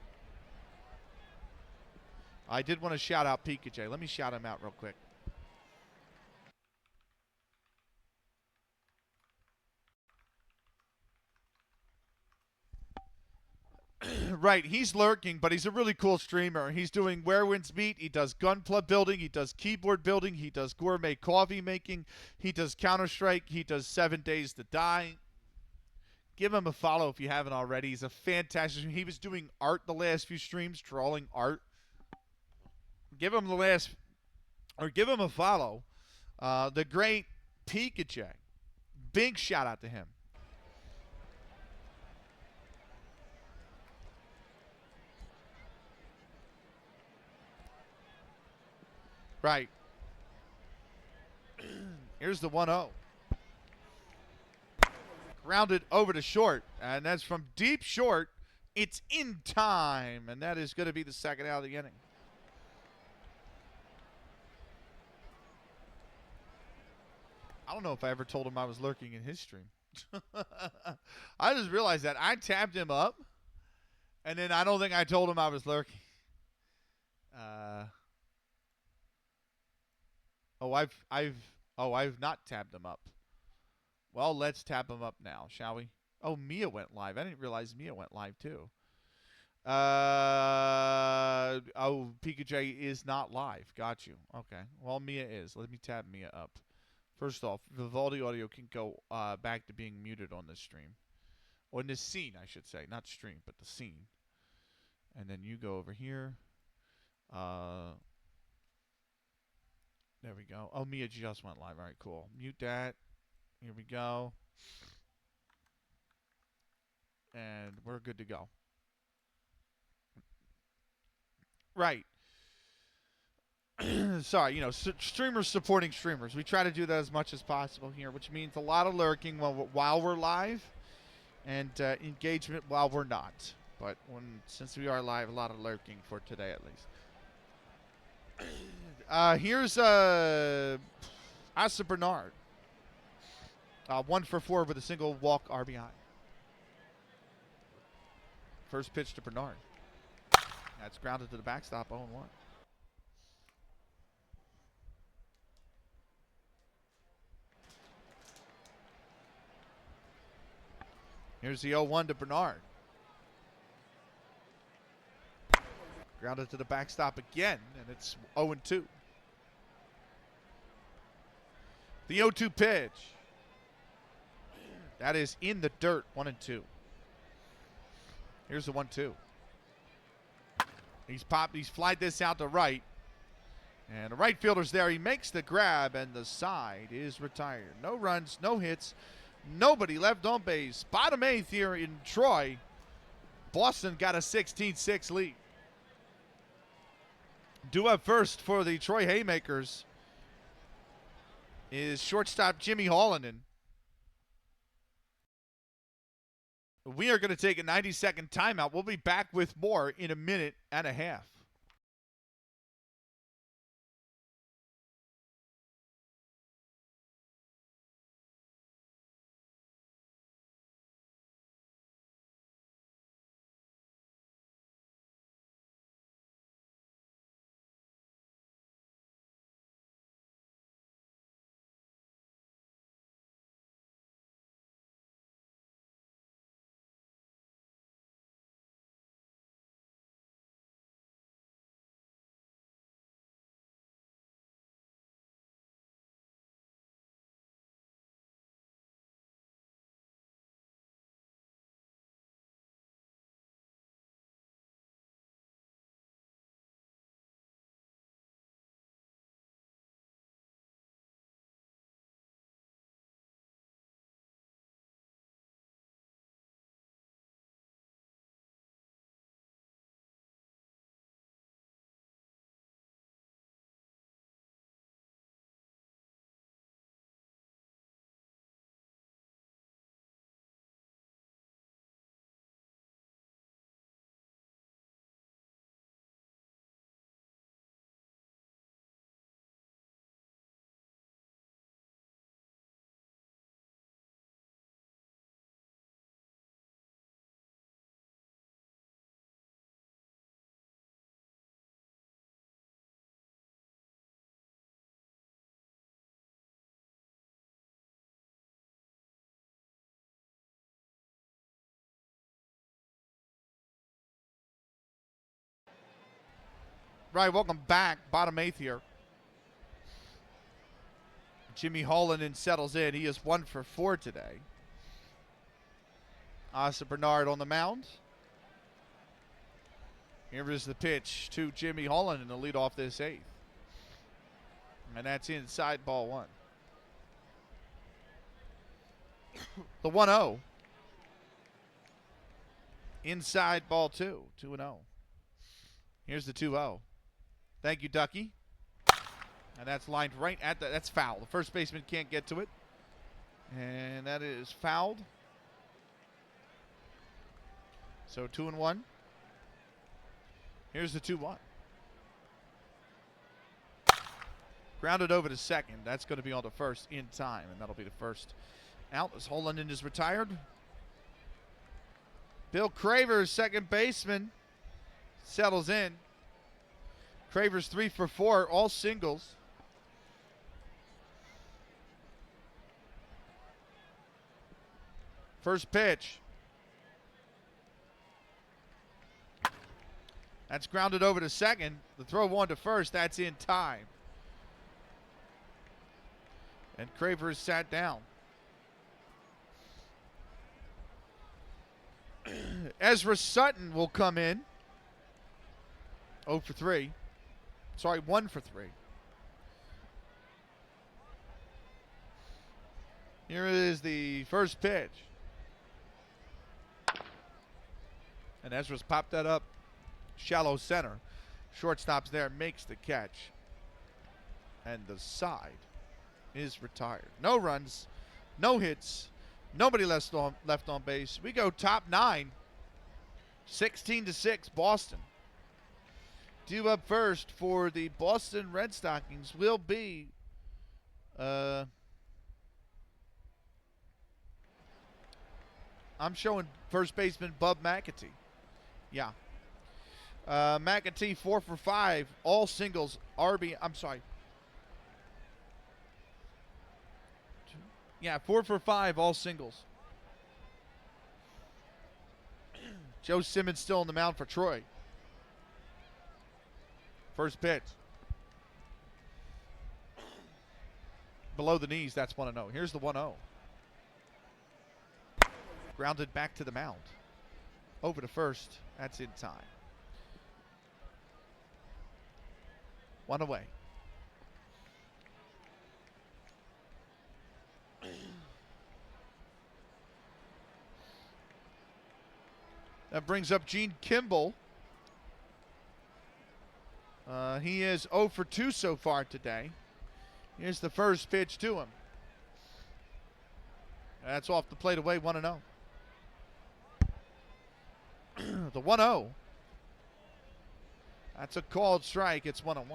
I did want to shout out PKJ. Let me shout him out real quick. Right, he's lurking, but he's a really cool streamer. He's doing Where Winds Meet. He does Gunpla building. He does keyboard building. He does gourmet coffee making. He does Counter-Strike. He does 7 Days to Die. Give him a follow if you haven't already. He's a fantastic. He was doing art the last few streams, drawing art. Give him a follow. The great Pikachu. Big shout out to him. Right. Here's the 1-0. Grounded over to short, and that's from deep short. It's in time, and that is going to be the second out of the inning. I don't know if I ever told him I was lurking in his stream. I just realized that. I tapped him up, and then I don't think I told him I was lurking. I've not tabbed him up. Well, let's tap him up now, shall we? Oh, Mia went live. I didn't realize Mia went live too. Pikachu is not live. Got you. Okay. Well, Mia is. Let me tab Mia up. First off, Vivaldi audio can go back to being muted on this stream. Or in this scene, I should say. Not stream, but the scene. And then you go over here. There we go. Oh, Mia just went live. All right, cool. Mute that. Here we go. And we're good to go. Right. Sorry, streamers supporting streamers. We try to do that as much as possible here, which means a lot of lurking while we're live and engagement while we're not. But since we are live, a lot of lurking for today at least. Here's Asa Bernard. 1 for 4 with a single walk RBI. First pitch to Bernard. That's grounded to the backstop, 0-1. Here's the 0-1 to Bernard. Grounded to the backstop again, and it's 0-2. The 0-2 pitch. That is in the dirt, 1-2. Here's the 1-2. He's flied this out to right. And the right fielder's there. He makes the grab, and the side is retired. No runs, no hits, nobody left on base. Bottom 8th here in Troy. Boston got a 16-6 lead. Due up first for the Troy Haymakers is shortstop Jimmy Hollenden. We are going to take a 90-second timeout. We'll be back with more in a minute and a half. Right, welcome back. Bottom 8th here. Jimmy Holland settles in. He is 1 for 4 today. Asa Bernard on the mound. Here is the pitch to Jimmy Holland in the lead off this 8th. And that's inside, ball 1. The 1-0. Inside, ball 2. 2-0. Here's the 2-0. Thank you, Ducky. And that's lined right at that's foul. The first baseman can't get to it. And that is fouled. So 2-1. Here's the 2-1. Grounded over to second. That's going to be on to first in time, and that'll be the first out as Holland is retired. Bill Cravers, second baseman, settles in. Cravers 3 for 4, all singles. First pitch. That's grounded over to second. The throw 1 to first. That's in time. And Cravers sat down. Ezra Sutton will come in. 0 for 3. Sorry, 1 for 3. Here is the first pitch. And Ezra's popped that up. Shallow center. Shortstop's there, makes the catch. And the side is retired. No runs, no hits, nobody left on base. We go top 9. 16-6, Boston. Due up first for the Boston Red Stockings will be I'm showing first baseman Bub McAtee. Yeah. McAtee 4 for 5, all singles. I'm sorry. Yeah, 4 for 5, all singles. Joe Simmons still on the mound for Troy. First pitch. Below the knees, that's 1-0. Here's the 1-0. Grounded back to the mound. Over to first, that's in time. 1 away. That brings up Gene Kimball. He is 0 for 2 so far today. Here's the first pitch to him. That's off the plate away, 1-0. The 1-0. That's a called strike. It's 1-1.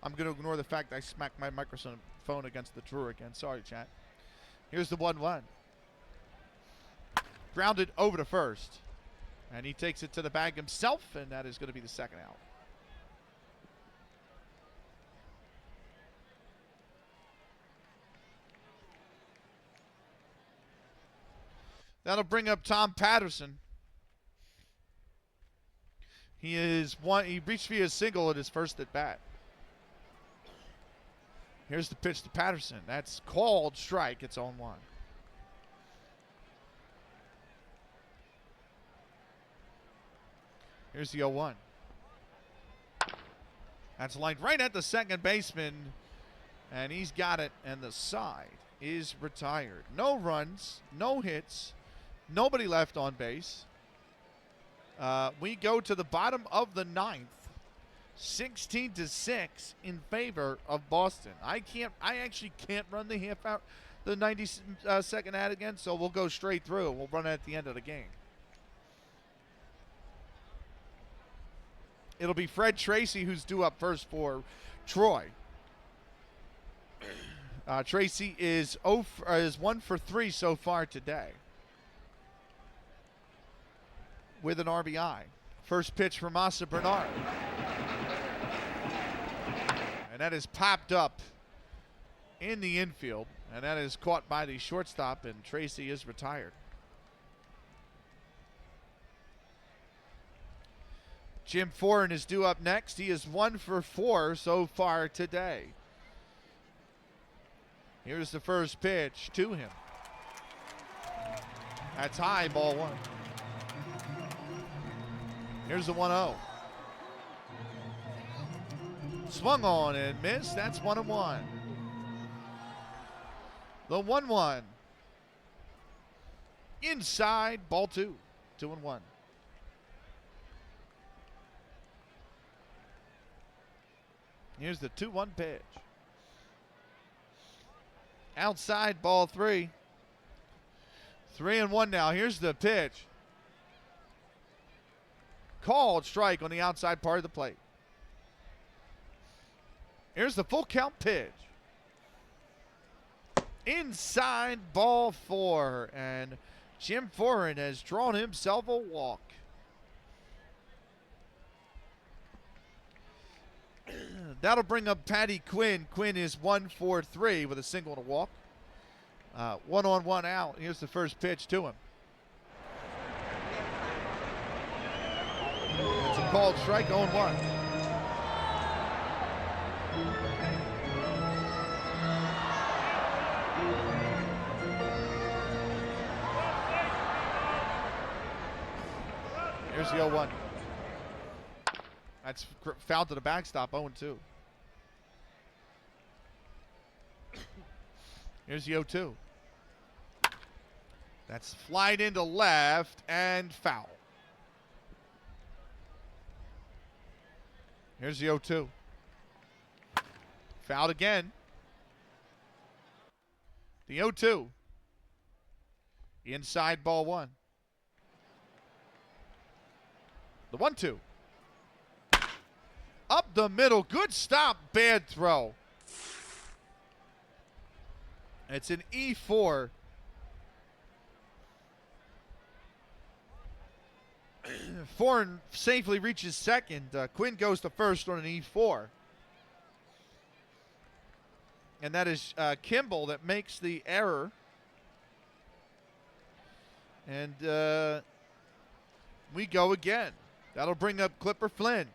I'm going to ignore the fact I smacked my microphone against the drawer again. Sorry, chat. Here's the 1-1. Grounded over to first. And he takes it to the bag himself, and that is going to be the second out. That'll bring up Tom Patterson. He reached via single at his first at bat. Here's the pitch to Patterson. That's called strike. It's 0-1. Here's the 0-1. That's lined right at the second baseman. And he's got it. And the side is retired. No runs, no hits, nobody left on base. We go to the bottom of the 9th. 16-6 in favor of Boston. I actually can't run the 90-second ad again, so we'll go straight through. We'll run it at the end of the game. It'll be Fred Tracy who's due up first for Troy. Tracy is 1 for 3 so far today with an RBI. First pitch from Asa Bernard. And that is popped up in the infield. And that is caught by the shortstop, and Tracy is retired. Jim Foran is due up next. He is 1 for 4 so far today. Here's the first pitch to him. That's high, ball 1. Here's the 1-0. Swung on and missed. That's 1-1. The 1-1. Inside, ball 2. 2-1. Here's the 2-1 pitch. Outside, ball 3. 3-1 now. Here's the pitch. Called strike on the outside part of the plate. Here's the full count pitch. Inside, ball 4. And Jim Foran has drawn himself a walk. That'll bring up Patty Quinn. Quinn is 1 for 3 with a single and a walk. 1 on, 1 out. Here's the first pitch to him. It's a called strike, 0-1. Here's the 0-1. That's foul to the backstop, 0-2. Here's the 0-2. That's flied into left and foul. Here's the 0-2. Fouled again. The 0-2. Inside, ball 1. The 1-2. Up the middle. Good stop. Bad throw. It's an E4. Foran safely reaches second. Quinn goes to first on an E4. And that is Kimball that makes the error. And we go again. That'll bring up Clipper Flynn.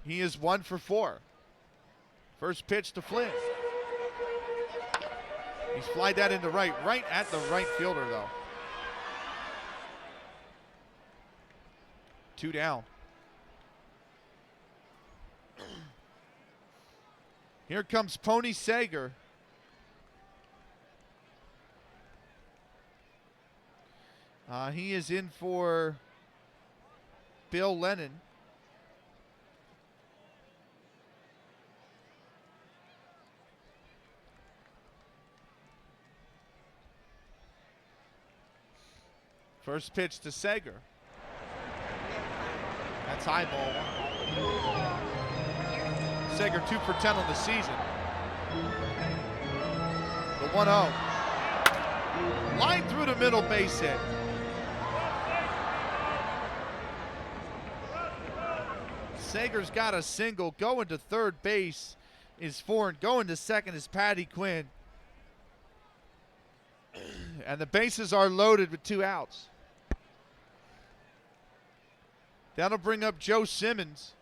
He is 1 for 4. First pitch to Flynn. He's flied that into right at the right fielder though. 2 down. Here comes Pony Sager. He is in for Bill Lennon. First pitch to Sager. That's high, ball 1. Sager 2 for 10 on the season. The 1-0. Line through the middle, base hit. Sager's got a single. Going to third base is Foran. Going to second is Patty Quinn. And the bases are loaded with 2 outs. That'll bring up Joe Simmons.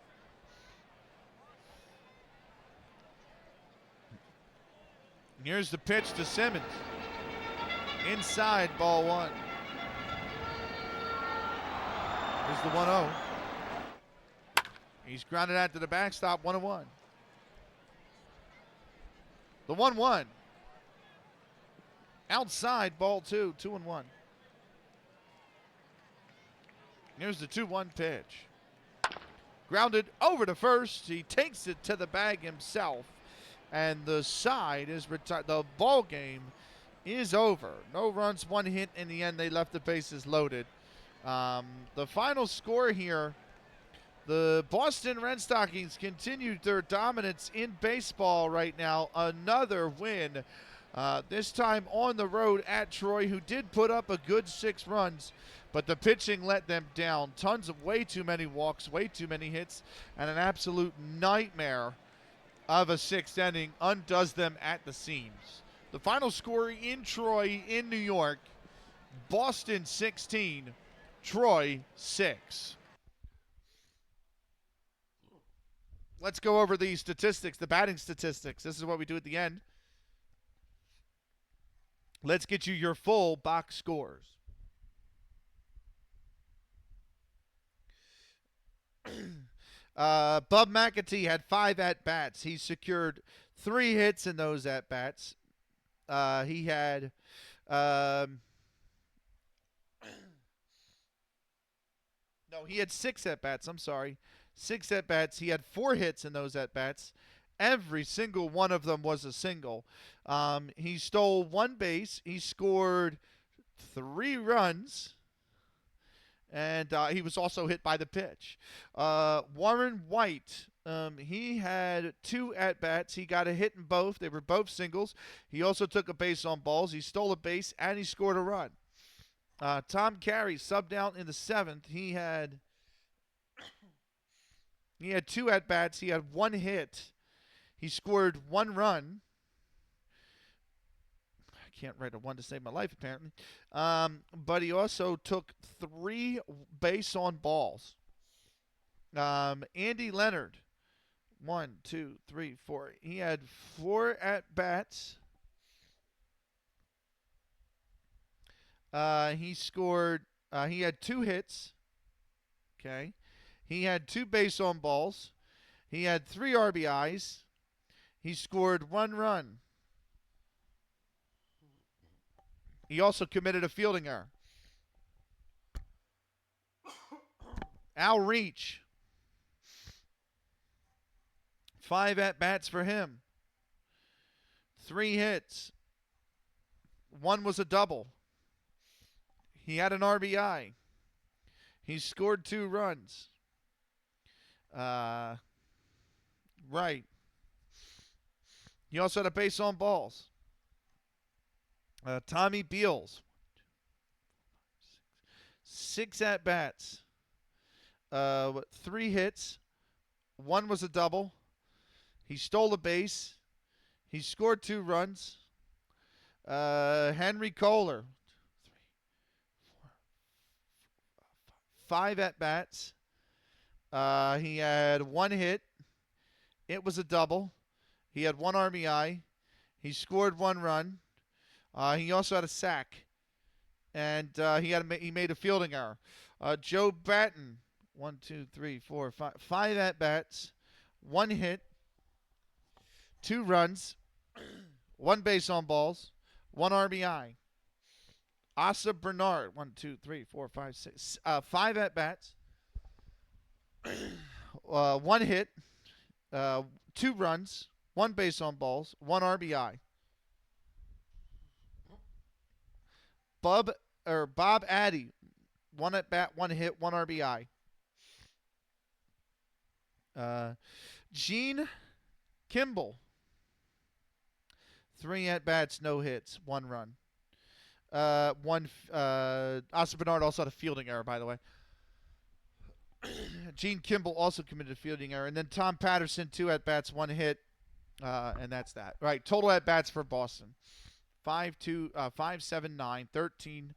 Here's the pitch to Simmons. Inside, ball 1. Here's the 1-0. He's grounded out to the backstop, 1-1. The 1-1. Outside, ball 2, 2-1. Here's the 2-1 pitch. Grounded over to first. He takes it to the bag himself. And the side is retired. The ball game is over. No runs, 1 hit. In the end, they left the bases loaded. The final score here, the Boston Red Stockings continued their dominance in baseball right now. Another win, this time on the road at Troy, who did put up a good 6 runs, but the pitching let them down. Tons of way too many walks, way too many hits, and an absolute nightmare of a 6th inning undoes them at the seams. The final score in Troy, in New York, Boston 16, Troy 6. Let's go over the statistics, the batting statistics. This is what we do at the end. Let's get you your full box scores. Bub McAtee had 5 at-bats. He secured 3 hits in those at-bats. He had he had 6 at-bats. I'm sorry. 6 at-bats. He had 4 hits in those at-bats. Every single one of them was a single. He stole 1 base. He scored 3 runs. And he was also hit by the pitch. Warren White, he had 2 at-bats. He got a hit in both. They were both singles. He also took a base on balls. He stole a base, and he scored a run. Tom Carey subbed out in the 7th. He had 2 at-bats. He had 1 hit. He scored 1 run. I can't write a 1 to save my life, apparently. But he also took 3 base on balls. Andy Leonard, 1, 2, 3, 4. He had 4 at-bats. He scored. He had 2 hits. Okay. He had 2 base on balls. He had 3 RBIs. He scored 1 run. He also committed a fielding error. Al Reach, 5 at-bats for him. 3 hits. 1 was a double. He had an RBI. He scored 2 runs. Right. He also had a base on balls. Tommy Beals, 6 at-bats. 3 hits. 1 was a double. He stole a base. He scored 2 runs. Henry Kohler, 5 at-bats. He had 1 hit. It was a double. He had 1 RBI. He scored 1 run. He also had a sack. And he made a fielding error. Joe Batten, 1, 2, 3, 4, 5. 5 at-bats. 1 hit. 2 runs. 1 base on balls. 1 RBI. Asa Bernard, 1, 2, 3, 4, 5, 6. 5 at-bats. 1 hit. 2 runs. 1 base on balls. 1 RBI. Bob Addy, 1 at-bat, 1 hit, 1 RBI. Gene Kimball, 3 at-bats, no hits, 1 run. Asa Bernard also had a fielding error, by the way. Gene Kimball also committed a fielding error. And then Tom Patterson, 2 at-bats, 1 hit, and that's that. Right, total at-bats for Boston. 5, 7, 9, 13,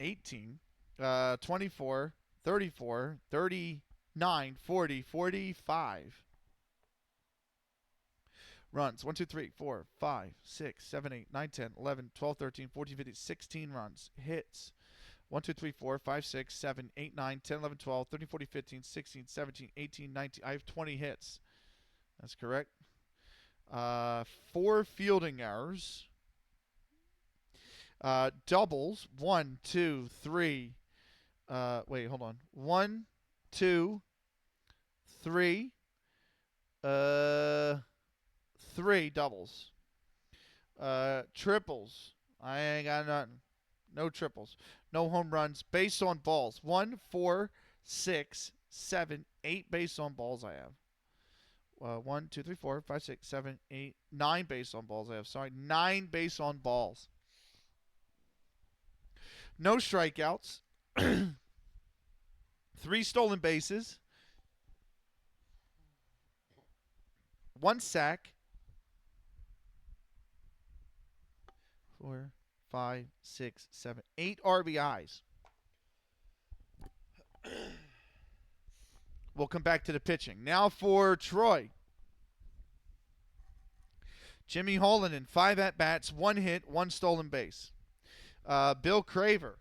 18, 24, 34, 39, 40, 45. Runs. 1, 2, 3, 4, 5, 6, 7, 8, 9, 10, 11, 12, 13, 14, 15, 16 runs. Hits. 1, 2, 3, 4, 5, 6, 7, 8, 9, 10, 11, 12, 13, 14, 15, 16, 17, 18, 19. I have 20 hits. That's correct. 4 fielding errors. Doubles. 1, 2, 3. Wait, hold on. 1, 2, 3. 3 doubles. Triples. I ain't got nothing. No triples. No home runs. Base on balls. 1, 4, 6, 7, 8 base on balls I have. 1, 2, 3, 4, 5, 6, 7, 8, 9 base on balls I have. Sorry, 9 base on balls. No strikeouts. 3 stolen bases. 1 sack. 4, 5, 6, 7, 8 RBIs. We'll come back to the pitching. Now for Troy. Jimmy Holland, 5 at-bats, 1 hit, 1 stolen base. Bill Craver,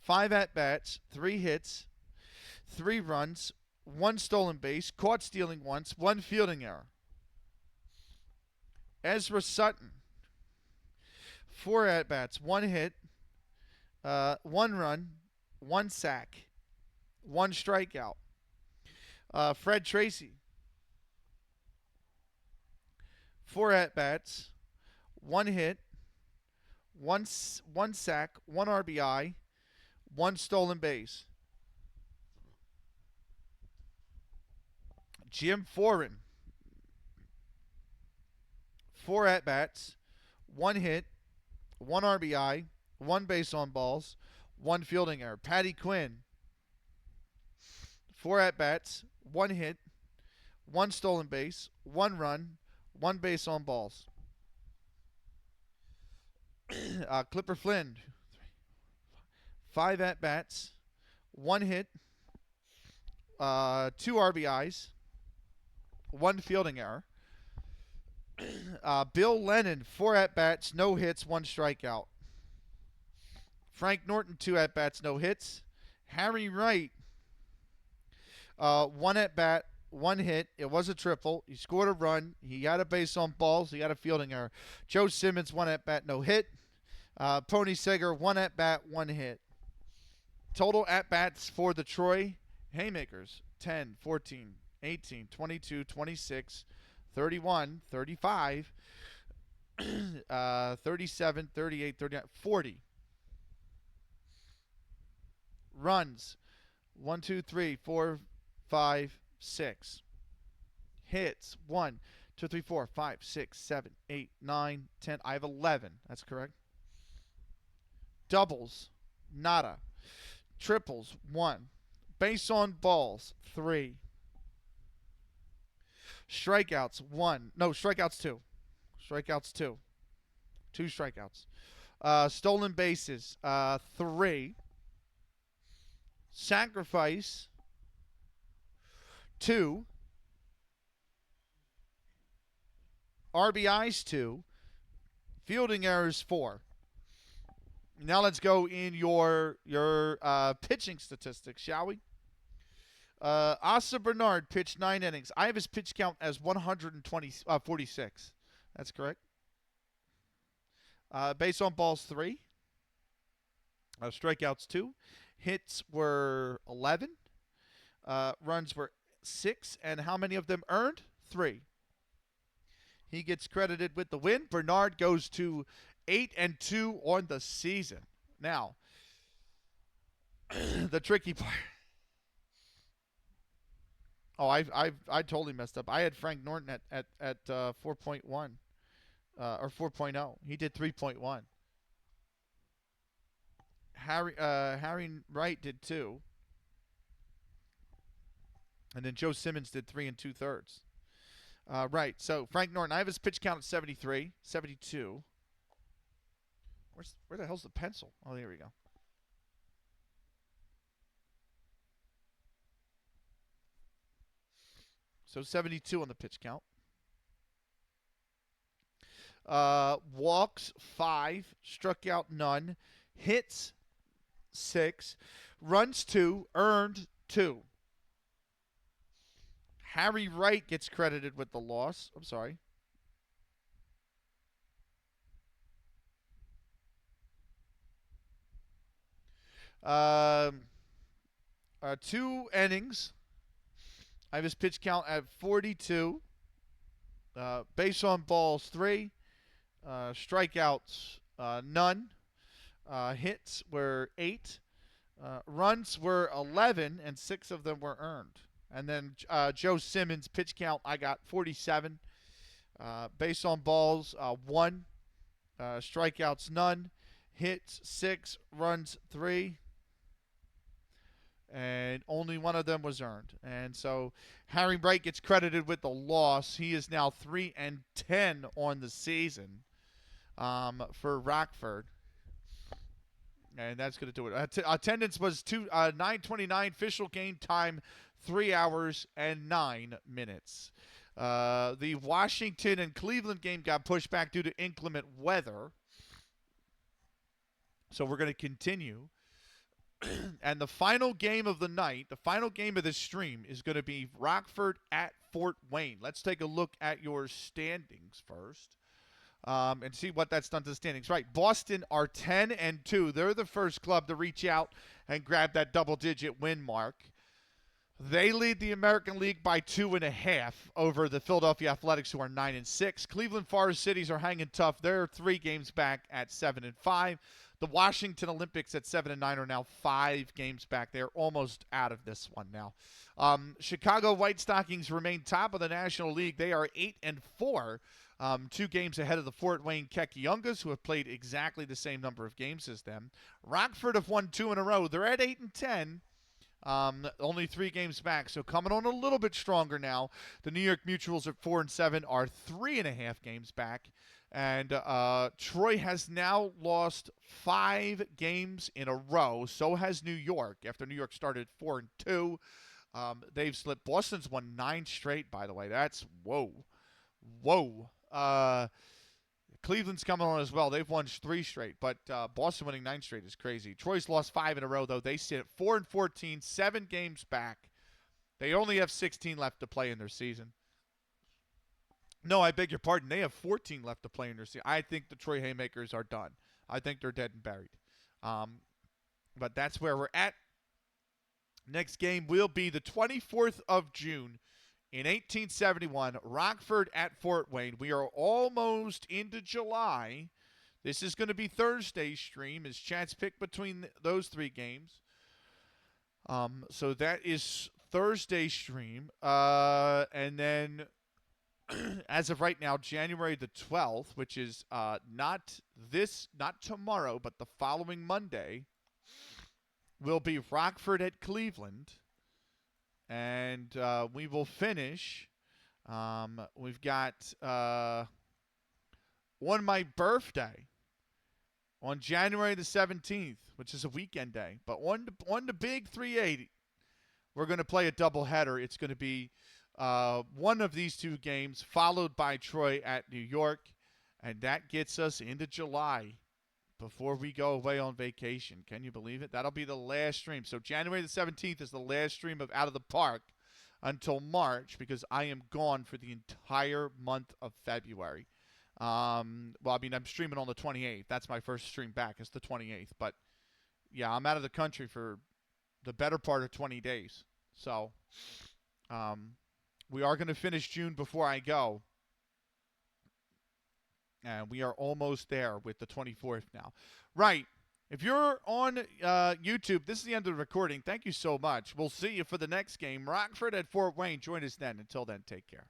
5 at-bats, 3 hits, 3 runs, 1 stolen base, caught stealing once, 1 fielding error. Ezra Sutton, 4 at-bats, 1 hit, 1 run, 1 sack, 1 strikeout. Fred Tracy, 4 at-bats, 1 hit, 1 sack, 1 RBI, 1 stolen base. Jim Foran, 4 at-bats, 1 hit, 1 RBI, 1 base on balls, 1 fielding error. Patty Quinn, 4 at-bats, 1 hit, 1 stolen base, 1 run, 1 base on balls. Clipper Flynn, 5 at-bats, 1 hit, 2 RBIs, 1 fielding error. Bill Lennon, 4 at-bats, no hits, 1 strikeout. Frank Norton, 2 at-bats, no hits. Harry Wright, 1 at-bat, 1 hit. It was a triple. He scored a run. He had a base on balls. He had a fielding error. Joe Simmons, 1 at-bat, no hit. Pony Seger, 1 at-bat, 1 hit. Total at-bats for the Troy Haymakers, 10, 14, 18, 22, 26, 31, 35, 37, 38, 39, 40. Runs, 1, 2, 3, 4, 5, 6. Hits, 1, 2, 3, 4, 5, 6, 7, 8, 9, 10. I have 11. That's correct. Doubles, nada. Triples, 1. Base on balls, 3. Strikeouts, 1. No, strikeouts, 2. Strikeouts, 2. 2 strikeouts. Stolen bases, 3. Sacrifice, 2. RBIs, 2. Fielding errors, 4. Now let's go in your pitching statistics, shall we? Asa Bernard pitched 9 innings. I have his pitch count as 146. That's correct. Base on balls, 3. Strikeouts, 2. Hits were 11. Runs were 6. And how many of them earned? 3. He gets credited with the win. Bernard goes to 8-2 on the season. Now, the tricky part. Oh, I totally messed up. I had Frank Norton at 4.1 or 4.0. He did 3.1. Harry Wright did 2. And then Joe Simmons did 3 2/3. Right. So Frank Norton, I have his pitch count at 73, 72. Where the hell's the pencil? Oh, there we go. So 72 on the pitch count. Walks, 5. Struck out, none. Hits, 6. Runs, 2. Earned, 2. Harry Wright gets credited with the loss. I'm sorry. 2 innings. I have his pitch count at 42. Base on balls, 3. Strikeouts, none. Hits were 8. Runs were 11, and 6 of them were earned. And then Joe Simmons' pitch count, I got 47. Base on balls, 1. Strikeouts, none. Hits, 6. Runs, 3. And only one of them was earned. And so Harry Wright gets credited with the loss. He is now 3-10 on the season for Rockford. And that's going to do it. Attendance was 9:29. Official game time, 3 hours and 9 minutes. The Washington and Cleveland game got pushed back due to inclement weather. So we're going to continue. And the final game of the night, the final game of this stream, is going to be Rockford at Fort Wayne. Let's take a look at your standings first. And see what that's done to the standings. Right, Boston are 10-2. They're the first club to reach out and grab that double-digit win mark. They lead the American League by 2.5 over the Philadelphia Athletics, who are 9-6. Cleveland Forest Cities are hanging tough. They're 3 games back at 7-5. The Washington Olympics at 7-9 are now 5 games back. They're almost out of this one now. Chicago White Stockings remain top of the National League. They are 8-4. 2 games ahead of the Fort Wayne Kekiungas, who have played exactly the same number of games as them. Rockford have won 2 in a row. They're at 8-10. Only 3 games back, so coming on a little bit stronger now. The New York Mutuals at 4-7 are 3.5 games back. And Troy has now lost 5 games in a row. So has New York. After New York started 4-2, they've slipped. Boston's won 9 straight, by the way. That's whoa. Cleveland's coming on as well. They've won 3 straight, but Boston winning 9 straight is crazy. Troy's lost 5 in a row, though. They sit at 4-14, 7 games back. They only have 16 left to play in their season. No, I beg your pardon. They have 14 left to play in their season. I think the Troy Haymakers are done. I think they're dead and buried. But that's where we're at. Next game will be the 24th of June in 1871, Rockford at Fort Wayne. We are almost into July. This is going to be Thursday's stream. Is Chat's pick between those 3 games. So that is Thursday's stream. And then, as of right now, January the 12th, which is not tomorrow, but the following Monday, will be Rockford at Cleveland. And we will finish. We've got on my birthday, on January the 17th, which is a weekend day, but on the big 380, we're going to play a doubleheader. It's going to be one of these 2 games, followed by Troy at New York, and that gets us into July before we go away on vacation. Can you believe it? That'll be the last stream. So January the 17th is the last stream of Out of the Park until March, because I am gone for the entire month of February. I'm streaming on the 28th. That's my first stream back. It's the 28th. But, yeah, I'm out of the country for the better part of 20 days. So, we are going to finish June before I go. And we are almost there with the 24th now. Right. If you're on YouTube, this is the end of the recording. Thank you so much. We'll see you for the next game. Rockford at Fort Wayne. Join us then. Until then, take care.